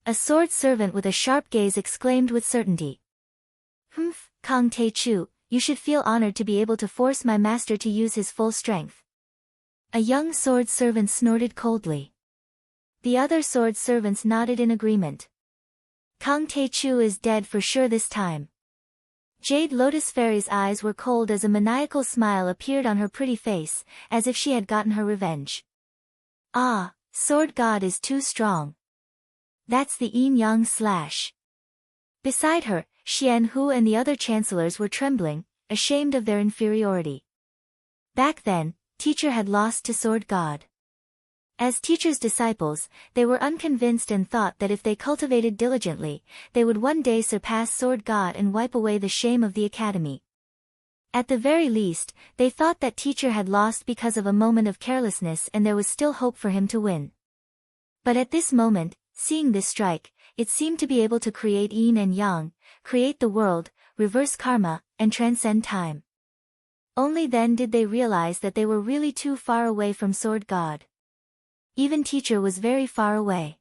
A sword servant with a sharp gaze exclaimed with certainty. Humph, Kang Tae-chu, you should feel honored to be able to force my master to use his full strength. A young sword servant snorted coldly. The other sword servants nodded in agreement. Kang Tae-chu is dead for sure this time. Jade Lotus Fairy's eyes were cold as a maniacal smile appeared on her pretty face, as if she had gotten her revenge. Ah, Sword God is too strong. That's the yin-yang slash. Beside her, Xian Hu and the other chancellors were trembling, ashamed of their inferiority. Back then, Teacher had lost to Sword God. As Teacher's disciples, they were unconvinced and thought that if they cultivated diligently, they would one day surpass Sword God and wipe away the shame of the academy. At the very least, they thought that Teacher had lost because of a moment of carelessness and there was still hope for him to win. But at this moment, seeing this strike, it seemed to be able to create yin and yang, create the world, reverse karma, and transcend time. Only then did they realize that they were really too far away from Sword God. Even Teacher was very far away.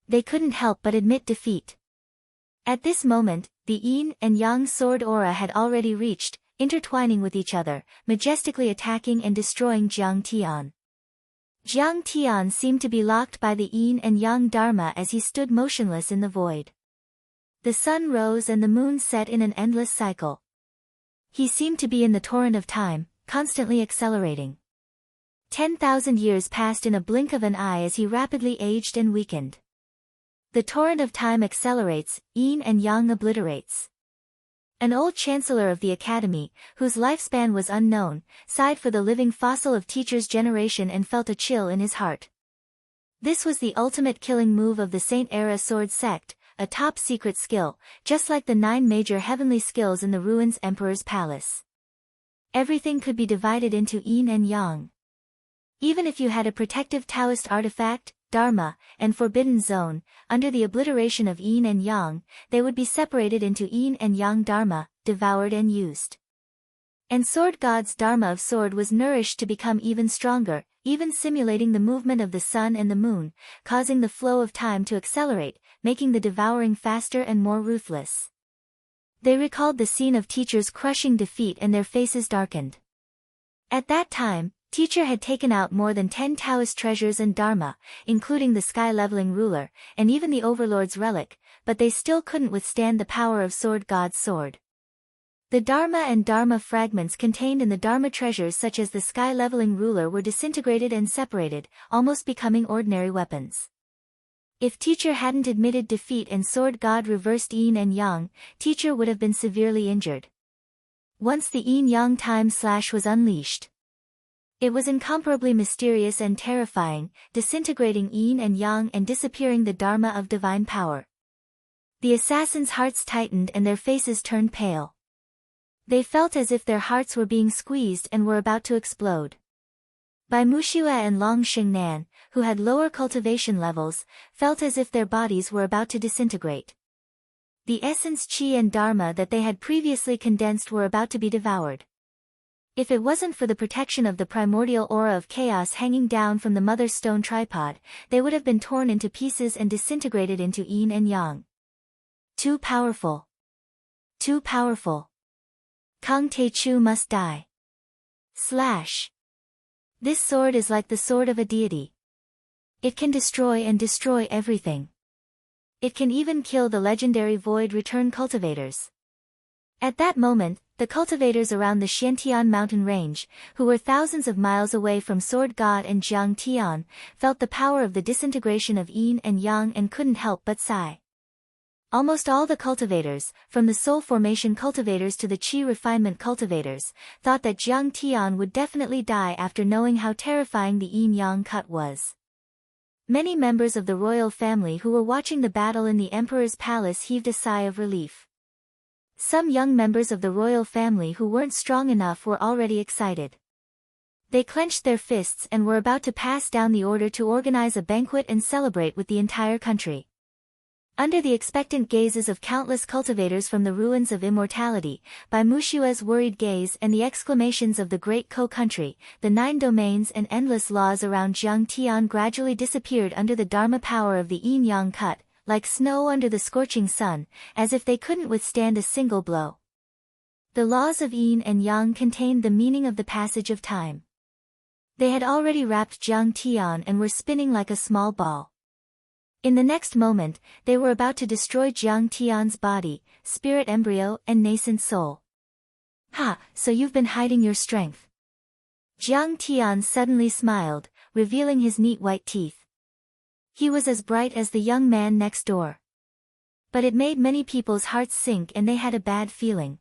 They couldn't help but admit defeat. At this moment, the yin and yang sword aura had already reached, intertwining with each other, majestically attacking and destroying Jiang Tian. Jiang Tian seemed to be locked by the yin and yang dharma as he stood motionless in the void. The sun rose and the moon set in an endless cycle. He seemed to be in the torrent of time, constantly accelerating. 10,000 years passed in a blink of an eye as he rapidly aged and weakened. The torrent of time accelerates, yin and yang obliterates. An old chancellor of the academy, whose lifespan was unknown, sighed for the living fossil of Teacher's generation and felt a chill in his heart. This was the ultimate killing move of the Saint-Era sword sect, a top-secret skill, just like the 9 major heavenly skills in the ruins Emperor's Palace. Everything could be divided into yin and yang. Even if you had a protective Taoist artifact, Dharma, and Forbidden Zone, under the obliteration of yin and yang, they would be separated into yin and yang Dharma, devoured and used. And Sword God's Dharma of Sword was nourished to become even stronger, even simulating the movement of the sun and the moon, causing the flow of time to accelerate, making the devouring faster and more ruthless. They recalled the scene of Teacher's crushing defeat and their faces darkened. At that time, Teacher had taken out more than 10 Taoist treasures and Dharma, including the sky-leveling ruler, and even the Overlord's relic, but they still couldn't withstand the power of Sword God's sword. The Dharma and Dharma fragments contained in the Dharma treasures such as the sky-leveling ruler were disintegrated and separated, almost becoming ordinary weapons. If Teacher hadn't admitted defeat and Sword God reversed yin and yang, Teacher would have been severely injured. Once the yin-yang time slash was unleashed, it was incomparably mysterious and terrifying, disintegrating yin and yang and disappearing the Dharma of divine power. The assassins' hearts tightened and their faces turned pale. They felt as if their hearts were being squeezed and were about to explode. Bai Muxue and Long Xingnan, who had lower cultivation levels, felt as if their bodies were about to disintegrate. The essence qi and dharma that they had previously condensed were about to be devoured. If it wasn't for the protection of the primordial aura of chaos hanging down from the mother's stone tripod, they would have been torn into pieces and disintegrated into yin and yang. Too powerful. Too powerful. Kang Tae-chu must die. Slash. This sword is like the sword of a deity. It can destroy and destroy everything. It can even kill the legendary Void Return cultivators. At that moment, the cultivators around the Xiantian mountain range, who were thousands of miles away from Sword God and Jiang Tian, felt the power of the disintegration of yin and yang and couldn't help but sigh. Almost all the cultivators, from the soul formation cultivators to the qi refinement cultivators, thought that Jiang Tian would definitely die after knowing how terrifying the yin-yang cut was. Many members of the royal family who were watching the battle in the emperor's palace heaved a sigh of relief. Some young members of the royal family who weren't strong enough were already excited. They clenched their fists and were about to pass down the order to organize a banquet and celebrate with the entire country. Under the expectant gazes of countless cultivators from the ruins of immortality, by Mushua's worried gaze and the exclamations of the great Ko-country, the 9 domains and endless laws around Zhang Tian gradually disappeared under the Dharma power of the yin-yang cut, like snow under the scorching sun, as if they couldn't withstand a single blow. The laws of yin and yang contained the meaning of the passage of time. They had already wrapped Zhang Tian and were spinning like a small ball. In the next moment, they were about to destroy Zhang Tian's body, spirit embryo and nascent soul. Ha, so you've been hiding your strength. Zhang Tian suddenly smiled, revealing his neat white teeth. He was as bright as the young man next door. But it made many people's hearts sink and they had a bad feeling.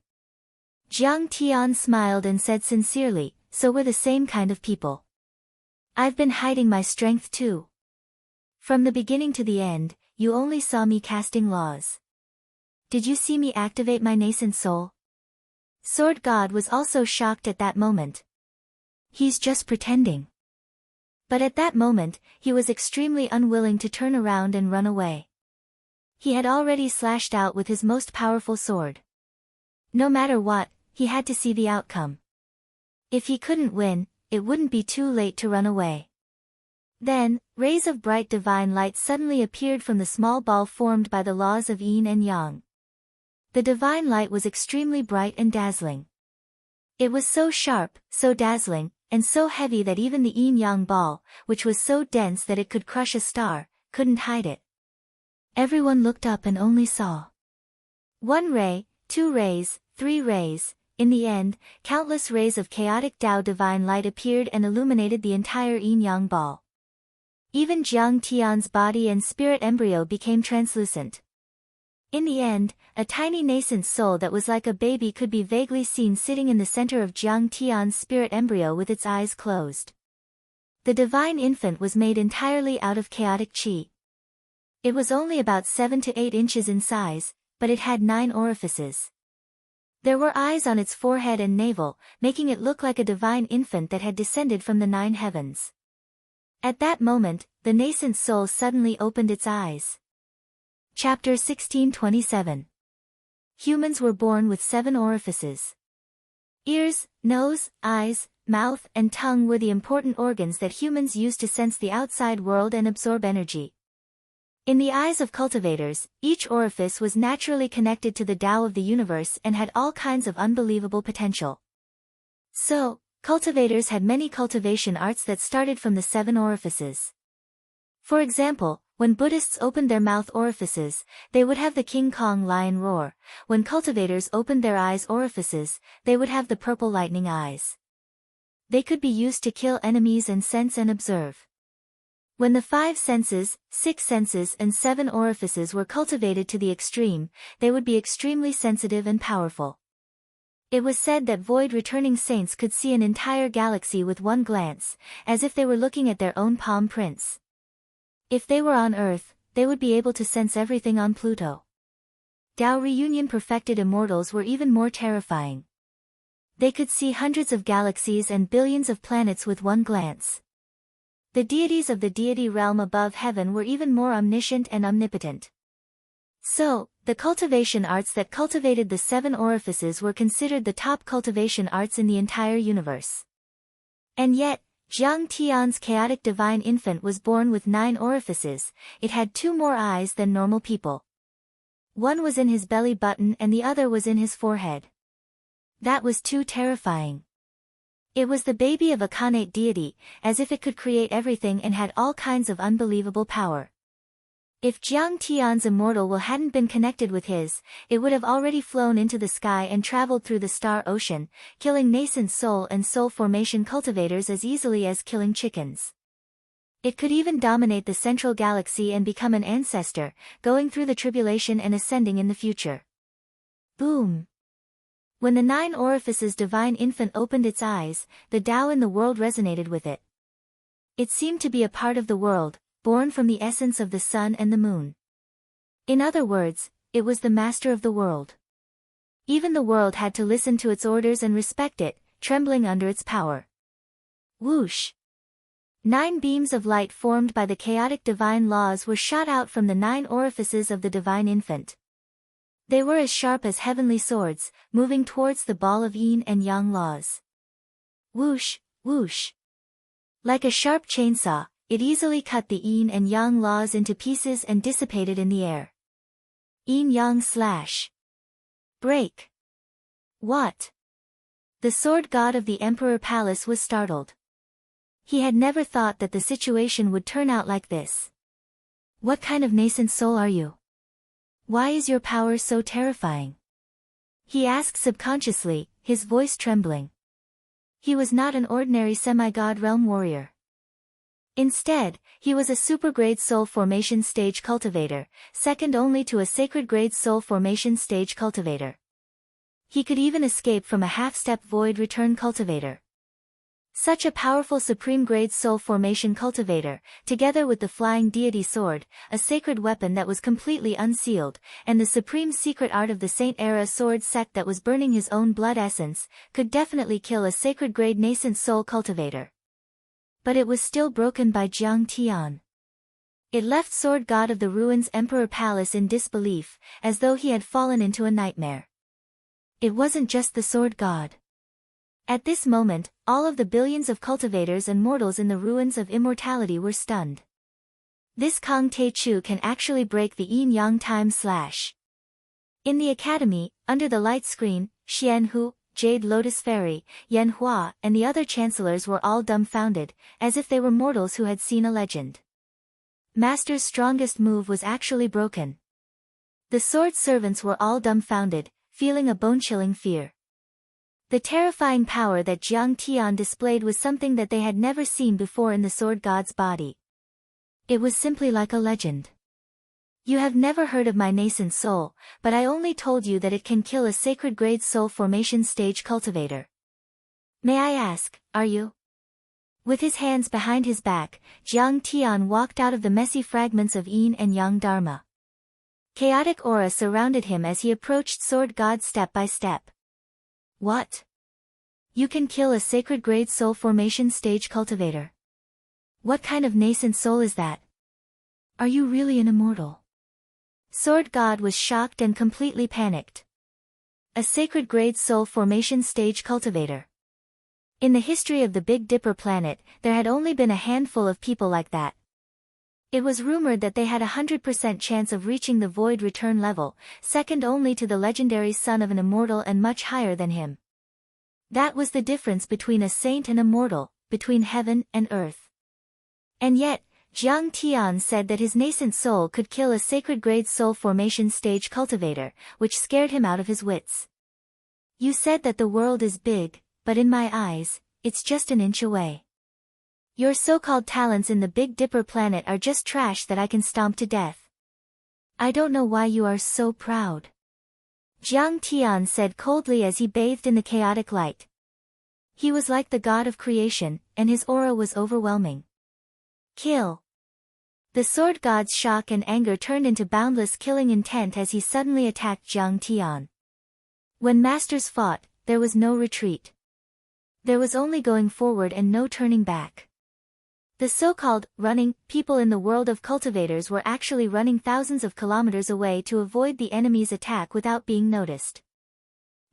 Zhang Tian smiled and said sincerely, so we're the same kind of people. I've been hiding my strength too. From the beginning to the end, you only saw me casting laws. Did you see me activate my nascent soul? Sword God was also shocked at that moment. He's just pretending. But at that moment, he was extremely unwilling to turn around and run away. He had already slashed out with his most powerful sword. No matter what, he had to see the outcome. If he couldn't win, it wouldn't be too late to run away. Then, rays of bright divine light suddenly appeared from the small ball formed by the laws of yin and yang. The divine light was extremely bright and dazzling. It was so sharp, so dazzling, and so heavy that even the yin-yang ball, which was so dense that it could crush a star, couldn't hide it. Everyone looked up and only saw 1 ray, 2 rays, 3 rays. In the end, countless rays of chaotic Tao divine light appeared and illuminated the entire yin-yang ball. Even Zhang Tian's body and spirit embryo became translucent. In the end, a tiny nascent soul that was like a baby could be vaguely seen sitting in the center of Zhang Tian's spirit embryo with its eyes closed. The divine infant was made entirely out of chaotic qi. It was only about 7 to 8 inches in size, but it had 9 orifices. There were eyes on its forehead and navel, making it look like a divine infant that had descended from the 9 heavens. At that moment, the nascent soul suddenly opened its eyes. Chapter 1627. Humans were born with 7 orifices. Ears, nose, eyes, mouth, and tongue were the important organs that humans use to sense the outside world and absorb energy. In the eyes of cultivators, each orifice was naturally connected to the Tao of the universe and had all kinds of unbelievable potential. So, cultivators had many cultivation arts that started from the 7 orifices. For example, when Buddhists opened their mouth orifices, they would have the King Kong lion roar. When cultivators opened their eyes orifices, they would have the purple lightning eyes. They could be used to kill enemies and sense and observe. When the 5 senses, 6 senses and 7 orifices were cultivated to the extreme, they would be extremely sensitive and powerful. It was said that void-returning saints could see an entire galaxy with one glance, as if they were looking at their own palm prints. If they were on Earth, they would be able to sense everything on Pluto. Tao reunion perfected immortals were even more terrifying. They could see hundreds of galaxies and billions of planets with one glance. The deities of the deity realm above heaven were even more omniscient and omnipotent. So, the cultivation arts that cultivated the 7 orifices were considered the top cultivation arts in the entire universe. And yet, Zhang Tian's chaotic divine infant was born with 9 orifices. It had 2 more eyes than normal people. One was in his belly button and the other was in his forehead. That was too terrifying. It was the baby of a connate deity, as if it could create everything and had all kinds of unbelievable power. If Zhang Tian's immortal will hadn't been connected with his, it would have already flown into the sky and traveled through the star ocean, killing nascent soul and soul formation cultivators as easily as killing chickens. It could even dominate the central galaxy and become an ancestor, going through the tribulation and ascending in the future. Boom! When the 9 orifices divine infant opened its eyes, the Tao in the world resonated with it. It seemed to be a part of the world, born from the essence of the sun and the moon. In other words, it was the master of the world. Even the world had to listen to its orders and respect it, trembling under its power. Whoosh! 9 beams of light formed by the chaotic divine laws were shot out from the 9 orifices of the divine infant. They were as sharp as heavenly swords, moving towards the ball of yin and yang laws. Whoosh, whoosh. Like a sharp chainsaw, it easily cut the yin and yang laws into pieces and dissipated in the air. Yin-yang slash. Break. What? The sword god of the Emperor Palace was startled. He had never thought that the situation would turn out like this. What kind of nascent soul are you? Why is your power so terrifying? He asked subconsciously, his voice trembling. He was not an ordinary semi-god realm warrior. Instead, he was a super-grade soul formation stage cultivator, second only to a sacred-grade soul formation stage cultivator. He could even escape from a half-step void return cultivator. Such a powerful supreme-grade soul formation cultivator, together with the flying deity sword, a sacred weapon that was completely unsealed, and the supreme secret art of the Saint-era sword sect that was burning his own blood essence, could definitely kill a sacred-grade nascent soul cultivator. But it was still broken by Jiang Tian. It left Sword God of the Ruins Emperor Palace in disbelief, as though he had fallen into a nightmare. It wasn't just the Sword God. At this moment, all of the billions of cultivators and mortals in the ruins of immortality were stunned. This Kong Te Chu can actually break the yin-yang time slash. In the academy, under the light screen, Xian Hu, Jade Lotus Fairy, Yan Hua, and the other chancellors were all dumbfounded, as if they were mortals who had seen a legend. Master's strongest move was actually broken. The sword servants were all dumbfounded, feeling a bone-chilling fear. The terrifying power that Jiang Tian displayed was something that they had never seen before in the sword god's body. It was simply like a legend. You have never heard of my nascent soul, but I only told you that it can kill a sacred grade soul formation stage cultivator. May I ask, are you? With his hands behind his back, Jiang Tian walked out of the messy fragments of yin and yang dharma. Chaotic aura surrounded him as he approached sword god step by step. What? You can kill a sacred grade soul formation stage cultivator. What kind of nascent soul is that? Are you really an immortal? Sword God was shocked and completely panicked. A sacred grade soul formation stage cultivator. In the history of the Big Dipper planet, there had only been a handful of people like that. It was rumored that they had a 100% chance of reaching the void return level, second only to the legendary son of an immortal and much higher than him. That was the difference between a saint and a mortal, between heaven and earth. And yet, Jiang Tian said that his nascent soul could kill a sacred grade soul formation stage cultivator, which scared him out of his wits. You said that the world is big, but in my eyes, it's just an inch away. Your so-called talents in the Big Dipper planet are just trash that I can stomp to death. I don't know why you are so proud. Jiang Tian said coldly as he bathed in the chaotic light. He was like the god of creation, and his aura was overwhelming. Kill. The sword god's shock and anger turned into boundless killing intent as he suddenly attacked Jiang Tian. When masters fought, there was no retreat. There was only going forward and no turning back. The so-called running people in the world of cultivators were actually running thousands of kilometers away to avoid the enemy's attack without being noticed.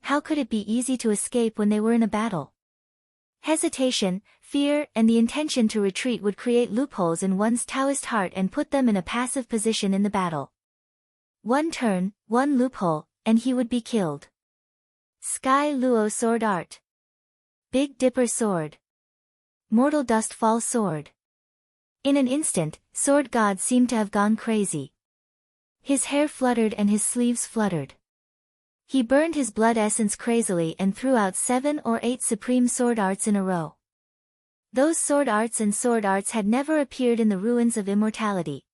How could it be easy to escape when they were in a battle? Hesitation, fear, and the intention to retreat would create loopholes in one's Taoist heart and put them in a passive position in the battle. One turn, one loophole, and he would be killed. Sky Luo Sword Art. Big Dipper Sword. Mortal Dust Fall Sword. In an instant, Sword God seemed to have gone crazy. His hair fluttered and his sleeves fluttered. He burned his blood essence crazily and threw out 7 or 8 supreme sword arts in a row. Those sword arts and sword arts had never appeared in the ruins of immortality.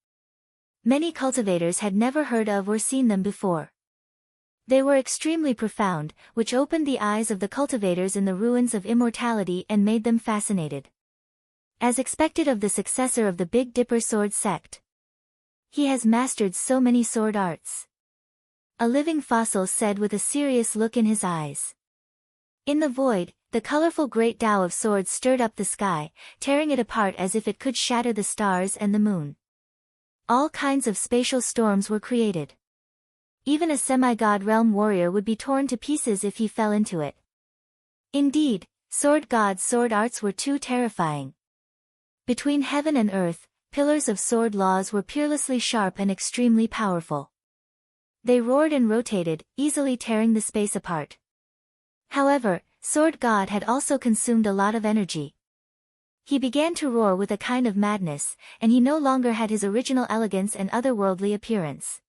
Many cultivators had never heard of or seen them before. They were extremely profound, which opened the eyes of the cultivators in the ruins of immortality and made them fascinated. As expected of the successor of the Big Dipper sword sect. He has mastered so many sword arts. A living fossil said with a serious look in his eyes. In the void, The colorful great Tao of swords stirred up the sky, tearing it apart as if it could shatter the stars and the moon. All kinds of spatial storms were created. Even a semi-god realm warrior would be torn to pieces if he fell into it. Indeed, sword god's sword arts were too terrifying. Between heaven and earth, pillars of sword laws were peerlessly sharp and extremely powerful. They roared and rotated, easily tearing the space apart. However, Sword God had also consumed a lot of energy. He began to roar with a kind of madness, and he no longer had his original elegance and otherworldly appearance.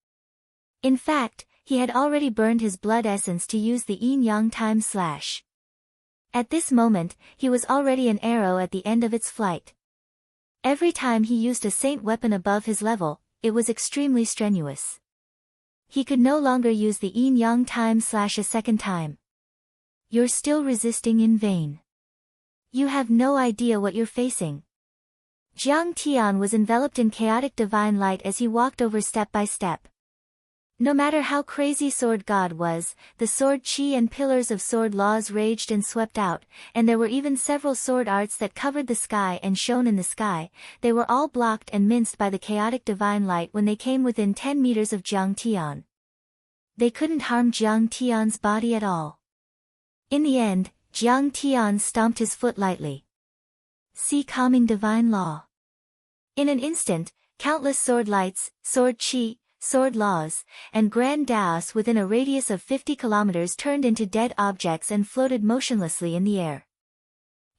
In fact, he had already burned his blood essence to use the yin-yang time slash. At this moment, he was already an arrow at the end of its flight. Every time he used a saint weapon above his level, it was extremely strenuous. He could no longer use the yin-yang time slash a second time. You're still resisting in vain. You have no idea what you're facing. Jiang Tian was enveloped in chaotic divine light as he walked over step by step. No matter how crazy Sword God was, the sword chi and pillars of sword laws raged and swept out, and there were even several sword arts that covered the sky and shone in the sky. They were all blocked and minced by the chaotic divine light when they came within 10 meters of Jiang Tian. They couldn't harm Jiang Tian's body at all. In the end, Jiang Tian stomped his foot lightly. See calming divine law. In an instant, countless sword lights, sword chi, sword laws, and grand daos within a radius of 50 kilometers turned into dead objects and floated motionlessly in the air.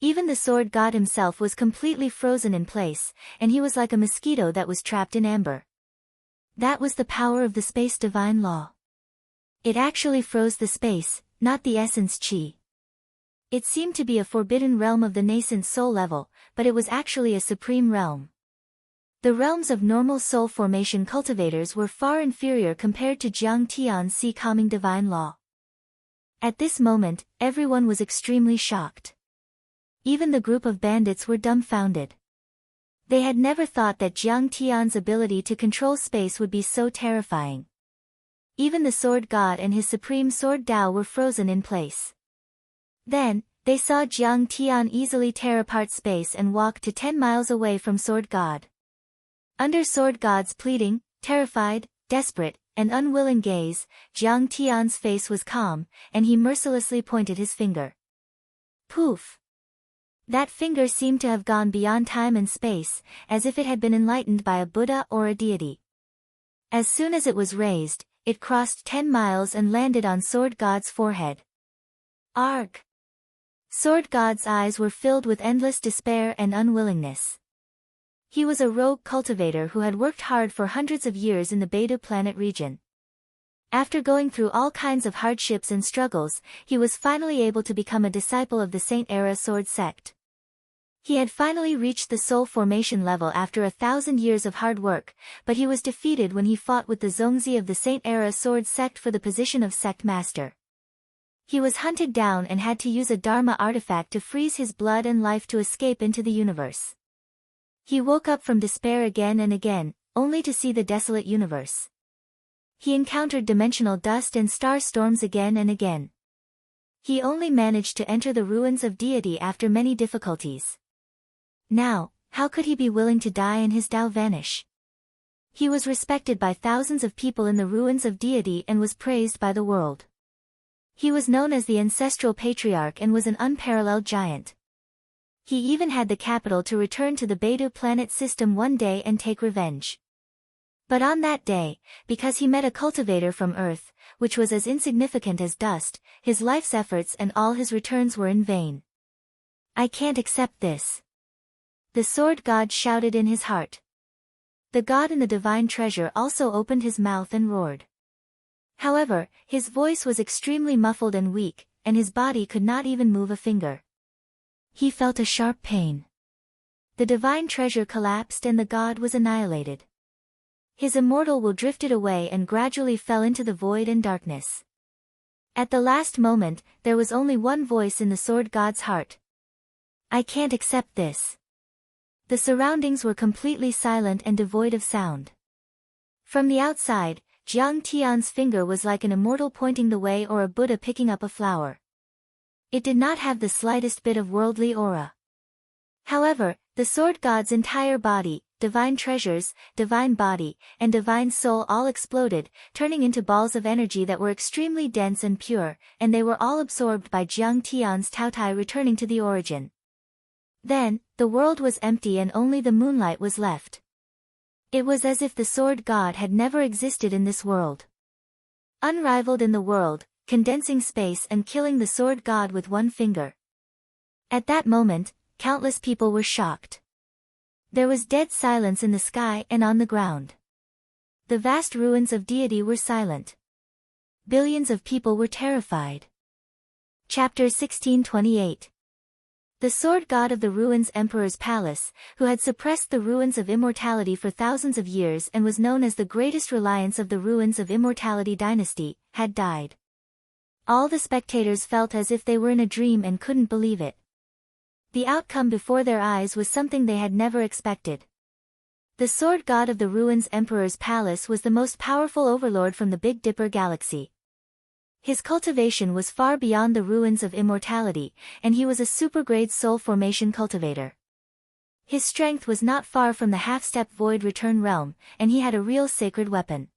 Even the sword god himself was completely frozen in place, and he was like a mosquito that was trapped in amber. That was the power of the space divine law. It actually froze the space, not the essence chi. It seemed to be a forbidden realm of the nascent soul level, but it was actually a supreme realm. The realms of normal soul formation cultivators were far inferior compared to Jiang Tian's sea calming divine law. At this moment, everyone was extremely shocked. Even the group of bandits were dumbfounded. They had never thought that Jiang Tian's ability to control space would be so terrifying. Even the sword god and his supreme sword Dao were frozen in place. Then, they saw Jiang Tian easily tear apart space and walk to 10 miles away from sword god. Under sword god's pleading, terrified, desperate, and unwilling gaze, Jiang Tian's face was calm, and he mercilessly pointed his finger. Poof! That finger seemed to have gone beyond time and space, as if it had been enlightened by a Buddha or a deity. As soon as it was raised, it crossed 10 miles and landed on Sword God's forehead. Arg! Sword God's eyes were filled with endless despair and unwillingness. He was a rogue cultivator who had worked hard for hundreds of years in the Beidou planet region. After going through all kinds of hardships and struggles, he was finally able to become a disciple of the Saint-Era sword sect. He had finally reached the soul formation level after 1,000 years of hard work, but he was defeated when he fought with the Zongzi of the Saint-Era sword sect for the position of sect master. He was hunted down and had to use a Dharma artifact to freeze his blood and life to escape into the universe. He woke up from despair again and again, only to see the desolate universe. He encountered dimensional dust and star storms again and again. He only managed to enter the ruins of deity after many difficulties. Now, how could he be willing to die and his Tao vanish? He was respected by thousands of people in the ruins of deity and was praised by the world. He was known as the ancestral patriarch and was an unparalleled giant. He even had the capital to return to the Beidou planet system one day and take revenge. But on that day, because he met a cultivator from Earth, which was as insignificant as dust, his life's efforts and all his returns were in vain. I can't accept this. The sword god shouted in his heart. The god in the divine treasure also opened his mouth and roared. However, his voice was extremely muffled and weak, and his body could not even move a finger. He felt a sharp pain. The divine treasure collapsed and the god was annihilated. His immortal will drifted away and gradually fell into the void and darkness. At the last moment, there was only one voice in the sword god's heart. I can't accept this. The surroundings were completely silent and devoid of sound. From the outside, Jiang Tian's finger was like an immortal pointing the way or a Buddha picking up a flower. It did not have the slightest bit of worldly aura. However, the sword god's entire body, divine treasures, divine body, and divine soul all exploded, turning into balls of energy that were extremely dense and pure, and they were all absorbed by Jiang Tian's Taotai, returning to the origin. Then, the world was empty and only the moonlight was left. It was as if the sword god had never existed in this world. Unrivaled in the world, condensing space and killing the sword god with one finger. At that moment, countless people were shocked. There was dead silence in the sky and on the ground. The vast ruins of deity were silent. Billions of people were terrified. Chapter 1628. The sword god of the ruins Emperor's Palace, who had suppressed the ruins of immortality for thousands of years and was known as the greatest reliance of the ruins of immortality dynasty, had died. All the spectators felt as if they were in a dream and couldn't believe it. The outcome before their eyes was something they had never expected. The sword god of the ruins Emperor's Palace was the most powerful overlord from the Big Dipper galaxy. His cultivation was far beyond the ruins of immortality, and he was a supergrade soul formation cultivator. His strength was not far from the half-step void return realm, and he had a real sacred weapon.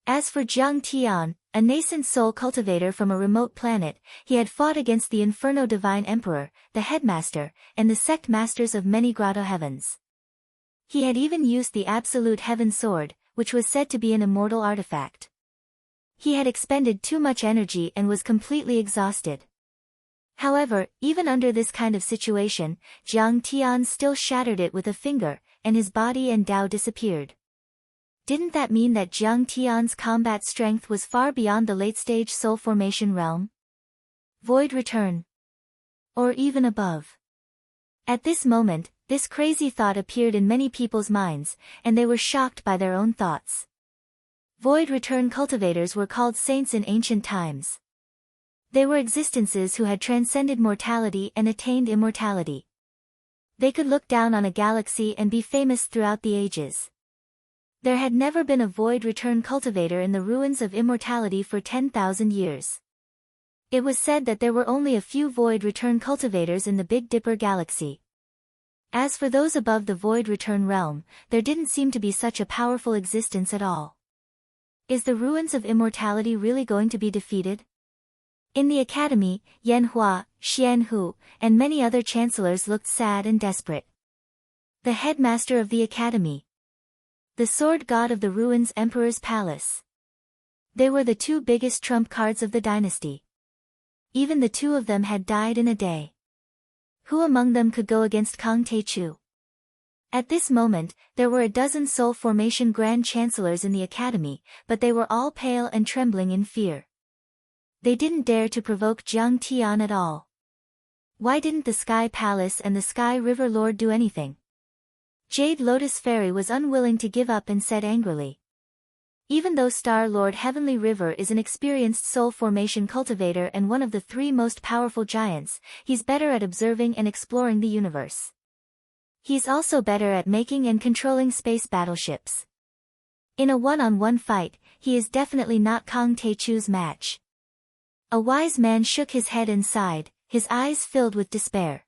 As for Jiang Tian, a nascent soul cultivator from a remote planet, he had fought against the Inferno Divine Emperor, the headmaster, and the sect masters of many grotto heavens. He had even used the Absolute Heaven Sword, which was said to be an immortal artifact. He had expended too much energy and was completely exhausted. However, even under this kind of situation, Jiang Tian still shattered it with a finger, and his body and Tao disappeared. Didn't that mean that Jiang Tian's combat strength was far beyond the late-stage soul formation realm? Void return. Or even above. At this moment, this crazy thought appeared in many people's minds, and they were shocked by their own thoughts. Void return cultivators were called saints in ancient times. They were existences who had transcended mortality and attained immortality. They could look down on a galaxy and be famous throughout the ages. There had never been a void return cultivator in the ruins of immortality for 10,000 years. It was said that there were only a few void return cultivators in the Big Dipper galaxy. As for those above the void return realm, there didn't seem to be such a powerful existence at all. Is the ruins of immortality really going to be defeated? In the academy, Yan Hua, Xian Hu, and many other chancellors looked sad and desperate. The headmaster of the academy. The sword god of the ruins Emperor's Palace. They were the two biggest trump cards of the dynasty. Even the two of them had died in a day. Who among them could go against Kang Teichu? At this moment, there were a dozen soul formation grand chancellors in the academy, but they were all pale and trembling in fear. They didn't dare to provoke Jiang Tian at all. Why didn't the Sky Palace and the Sky River Lord do anything? Jade Lotus Fairy was unwilling to give up and said angrily. Even though Star Lord Heavenly River is an experienced soul formation cultivator and one of the three most powerful giants, he's better at observing and exploring the universe. He's also better at making and controlling space battleships. In a one-on-one fight, he is definitely not Kang Teichu's match. A wise man shook his head and sighed, his eyes filled with despair.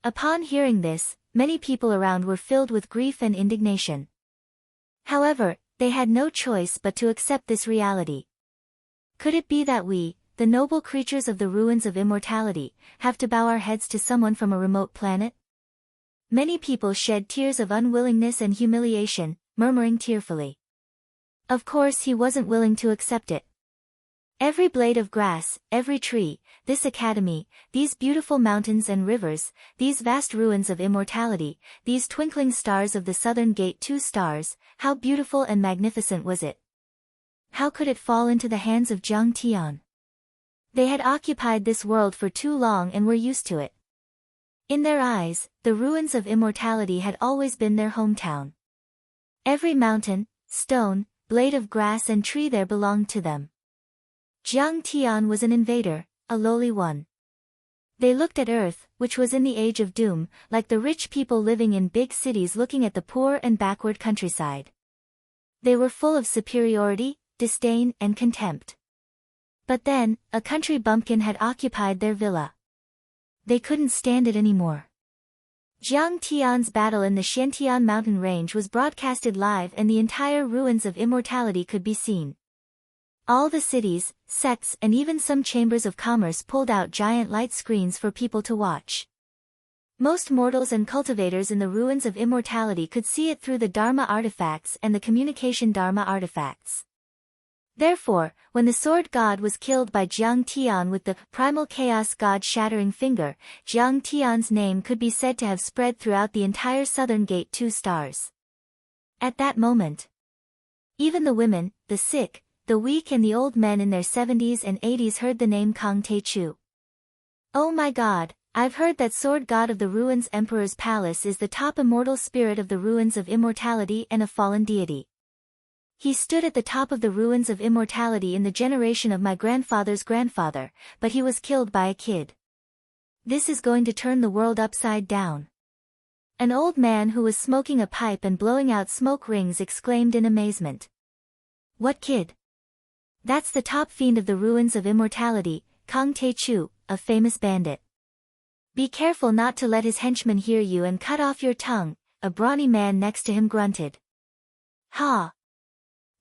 Upon hearing this, many people around were filled with grief and indignation. However, they had no choice but to accept this reality. Could it be that we, the noble creatures of the ruins of immortality, have to bow our heads to someone from a remote planet? Many people shed tears of unwillingness and humiliation, murmuring tearfully. Of course he wasn't willing to accept it. Every blade of grass, every tree, this academy, these beautiful mountains and rivers, these vast ruins of immortality, these twinkling stars of the Southern Gate 2 stars, how beautiful and magnificent was it? How could it fall into the hands of Jiang Tian? They had occupied this world for too long and were used to it. In their eyes, the ruins of immortality had always been their hometown. Every mountain, stone, blade of grass and tree there belonged to them. Jiang Tian was an invader, a lowly one. They looked at Earth, which was in the age of doom, like the rich people living in big cities looking at the poor and backward countryside. They were full of superiority, disdain, and contempt. But then, a country bumpkin had occupied their villa. They couldn't stand it anymore. Jiang Tian's battle in the Xiantian mountain range was broadcasted live and the entire ruins of immortality could be seen. All the cities, sects and even some chambers of commerce pulled out giant light screens for people to watch. Most mortals and cultivators in the ruins of immortality could see it through the Dharma artifacts and the communication Dharma artifacts. Therefore, when the sword god was killed by Jiang Tian with the primal chaos god shattering finger, Jiang Tian's name could be said to have spread throughout the entire southern gate 2 stars. At that moment, even the women, the sick, the weak and the old men in their 70s and 80s heard the name Kang Te-Chu. Oh my god, I've heard that sword god of the ruins Emperor's palace is the top immortal spirit of the ruins of immortality and a fallen deity. He stood at the top of the ruins of immortality in the generation of my grandfather's grandfather, but he was killed by a kid. This is going to turn the world upside down. An old man who was smoking a pipe and blowing out smoke rings exclaimed in amazement. What kid? That's the top fiend of the ruins of immortality, Kang Te-Chu, a famous bandit. Be careful not to let his henchmen hear you and cut off your tongue, a brawny man next to him grunted. Ha!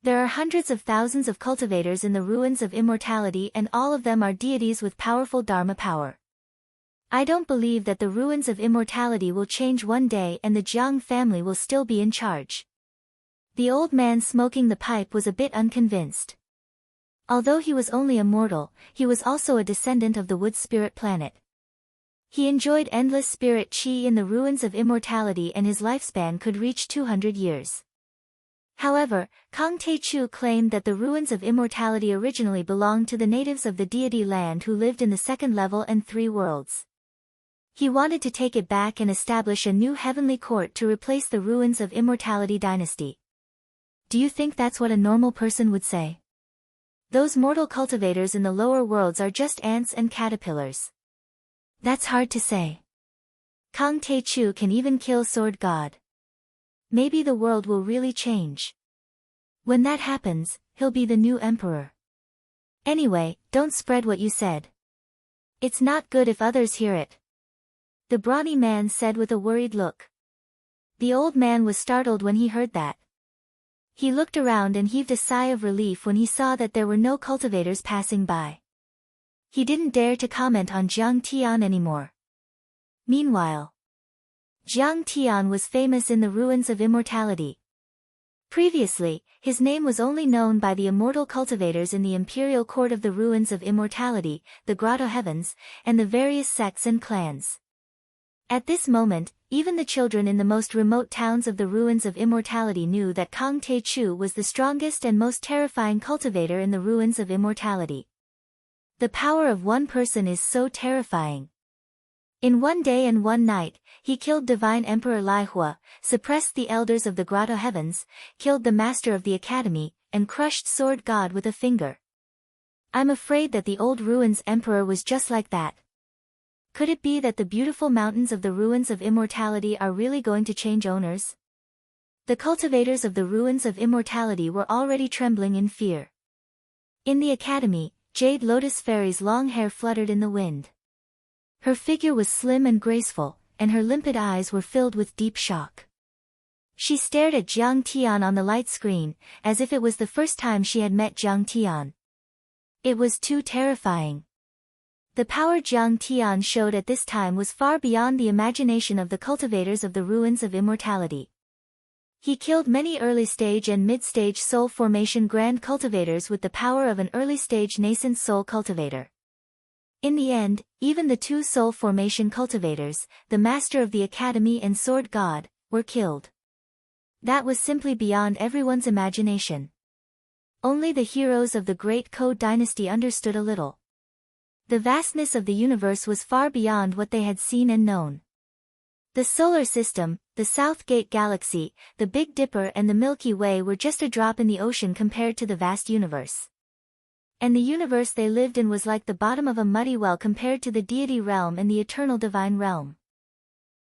There are hundreds of thousands of cultivators in the ruins of immortality and all of them are deities with powerful Dharma power. I don't believe that the ruins of immortality will change one day and the Jiang family will still be in charge. The old man smoking the pipe was a bit unconvinced. Although he was only a mortal, he was also a descendant of the wood spirit planet. He enjoyed endless spirit qi in the ruins of immortality and his lifespan could reach 200 years. However, Kang Te-Chu claimed that the ruins of immortality originally belonged to the natives of the deity land who lived in the second level and 3 worlds. He wanted to take it back and establish a new heavenly court to replace the ruins of immortality dynasty. Do you think that's what a normal person would say? Those mortal cultivators in the lower worlds are just ants and caterpillars. That's hard to say. Kang Te-Chu can even kill sword god. Maybe the world will really change. When that happens, he'll be the new emperor. Anyway, don't spread what you said. It's not good if others hear it. The brawny man said with a worried look. The old man was startled when he heard that. He looked around and heaved a sigh of relief when he saw that there were no cultivators passing by. He didn't dare to comment on Jiang Tian anymore. Meanwhile, Jiang Tian was famous in the ruins of immortality. Previously, his name was only known by the immortal cultivators in the imperial court of the ruins of immortality, the grotto heavens, and the various sects and clans. At this moment, even the children in the most remote towns of the ruins of immortality knew that Kang Te-Chu was the strongest and most terrifying cultivator in the ruins of immortality. The power of one person is so terrifying. In one day and one night, he killed Divine Emperor Lai Hua, suppressed the elders of the grotto heavens, killed the master of the academy, and crushed sword god with a finger. I'm afraid that the old ruins emperor was just like that. Could it be that the beautiful mountains of the ruins of immortality are really going to change owners? The cultivators of the ruins of immortality were already trembling in fear. In the academy, Jade Lotus Fairy's long hair fluttered in the wind. Her figure was slim and graceful, and her limpid eyes were filled with deep shock. She stared at Jiang Tian on the light screen, as if it was the first time she had met Jiang Tian. It was too terrifying. The power Jiang Tian showed at this time was far beyond the imagination of the cultivators of the ruins of immortality. He killed many early-stage and mid-stage soul formation grand cultivators with the power of an early-stage nascent soul cultivator. In the end, even the 2 soul formation cultivators, the master of the academy and sword god, were killed. That was simply beyond everyone's imagination. Only the heroes of the Great Code dynasty understood a little. The vastness of the universe was far beyond what they had seen and known. The solar system, the South Gate Galaxy, the Big Dipper and the Milky Way were just a drop in the ocean compared to the vast universe. And the universe they lived in was like the bottom of a muddy well compared to the deity realm and the eternal divine realm.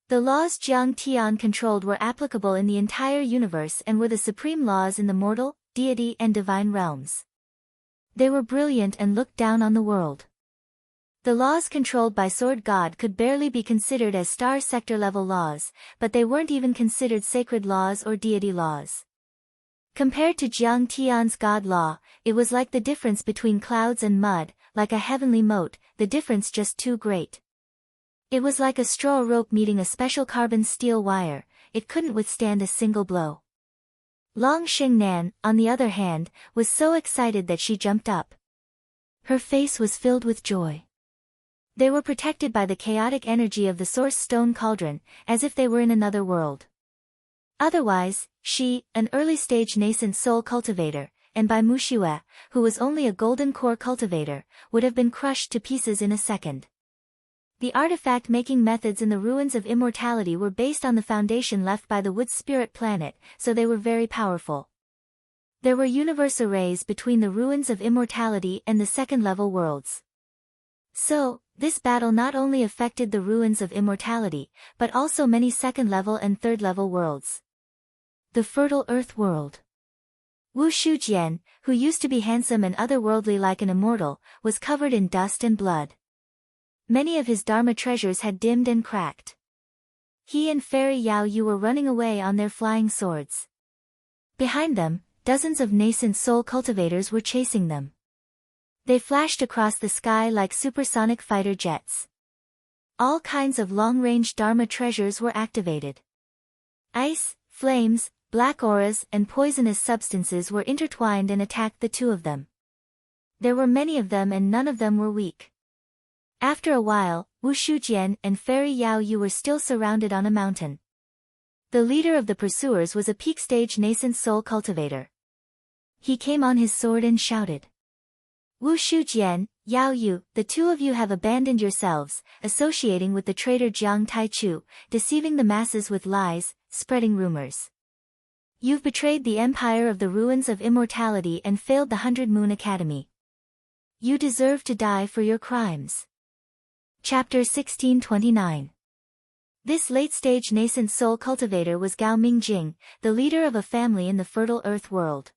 The laws Jiang Tian controlled were applicable in the entire universe and were the supreme laws in the mortal, deity and divine realms. They were brilliant and looked down on the world. The laws controlled by Sword God could barely be considered as star sector level laws, but they weren't even considered sacred laws or deity laws. Compared to Jiang Tian's God law, it was like the difference between clouds and mud, like a heavenly moat, the difference just too great. It was like a straw rope meeting a special carbon steel wire, it couldn't withstand a single blow. Long Xingnan, on the other hand, was so excited that she jumped up. Her face was filled with joy. They were protected by the chaotic energy of the Source Stone Cauldron, as if they were in another world. Otherwise, she, an early-stage nascent soul cultivator, and by Muxiue, who was only a golden core cultivator, would have been crushed to pieces in a second. The artifact-making methods in the ruins of immortality were based on the foundation left by the Wood Spirit planet, so they were very powerful. There were universe arrays between the ruins of immortality and the second-level worlds. So, this battle not only affected the ruins of immortality, but also many second-level and third-level worlds. The fertile Earth world. Wu Shujian, who used to be handsome and otherworldly like an immortal, was covered in dust and blood. Many of his Dharma treasures had dimmed and cracked. He and Fairy Yao Yu were running away on their flying swords. Behind them, dozens of nascent soul cultivators were chasing them. They flashed across the sky like supersonic fighter jets. All kinds of long-range Dharma treasures were activated. Ice, flames, black auras and poisonous substances were intertwined and attacked the two of them. There were many of them and none of them were weak. After a while, Wu Shujian and Fairy Yao Yu were still surrounded on a mountain. The leader of the pursuers was a peak-stage nascent soul cultivator. He came on his sword and shouted. Wu Shujian, Yao Yu, the two of you have abandoned yourselves, associating with the traitor Jiang Taichu, deceiving the masses with lies, spreading rumors. You've betrayed the empire of the ruins of immortality and failed the 100 Moon Academy. You deserve to die for your crimes. Chapter 1629. This late-stage nascent soul cultivator was Gao Mingjing, the leader of a family in the fertile Earth world.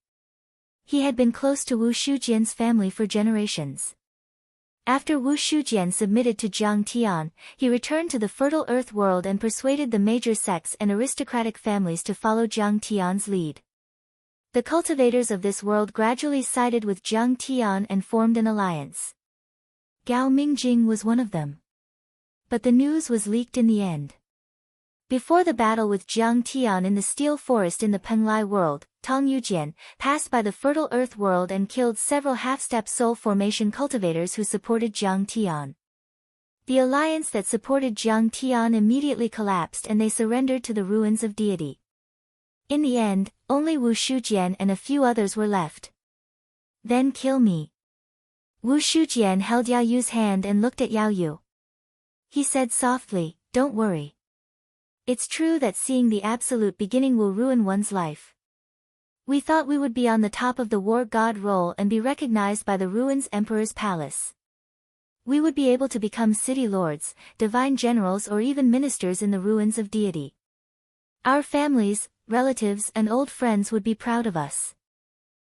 He had been close to Wu Shujian's family for generations. After Wu Shujian submitted to Jiang Tian, he returned to the fertile Earth world and persuaded the major sects and aristocratic families to follow Jiang Tian's lead. The cultivators of this world gradually sided with Jiang Tian and formed an alliance. Gao Mingjing was one of them. But the news was leaked in the end. Before the battle with Jiang Tian in the Steel Forest in the Penglai world, Tang Yujian passed by the fertile Earth world and killed several half-step soul formation cultivators who supported Jiang Tian. The alliance that supported Jiang Tian immediately collapsed and they surrendered to the ruins of deity. In the end, only Wu Shujian and a few others were left. Then kill me. Wu Shujian held Yao Yu's hand and looked at Yao Yu. He said softly, "Don't worry. It's true that seeing the absolute beginning will ruin one's life. We thought we would be on the top of the war god roll and be recognized by the ruins emperor's palace. We would be able to become city lords, divine generals or even ministers in the ruins of deity. Our families, relatives and old friends would be proud of us.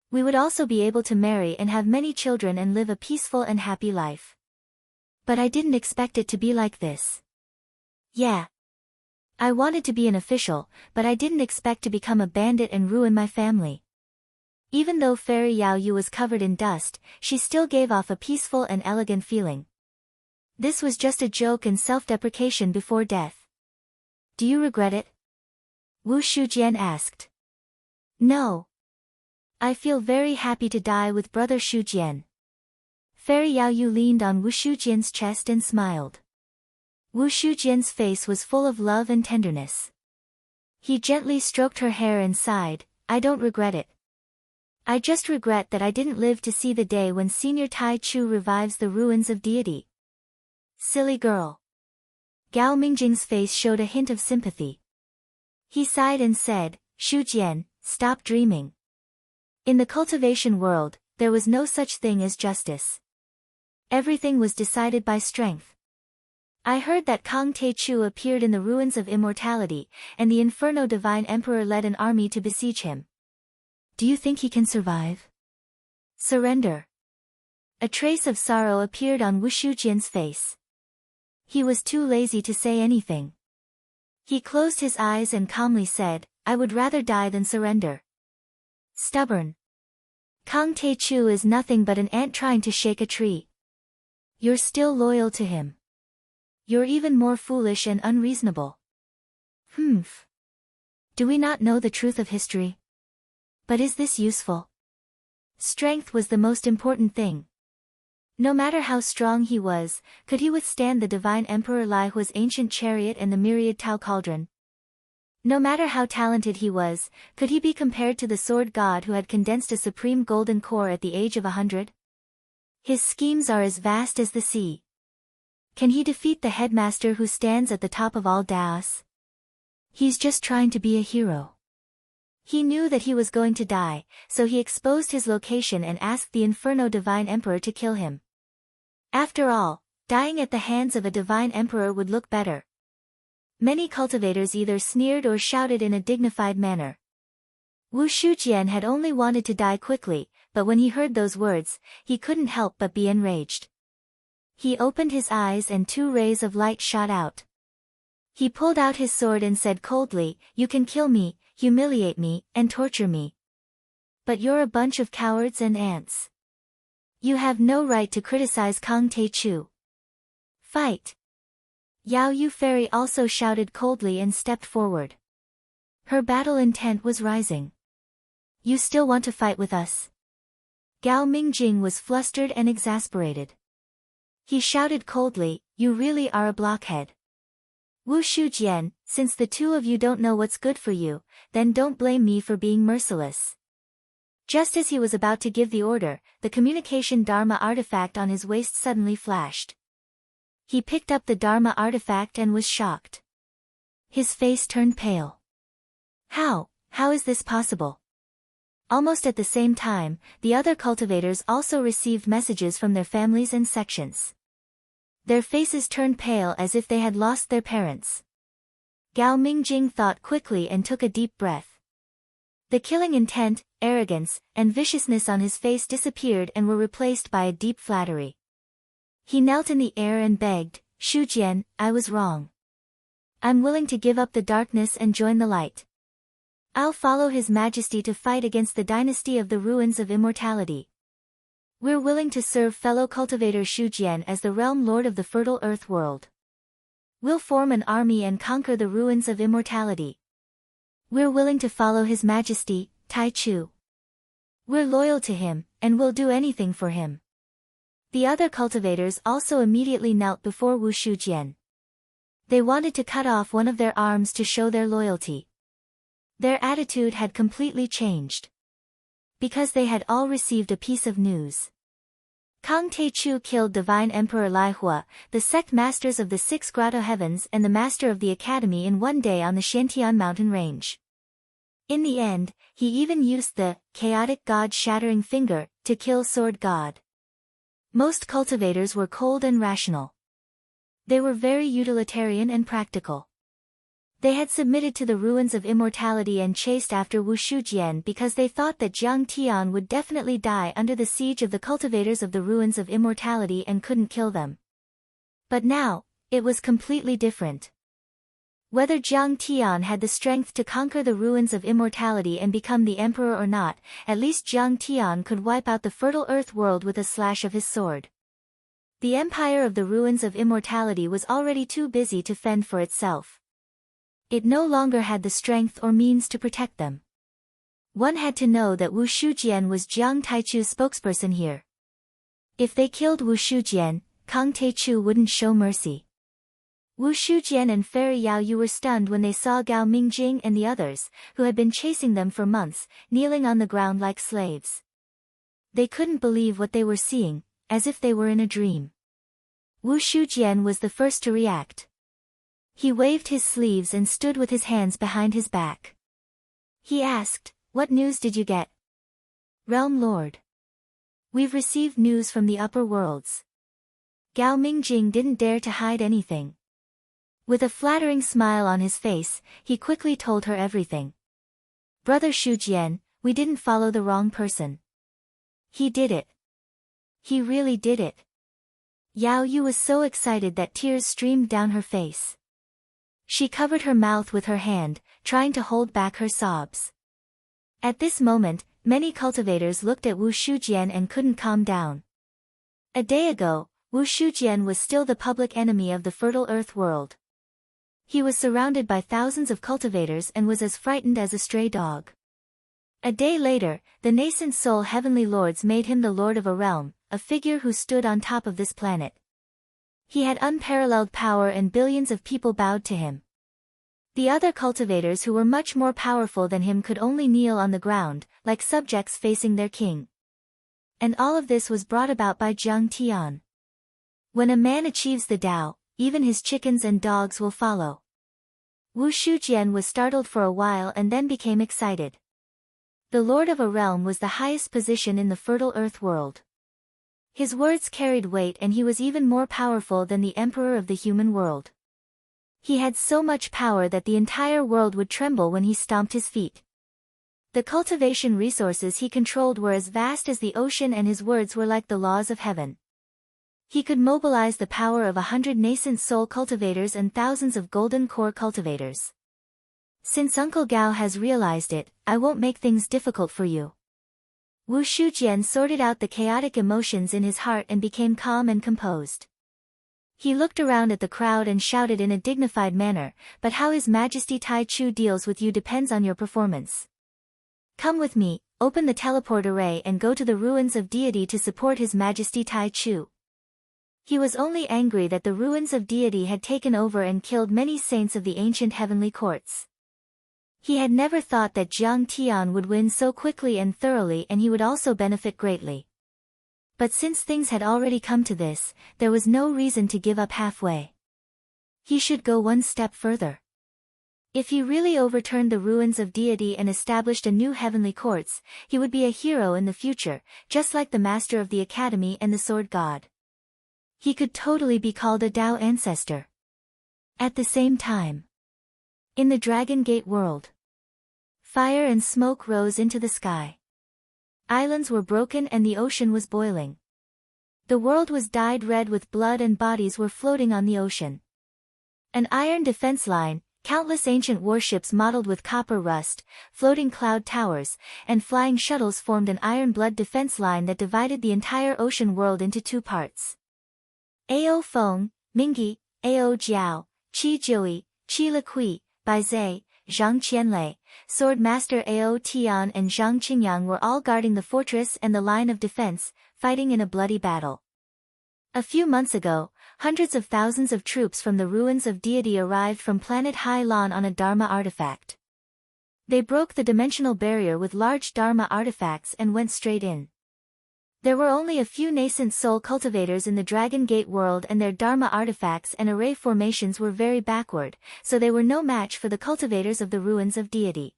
We would also be able to marry and have many children and live a peaceful and happy life. But I didn't expect it to be like this. Yeah. I wanted to be an official, but I didn't expect to become a bandit and ruin my family." Even though Fairy Yao Yu was covered in dust, she still gave off a peaceful and elegant feeling. This was just a joke and self-deprecation before death. "Do you regret it?" Wu Shujian asked. "No. I feel very happy to die with brother Shujian." Fairy Yao Yu leaned on Wu Shujian's chest and smiled. Wu Shujian's face was full of love and tenderness. He gently stroked her hair and sighed, "I don't regret it. I just regret that I didn't live to see the day when Senior Tai Chu revives the ruins of deity." "Silly girl." Gao Mingjing's face showed a hint of sympathy. He sighed and said, "Shujian, stop dreaming. In the cultivation world, there was no such thing as justice. Everything was decided by strength. I heard that Kang Te-Chu appeared in the ruins of immortality, and the Inferno Divine Emperor led an army to besiege him. Do you think he can survive? Surrender." A trace of sorrow appeared on Wu Shujian's face. He was too lazy to say anything. He closed his eyes and calmly said, "I would rather die than surrender." Stubborn. Kang Tae-chu is nothing but an ant trying to shake a tree. You're still loyal to him. You're even more foolish and unreasonable. Humph. Do we not know the truth of history? But is this useful? Strength was the most important thing. No matter how strong he was, could he withstand the divine Emperor Lai Hua's ancient chariot and the myriad Tao cauldron? No matter how talented he was, could he be compared to the sword god who had condensed a supreme golden core at the age of 100? His schemes are as vast as the sea. Can he defeat the headmaster who stands at the top of all Daos? He's just trying to be a hero. He knew that he was going to die, so he exposed his location and asked the Inferno Divine Emperor to kill him. After all, dying at the hands of a divine emperor would look better. Many cultivators either sneered or shouted in a dignified manner. Wu Shujian had only wanted to die quickly, but when he heard those words, he couldn't help but be enraged. He opened his eyes and 2 rays of light shot out. He pulled out his sword and said coldly, "You can kill me, humiliate me, and torture me. But you're a bunch of cowards and ants. You have no right to criticize Kang Tae-chu. Fight!" Yao Yu Fairy also shouted coldly and stepped forward. Her battle intent was rising. "You still want to fight with us?" Gao Mingjing was flustered and exasperated. He shouted coldly, "You really are a blockhead. Wu Shujian, since the 2 of you don't know what's good for you, then don't blame me for being merciless." Just as he was about to give the order, the communication Dharma artifact on his waist suddenly flashed. He picked up the Dharma artifact and was shocked. His face turned pale. How is this possible? Almost at the same time, the other cultivators also received messages from their families and sections. Their faces turned pale as if they had lost their parents. Gao Mingjing thought quickly and took a deep breath. The killing intent, arrogance, and viciousness on his face disappeared and were replaced by a deep flattery. He knelt in the air and begged, "Shujian, I was wrong. I'm willing to give up the darkness and join the light. I'll follow His Majesty to fight against the dynasty of the ruins of immortality. We're willing to serve fellow cultivator Shujian as the realm lord of the fertile earth world. We'll form an army and conquer the ruins of immortality. We're willing to follow His Majesty, Tai Chu. We're loyal to him, and we'll do anything for him." The other cultivators also immediately knelt before Wu Shujian. They wanted to cut off one of their arms to show their loyalty. Their attitude had completely changed. Because they had all received a piece of news. Kang Tae-chu killed Divine Emperor Lai Hua, the sect masters of the 6 Grotto Heavens and the master of the academy in one day on the Xiantian mountain range. In the end, he even used the chaotic god shattering finger to kill Sword God. Most cultivators were cold and rational. They were very utilitarian and practical. They had submitted to the ruins of immortality and chased after Wu Shujian because they thought that Jiang Tian would definitely die under the siege of the cultivators of the ruins of immortality and couldn't kill them. But now, it was completely different. Whether Jiang Tian had the strength to conquer the ruins of immortality and become the emperor or not, at least Jiang Tian could wipe out the fertile earth world with a slash of his sword. The empire of the ruins of immortality was already too busy to fend for itself. It no longer had the strength or means to protect them. One had to know that Wu Shujian was Jiang Taichu's spokesperson here. If they killed Wu Shujian, Kang Tae-chu wouldn't show mercy. Wu Shujian and Fairy Yao Yu were stunned when they saw Gao Mingjing and the others, who had been chasing them for months, kneeling on the ground like slaves. They couldn't believe what they were seeing, as if they were in a dream. Wu Shujian was the first to react. He waved his sleeves and stood with his hands behind his back. He asked, "What news did you get?" "Realm Lord. We've received news from the upper worlds." Gao Mingjing didn't dare to hide anything. With a flattering smile on his face, he quickly told her everything. "Brother Shujian, we didn't follow the wrong person. He did it. He really did it. Yao Yu was so excited that tears streamed down her face. She covered her mouth with her hand, trying to hold back her sobs. At this moment, many cultivators looked at Wu Shujian and couldn't calm down. A day ago, Wu Shujian was still the public enemy of the fertile earth world. He was surrounded by thousands of cultivators and was as frightened as a stray dog. A day later, the nascent soul heavenly lords made him the lord of a realm, a figure who stood on top of this planet. He had unparalleled power and billions of people bowed to him. The other cultivators who were much more powerful than him could only kneel on the ground, like subjects facing their king. And all of this was brought about by Jiang Tian. When a man achieves the Tao, even his chickens and dogs will follow. Wu Shujian was startled for a while and then became excited. The lord of a realm was the highest position in the fertile earth world. His words carried weight and he was even more powerful than the emperor of the human world. He had so much power that the entire world would tremble when he stomped his feet. The cultivation resources he controlled were as vast as the ocean and his words were like the laws of heaven. He could mobilize the power of 100 nascent soul cultivators and thousands of golden core cultivators. Since Uncle Gao has realized it, I won't make things difficult for you. Wu Shujian sorted out the chaotic emotions in his heart and became calm and composed. He looked around at the crowd and shouted in a dignified manner, "But how His Majesty Tai Chu deals with you depends on your performance. Come with me, open the teleport array and go to the ruins of deity to support His Majesty Tai Chu." He was only angry that the ruins of deity had taken over and killed many saints of the ancient heavenly courts. He had never thought that Jiang Tian would win so quickly and thoroughly and he would also benefit greatly. But since things had already come to this, there was no reason to give up halfway. He should go one step further. If he really overturned the ruins of deity and established a new heavenly courts, he would be a hero in the future, just like the master of the academy and the sword god. He could totally be called a Tao ancestor. At the same time, in the Dragon Gate world, fire and smoke rose into the sky. Islands were broken and the ocean was boiling. The world was dyed red with blood and bodies were floating on the ocean. An iron defense line, countless ancient warships mottled with copper rust, floating cloud towers, and flying shuttles formed an iron blood defense line that divided the entire ocean world into two parts. Ao Feng, Mingi, Ao Jiao, Qi Jiui, Qi Liqui, Bai Zai, Zhang Qianlei, Sword Master Ao Tian and Zhang Qingyang were all guarding the fortress and the line of defense, fighting in a bloody battle. A few months ago, hundreds of thousands of troops from the ruins of deity arrived from planet Hai Lan on a Dharma artifact. They broke the dimensional barrier with large Dharma artifacts and went straight in. There were only a few nascent soul cultivators in the Dragon Gate world and their Dharma artifacts and array formations were very backward, so they were no match for the cultivators of the ruins of deity.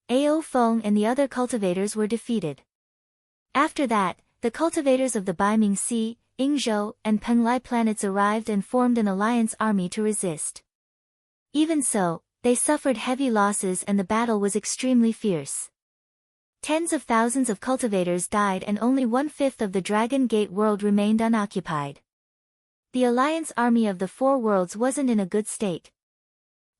Ao Feng and the other cultivators were defeated. After that, the cultivators of the Baiming Sea, Yingzhou, and Penglai planets arrived and formed an alliance army to resist. Even so, they suffered heavy losses and the battle was extremely fierce. Tens of thousands of cultivators died and only 1/5 of the Dragon Gate world remained unoccupied. The alliance army of the four worlds wasn't in a good state.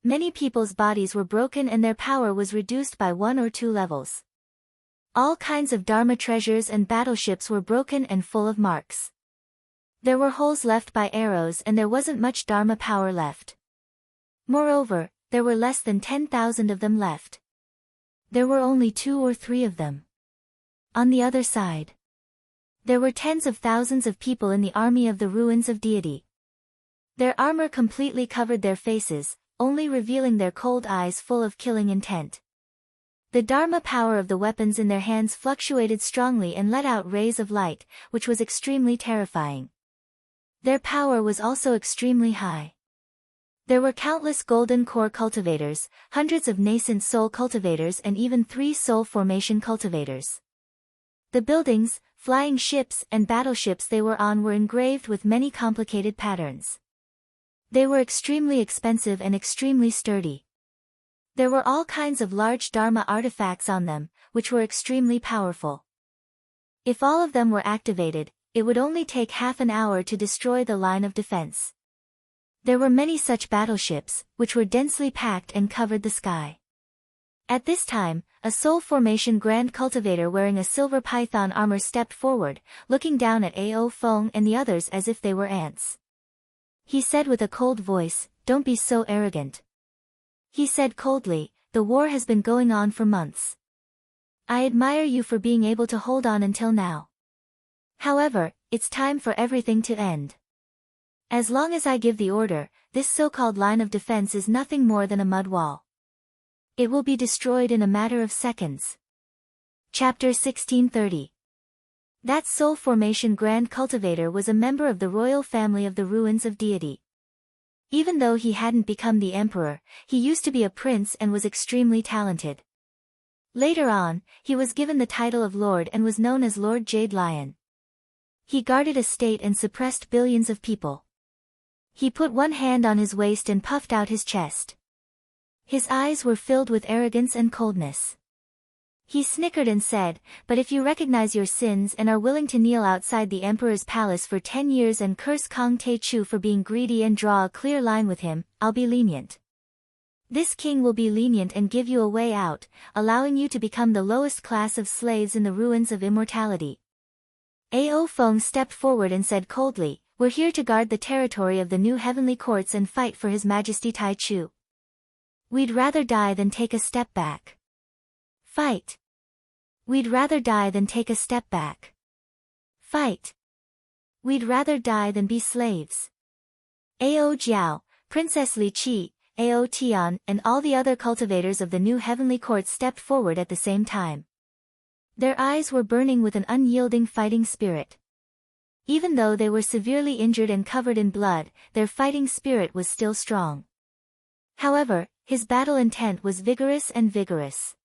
Many people's bodies were broken and their power was reduced by 1 or 2 levels. All kinds of Dharma treasures and battleships were broken and full of marks. There were holes left by arrows and there wasn't much Dharma power left. Moreover, there were less than 10,000 of them left. There were only 2 or 3 of them. On the other side, there were tens of thousands of people in the army of the ruins of deity. Their armor completely covered their faces, only revealing their cold eyes full of killing intent. The Dharma power of the weapons in their hands fluctuated strongly and let out rays of light, which was extremely terrifying. Their power was also extremely high. There were countless golden core cultivators, hundreds of nascent soul cultivators and even 3 soul formation cultivators. The buildings, flying ships and battleships they were on were engraved with many complicated patterns. They were extremely expensive and extremely sturdy. There were all kinds of large Dharma artifacts on them, which were extremely powerful. If all of them were activated, it would only take half an hour to destroy the line of defense. There were many such battleships, which were densely packed and covered the sky. At this time, a Soul Formation Grand Cultivator wearing a silver python armor stepped forward, looking down at Ao Feng and the others as if they were ants. He said with a cold voice, "Don't be so arrogant." He said coldly, "The war has been going on for months. I admire you for being able to hold on until now. However, it's time for everything to end. As long as I give the order, this so-called line of defense is nothing more than a mud wall. It will be destroyed in a matter of seconds." Chapter 1630. That Soul Formation Grand Cultivator was a member of the royal family of the Ruins of Deity. Even though he hadn't become the emperor, he used to be a prince and was extremely talented. Later on, he was given the title of Lord and was known as Lord Jade Lion. He guarded a state and suppressed billions of people. He put one hand on his waist and puffed out his chest. His eyes were filled with arrogance and coldness. He snickered and said, "But if you recognize your sins and are willing to kneel outside the emperor's palace for 10 years and curse Kong Te-Chu for being greedy and draw a clear line with him, I'll be lenient. This king will be lenient and give you a way out, allowing you to become the lowest class of slaves in the Ruins of Immortality." Ao Feng stepped forward and said coldly, "We're here to guard the territory of the new heavenly courts and fight for His Majesty Tai Chu. We'd rather die than take a step back. Fight. We'd rather die than take a step back. Fight. We'd rather die than be slaves." Ao Jiao, Princess Li Qi, Ao Tian, and all the other cultivators of the new heavenly courts stepped forward at the same time. Their eyes were burning with an unyielding fighting spirit. Even though they were severely injured and covered in blood, their fighting spirit was still strong. However, his battle intent was vigorous and vigorous.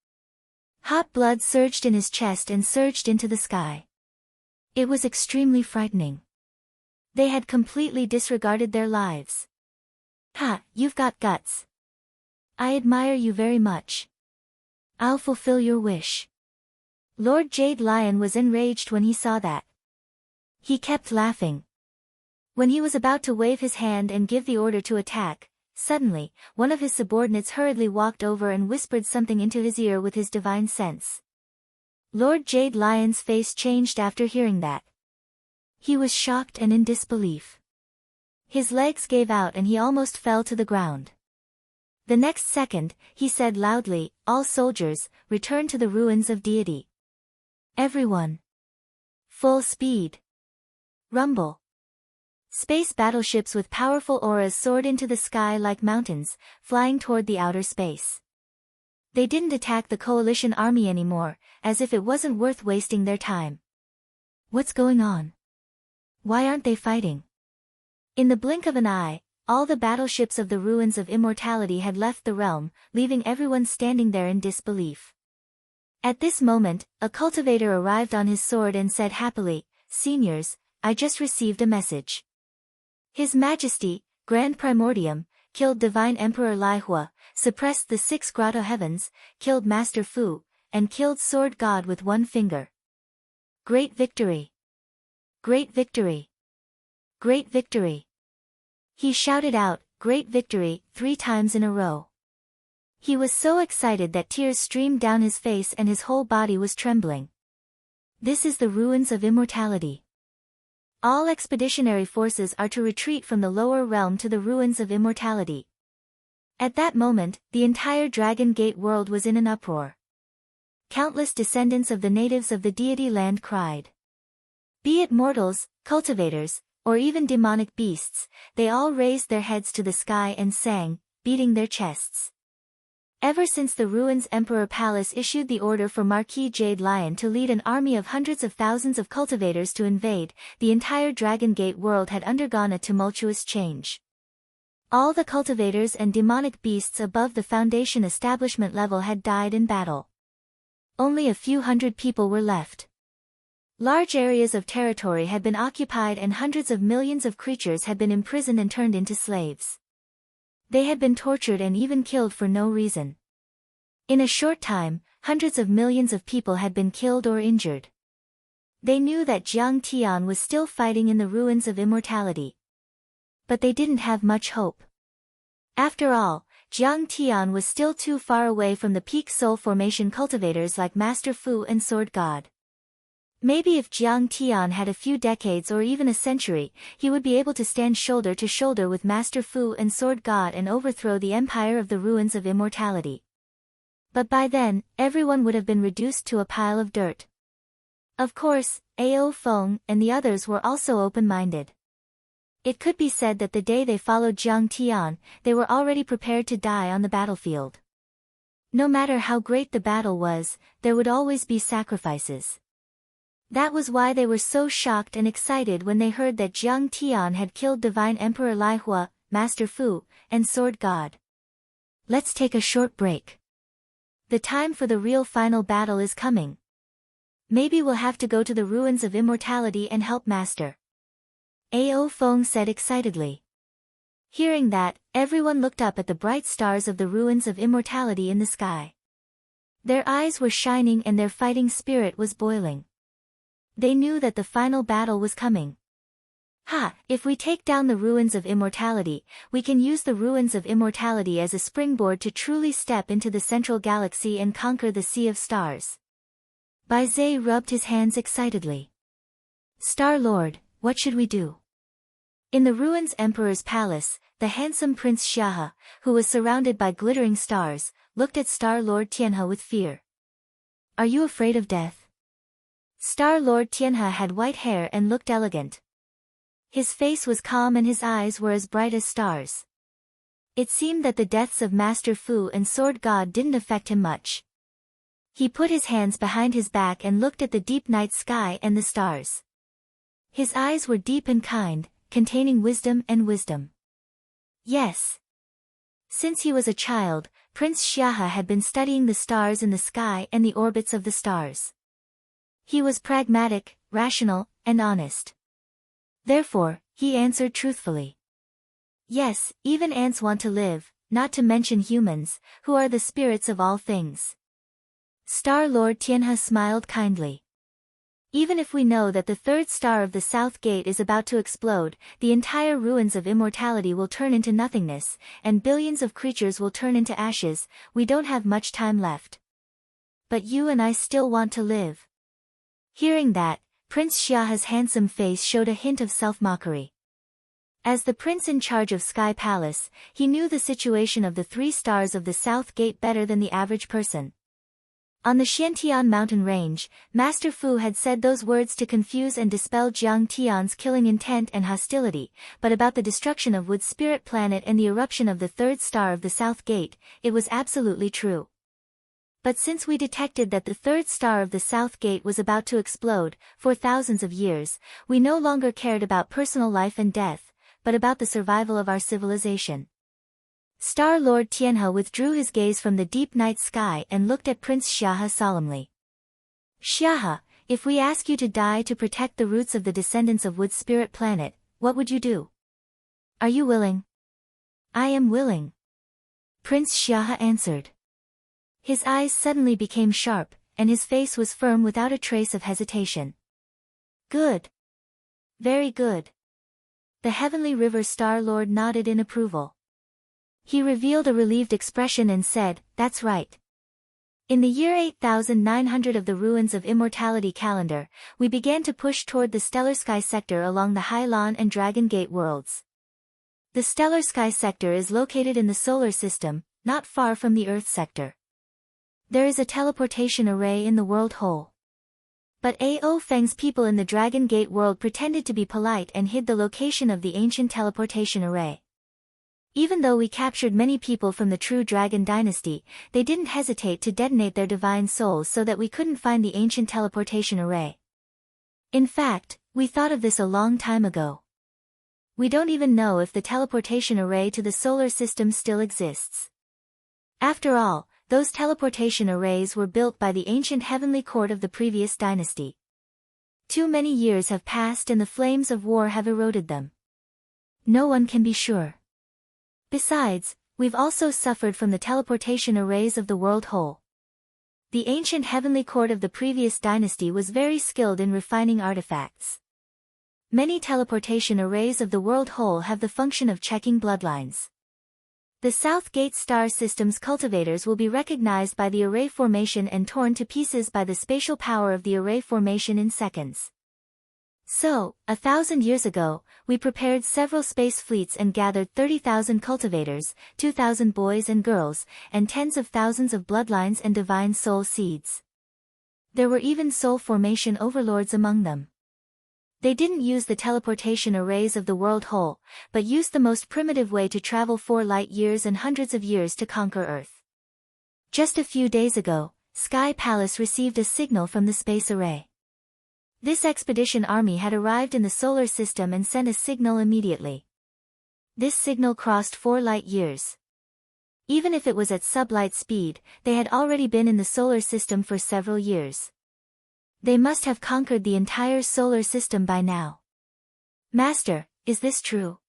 Hot blood surged in his chest and surged into the sky. It was extremely frightening. They had completely disregarded their lives. "Ha, you've got guts. I admire you very much. I'll fulfill your wish." Lord Jade Lion was enraged when he saw that. He kept laughing. When he was about to wave his hand and give the order to attack, suddenly, one of his subordinates hurriedly walked over and whispered something into his ear with his divine sense. Lord Jade Lion's face changed after hearing that. He was shocked and in disbelief. His legs gave out and he almost fell to the ground. The next second, he said loudly, "All soldiers, return to the Ruins of Deity. Everyone. Full speed. Rumble." Space battleships with powerful auras soared into the sky like mountains, flying toward the outer space. They didn't attack the coalition army anymore, as if it wasn't worth wasting their time. What's going on? Why aren't they fighting? In the blink of an eye, all the battleships of the Ruins of Immortality had left the realm, leaving everyone standing there in disbelief. At this moment, a cultivator arrived on his sword and said happily, "Seniors, I just received a message. His Majesty, Grand Primordium, killed Divine Emperor Lai Hua, suppressed the 6 Grotto Heavens, killed Master Fu, and killed Sword God with one finger. Great victory! Great victory! Great victory!" He shouted out, "Great victory," 3 times in a row. He was so excited that tears streamed down his face and his whole body was trembling. This is the Ruins of Immortality. All expeditionary forces are to retreat from the lower realm to the Ruins of Immortality. At that moment, the entire Dragon Gate world was in an uproar. Countless descendants of the natives of the deity land cried. Be it mortals, cultivators, or even demonic beasts, they all raised their heads to the sky and sang, beating their chests. Ever since the Ruins Emperor Palace issued the order for Marquis Jade Lion to lead an army of hundreds of thousands of cultivators to invade, the entire Dragon Gate world had undergone a tumultuous change. All the cultivators and demonic beasts above the Foundation establishment level had died in battle. Only a few hundred people were left. Large areas of territory had been occupied and hundreds of millions of creatures had been imprisoned and turned into slaves. They had been tortured and even killed for no reason. In a short time, hundreds of millions of people had been killed or injured. They knew that Jiang Tian was still fighting in the ruins of immortality. But they didn't have much hope. After all, Jiang Tian was still too far away from the peak soul formation cultivators like Master Fu and Sword God. Maybe if Jiang Tian had a few decades or even a century, he would be able to stand shoulder to shoulder with Master Fu and Sword God and overthrow the empire of the ruins of immortality. But by then, everyone would have been reduced to a pile of dirt. Of course, Ao Feng and the others were also open-minded. It could be said that the day they followed Jiang Tian, they were already prepared to die on the battlefield. No matter how great the battle was, there would always be sacrifices. That was why they were so shocked and excited when they heard that Jiang Tian had killed Divine Emperor Lai Hua, Master Fu, and Sword God. Let's take a short break. The time for the real final battle is coming. Maybe we'll have to go to the ruins of immortality and help Master. Ao Feng said excitedly. Hearing that, everyone looked up at the bright stars of the ruins of immortality in the sky. Their eyes were shining and their fighting spirit was boiling. They knew that the final battle was coming. If we take down the ruins of immortality, we can use the ruins of immortality as a springboard to truly step into the central galaxy and conquer the Sea of Stars. Bai Zhe rubbed his hands excitedly. Star-Lord, what should we do? In the ruins Emperor's palace, the handsome Prince Xiahe, who was surrounded by glittering stars, looked at Star-Lord Tianhe with fear. Are you afraid of death? Star-Lord Tianhe had white hair and looked elegant. His face was calm and his eyes were as bright as stars. It seemed that the deaths of Master Fu and Sword God didn't affect him much. He put his hands behind his back and looked at the deep night sky and the stars. His eyes were deep and kind, containing wisdom and wisdom. Yes. Since he was a child, Prince Xiahe had been studying the stars in the sky and the orbits of the stars. He was pragmatic, rational, and honest. Therefore, he answered truthfully. Yes, even ants want to live, not to mention humans, who are the spirits of all things. Star-Lord Tianhe smiled kindly. Even if we know that the third star of the South Gate is about to explode, the entire ruins of immortality will turn into nothingness, and billions of creatures will turn into ashes, we don't have much time left. But you and I still want to live. Hearing that, Prince Xiahe's handsome face showed a hint of self-mockery. As the prince in charge of Sky Palace, he knew the situation of the 3 stars of the South Gate better than the average person. On the Xiantian mountain range, Master Fu had said those words to confuse and dispel Jiang Tian's killing intent and hostility, but about the destruction of Wood Spirit Planet and the eruption of the 3rd star of the South Gate, it was absolutely true. But since we detected that the 3rd star of the South Gate was about to explode, for thousands of years, we no longer cared about personal life and death, but about the survival of our civilization. Star-Lord Tianhe withdrew his gaze from the deep night sky and looked at Prince Xiahe solemnly. Xiahe, if we ask you to die to protect the roots of the descendants of Wood Spirit Planet, what would you do? Are you willing? I am willing. Prince Xiahe answered. His eyes suddenly became sharp, and his face was firm without a trace of hesitation. Good. Very good. The Heavenly River Star-Lord nodded in approval. He revealed a relieved expression and said, that's right. In the year 8900 of the Ruins of Immortality calendar, we began to push toward the Stellar Sky sector along the Hylon and Dragon Gate worlds. The Stellar Sky sector is located in the solar system, not far from the Earth sector. There is a teleportation array in the world hole. But Ao Feng's people in the Dragon Gate world pretended to be polite and hid the location of the ancient teleportation array. Even though we captured many people from the true Dragon Dynasty, they didn't hesitate to detonate their divine souls so that we couldn't find the ancient teleportation array. In fact, we thought of this a long time ago. We don't even know if the teleportation array to the solar system still exists. After all, those teleportation arrays were built by the ancient heavenly court of the previous dynasty. Too many years have passed and the flames of war have eroded them. No one can be sure. Besides, we've also suffered from the teleportation arrays of the world hole. The ancient heavenly court of the previous dynasty was very skilled in refining artifacts. Many teleportation arrays of the world whole have the function of checking bloodlines. The South Gate star system's cultivators will be recognized by the array formation and torn to pieces by the spatial power of the array formation in seconds. So, 1,000 years ago, we prepared several space fleets and gathered 30,000 cultivators, 2,000 boys and girls, and tens of thousands of bloodlines and divine soul seeds. There were even soul formation overlords among them. They didn't use the teleportation arrays of the world whole, but used the most primitive way to travel 4 light years and hundreds of years to conquer Earth. Just a few days ago, Sky Palace received a signal from the space array. This expedition army had arrived in the solar system and sent a signal immediately. This signal crossed 4 light years. Even if it was at sublight speed, they had already been in the solar system for several years. They must have conquered the entire solar system by now. Master, is this true?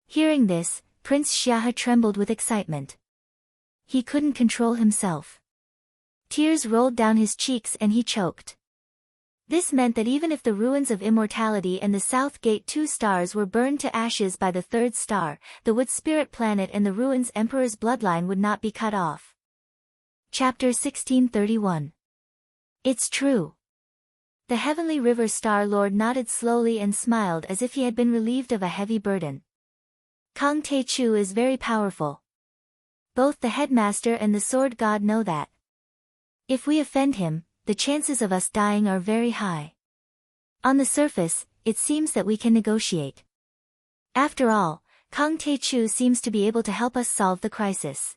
Hearing this, Prince Xiahe trembled with excitement. He couldn't control himself. Tears rolled down his cheeks and he choked. This meant that even if the ruins of immortality and the South Gate 2 stars were burned to ashes by the 3rd star, the Wood Spirit Planet and the ruins Emperor's bloodline would not be cut off. Chapter 1631. It's true. The Heavenly River Star Lord nodded slowly and smiled as if he had been relieved of a heavy burden. Kang Te-Chu is very powerful. Both the headmaster and the sword god know that. If we offend him, the chances of us dying are very high. On the surface, it seems that we can negotiate. After all, Kang Te-Chu seems to be able to help us solve the crisis.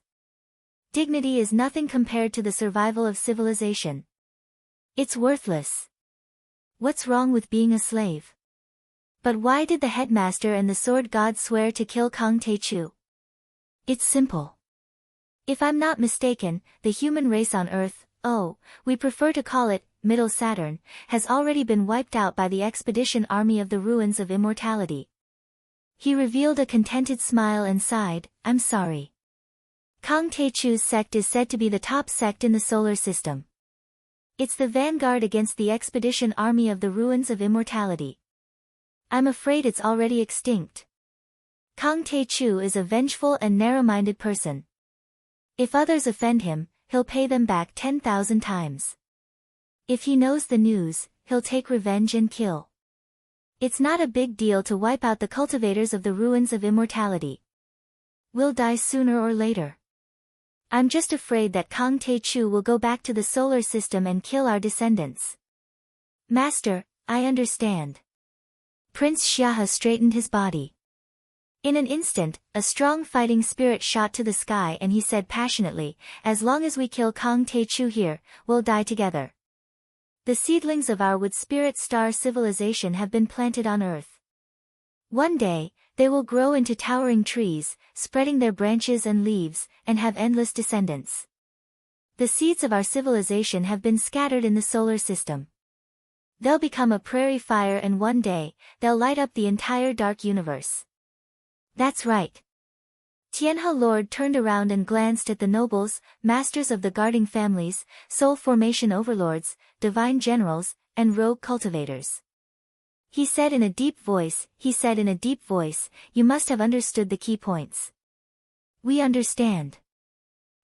Dignity is nothing compared to the survival of civilization. It's worthless. What's wrong with being a slave? But why did the headmaster and the sword god swear to kill Kang Te-Chu? It's simple. If I'm not mistaken, the human race on Earth, we prefer to call it, Middle Saturn, has already been wiped out by the expedition army of the ruins of immortality. He revealed a contented smile and sighed, I'm sorry. Kang Te-Chu's sect is said to be the top sect in the solar system. It's the vanguard against the expedition army of the ruins of immortality. I'm afraid it's already extinct. Kang Te-Chu is a vengeful and narrow-minded person. If others offend him, he'll pay them back 10,000 times. If he knows the news, he'll take revenge and kill. It's not a big deal to wipe out the cultivators of the ruins of immortality. We'll die sooner or later. I'm just afraid that Kang Te-Chu will go back to the solar system and kill our descendants. Master, I understand. Prince Xiahe straightened his body. In an instant, a strong fighting spirit shot to the sky and he said passionately, as long as we kill Kang Te-Chu here, we'll die together. The seedlings of our Wood Spirit Star civilization have been planted on Earth. One day, they will grow into towering trees, spreading their branches and leaves, and have endless descendants. The seeds of our civilization have been scattered in the solar system. They'll become a prairie fire and one day, they'll light up the entire dark universe. That's right. Tianhe Lord turned around and glanced at the nobles, masters of the guarding families, soul formation overlords, divine generals, and rogue cultivators. He said in a deep voice, you must have understood the key points. We understand.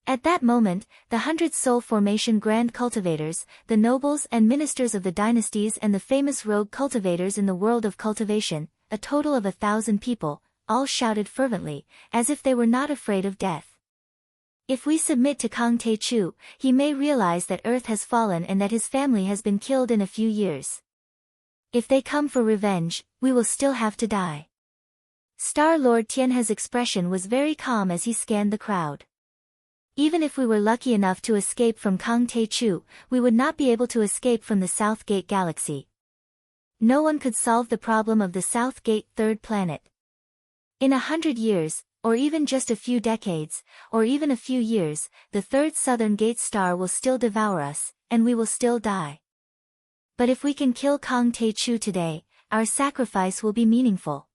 At that moment, the 100 soul formation grand cultivators, the nobles and ministers of the dynasties and the famous rogue cultivators in the world of cultivation, a total of 1,000 people, all shouted fervently, as if they were not afraid of death. If we submit to Kang Te-Chu, he may realize that Earth has fallen and that his family has been killed in a few years. If they come for revenge, we will still have to die. Star Lord Tianhe's expression was very calm as he scanned the crowd. Even if we were lucky enough to escape from Kang Te-Chu, we would not be able to escape from the South Gate Galaxy. No one could solve the problem of the South Gate 3rd planet. In 100 years, or even just a few decades, or even a few years, the 3rd Southern Gate star will still devour us, and we will still die. But if we can kill Kang Te-Chu today, our sacrifice will be meaningful.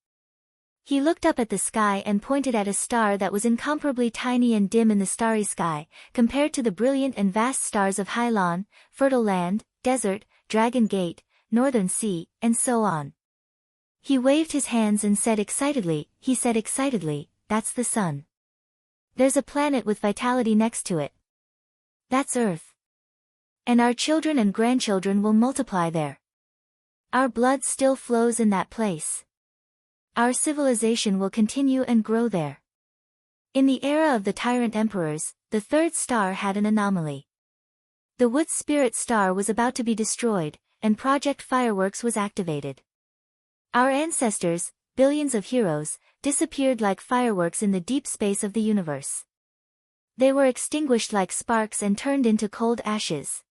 He looked up at the sky and pointed at a star that was incomparably tiny and dim in the starry sky, compared to the brilliant and vast stars of Hylon, Fertile Land, Desert, Dragon Gate, Northern Sea, and so on. He waved his hands and said excitedly, "That's the sun. There's a planet with vitality next to it. That's Earth. And our children and grandchildren will multiply there. Our blood still flows in that place. Our civilization will continue and grow there." In the era of the tyrant emperors, the third star had an anomaly. The Wood Spirit star was about to be destroyed, and Project Fireworks was activated. Our ancestors, billions of heroes, disappeared like fireworks in the deep space of the universe. They were extinguished like sparks and turned into cold ashes.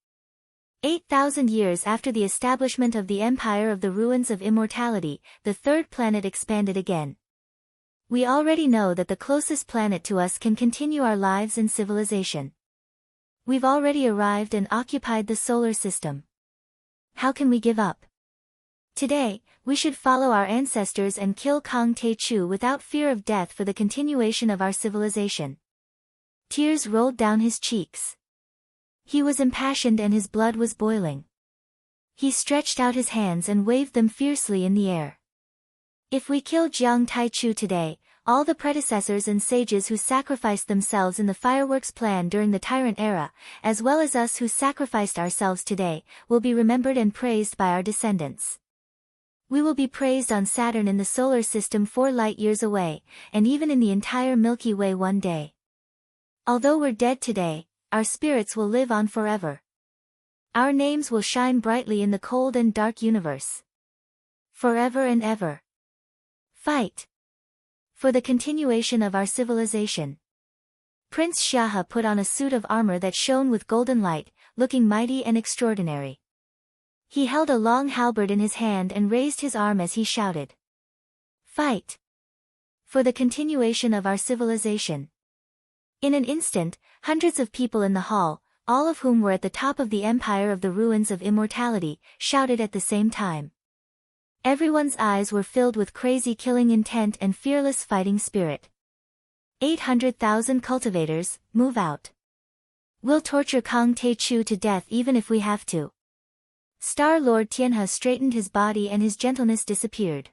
8,000 years after the establishment of the Empire of the Ruins of Immortality, the third planet expanded again. We already know that the closest planet to us can continue our lives and civilization. We've already arrived and occupied the solar system. How can we give up? Today, we should follow our ancestors and kill Kang Tae-chu without fear of death for the continuation of our civilization. Tears rolled down his cheeks. He was impassioned and his blood was boiling. He stretched out his hands and waved them fiercely in the air. If we kill Jiang Tai-chu today, all the predecessors and sages who sacrificed themselves in the fireworks plan during the tyrant era, as well as us who sacrificed ourselves today, will be remembered and praised by our descendants. We will be praised on Saturn in the solar system 4 light-years away, and even in the entire Milky Way one day. Although we're dead today, our spirits will live on forever. Our names will shine brightly in the cold and dark universe. Forever and ever. Fight! For the continuation of our civilization. Prince Shaha put on a suit of armor that shone with golden light, looking mighty and extraordinary. He held a long halberd in his hand and raised his arm as he shouted. Fight! For the continuation of our civilization. In an instant, hundreds of people in the hall, all of whom were at the top of the Empire of the Ruins of Immortality, shouted at the same time. Everyone's eyes were filled with crazy killing intent and fearless fighting spirit. 800,000 cultivators, move out. We'll torture Kang Tae-chu to death even if we have to. Star-Lord Tianhe straightened his body and his gentleness disappeared.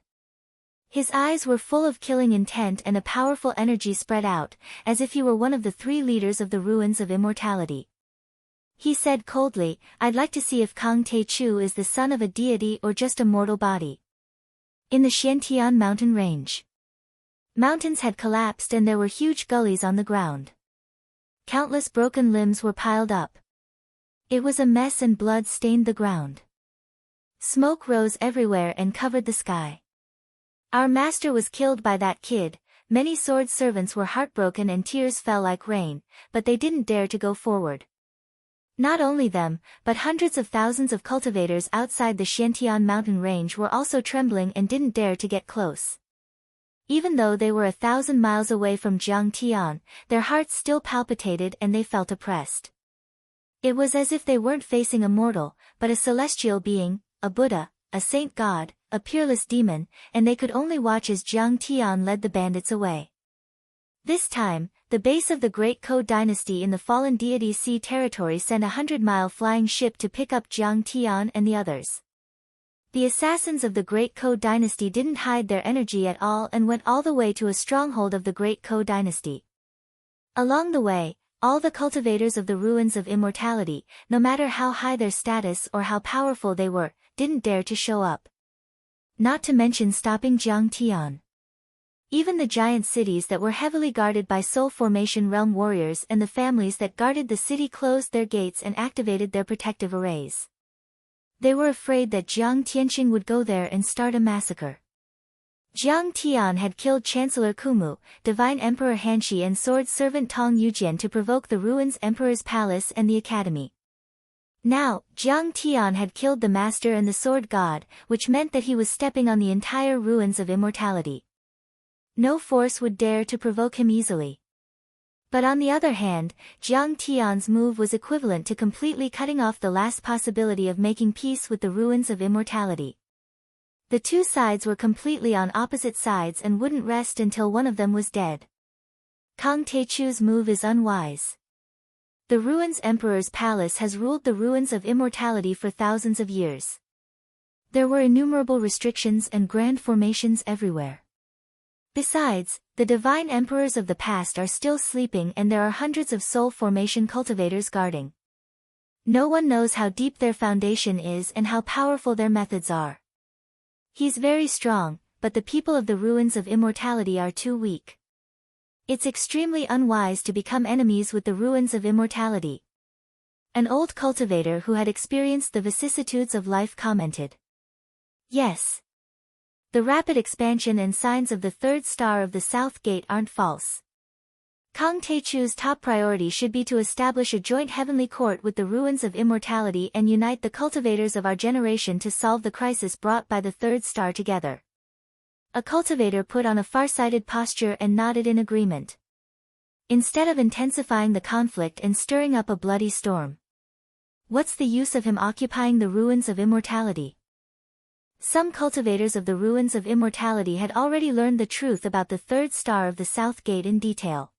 His eyes were full of killing intent and a powerful energy spread out, as if he were one of the 3 leaders of the Ruins of Immortality. He said coldly, "I'd like to see if Kang Tae-chu is the son of a deity or just a mortal body." In the Xiantian mountain range, mountains had collapsed and there were huge gullies on the ground. Countless broken limbs were piled up. It was a mess and blood stained the ground. Smoke rose everywhere and covered the sky. Our master was killed by that kid. Many sword servants were heartbroken and tears fell like rain, but they didn't dare to go forward. Not only them, but hundreds of thousands of cultivators outside the Xiantian mountain range were also trembling and didn't dare to get close. Even though they were 1,000 miles away from Jiangtian, their hearts still palpitated and they felt oppressed. It was as if they weren't facing a mortal, but a celestial being, a Buddha, a saint god, a peerless demon, and they could only watch as Jiangtian led the bandits away. This time, the base of the Great Ko dynasty in the fallen deity Sea territory sent a 100-mile flying ship to pick up Jiangtian and the others. The assassins of the Great Ko dynasty didn't hide their energy at all and went all the way to a stronghold of the Great Ko dynasty. Along the way, all the cultivators of the Ruins of Immortality, no matter how high their status or how powerful they were, didn't dare to show up. Not to mention stopping Jiangtian. Even the giant cities that were heavily guarded by Soul Formation Realm warriors and the families that guarded the city closed their gates and activated their protective arrays. They were afraid that Jiang Tianqing would go there and start a massacre. Jiang Tian had killed Chancellor Kumu, Divine Emperor Hanshi and Sword Servant Tong Yujian to provoke the Ruins Emperor's Palace and the Academy. Now, Jiang Tian had killed the Master and the Sword God, which meant that he was stepping on the entire Ruins of Immortality. No force would dare to provoke him easily. But on the other hand, Jiang Tian's move was equivalent to completely cutting off the last possibility of making peace with the Ruins of Immortality. The two sides were completely on opposite sides and wouldn't rest until one of them was dead. Kang Taechu's move is unwise. The Ruins Emperor's palace has ruled the ruins of immortality for thousands of years. There were innumerable restrictions and grand formations everywhere. Besides, the divine emperors of the past are still sleeping and there are hundreds of soul formation cultivators guarding. No one knows how deep their foundation is and how powerful their methods are. He's very strong, but the people of the ruins of immortality are too weak. It's extremely unwise to become enemies with the ruins of immortality. An old cultivator who had experienced the vicissitudes of life commented. Yes. The rapid expansion and signs of the third star of the South Gate aren't false. Kang Taechu's top priority should be to establish a joint heavenly court with the ruins of immortality and unite the cultivators of our generation to solve the crisis brought by the third star together. A cultivator put on a far-sighted posture and nodded in agreement. Instead of intensifying the conflict and stirring up a bloody storm. What's the use of him occupying the ruins of immortality? Some cultivators of the ruins of immortality had already learned the truth about the third star of the South Gate in detail.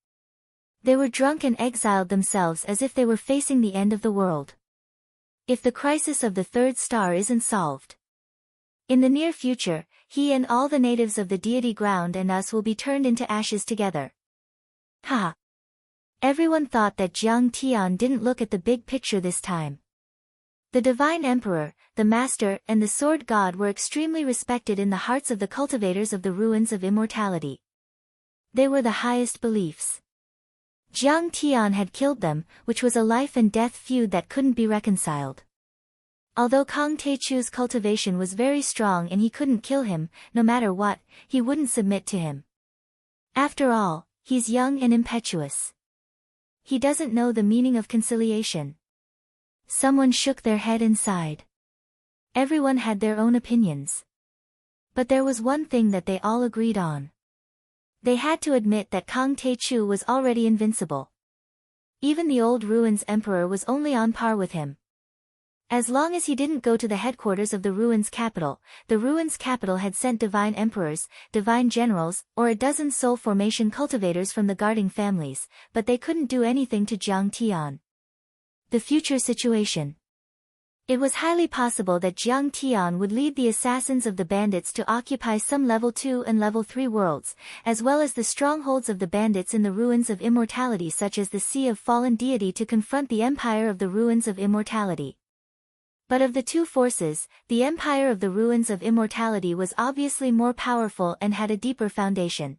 They were drunk and exiled themselves as if they were facing the end of the world. If the crisis of the third star isn't solved in the near future, he and all the natives of the deity ground and us will be turned into ashes together. Ha! Everyone thought that Jiang Tian didn't look at the big picture this time. The divine emperor, the master, and the sword god were extremely respected in the hearts of the cultivators of the ruins of immortality. They were the highest beliefs. Jiang Tian had killed them, which was a life and death feud that couldn't be reconciled. Although Kang Taechu's cultivation was very strong and he couldn't kill him, no matter what, he wouldn't submit to him. After all, he's young and impetuous. He doesn't know the meaning of conciliation. Someone shook their head and sighed. Everyone had their own opinions. But there was one thing that they all agreed on. They had to admit that Kang Taechu was already invincible. Even the old Ruins Emperor was only on par with him. As long as he didn't go to the headquarters of the Ruins capital had sent divine emperors, divine generals, or a dozen soul formation cultivators from the guarding families, but they couldn't do anything to Jiang Tian. The future situation. It was highly possible that Jiang Tian would lead the assassins of the bandits to occupy some level 2 and level 3 worlds, as well as the strongholds of the bandits in the ruins of immortality such as the Sea of Fallen Deity to confront the Empire of the Ruins of Immortality. But of the two forces, the Empire of the Ruins of Immortality was obviously more powerful and had a deeper foundation.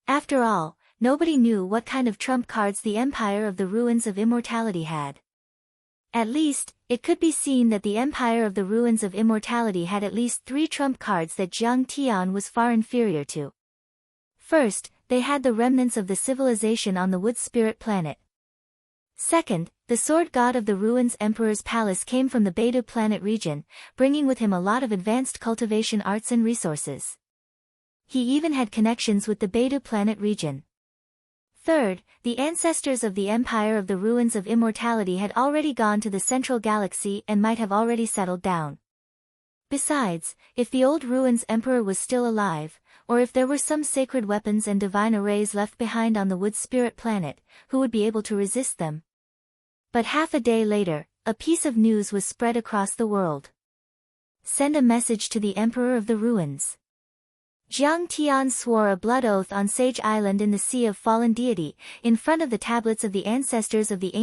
After all, nobody knew what kind of trump cards the Empire of the Ruins of Immortality had. At least, it could be seen that the Empire of the Ruins of Immortality had at least 3 trump cards that Jiang Tian was far inferior to. First, they had the remnants of the civilization on the Wood Spirit planet. Second, the sword god of the Ruins Emperor's palace came from the Beidou planet region, bringing with him a lot of advanced cultivation arts and resources. He even had connections with the Beidou planet region. Third, the ancestors of the Empire of the Ruins of Immortality had already gone to the Central Galaxy and might have already settled down. Besides, if the old Ruins Emperor was still alive, or if there were some sacred weapons and divine arrays left behind on the Wood Spirit planet, who would be able to resist them? But half a day later, a piece of news was spread across the world. Send a message to the Emperor of the Ruins. Jiang Tian swore a blood oath on Sage Island in the Sea of Fallen Deity, in front of the tablets of the ancestors of the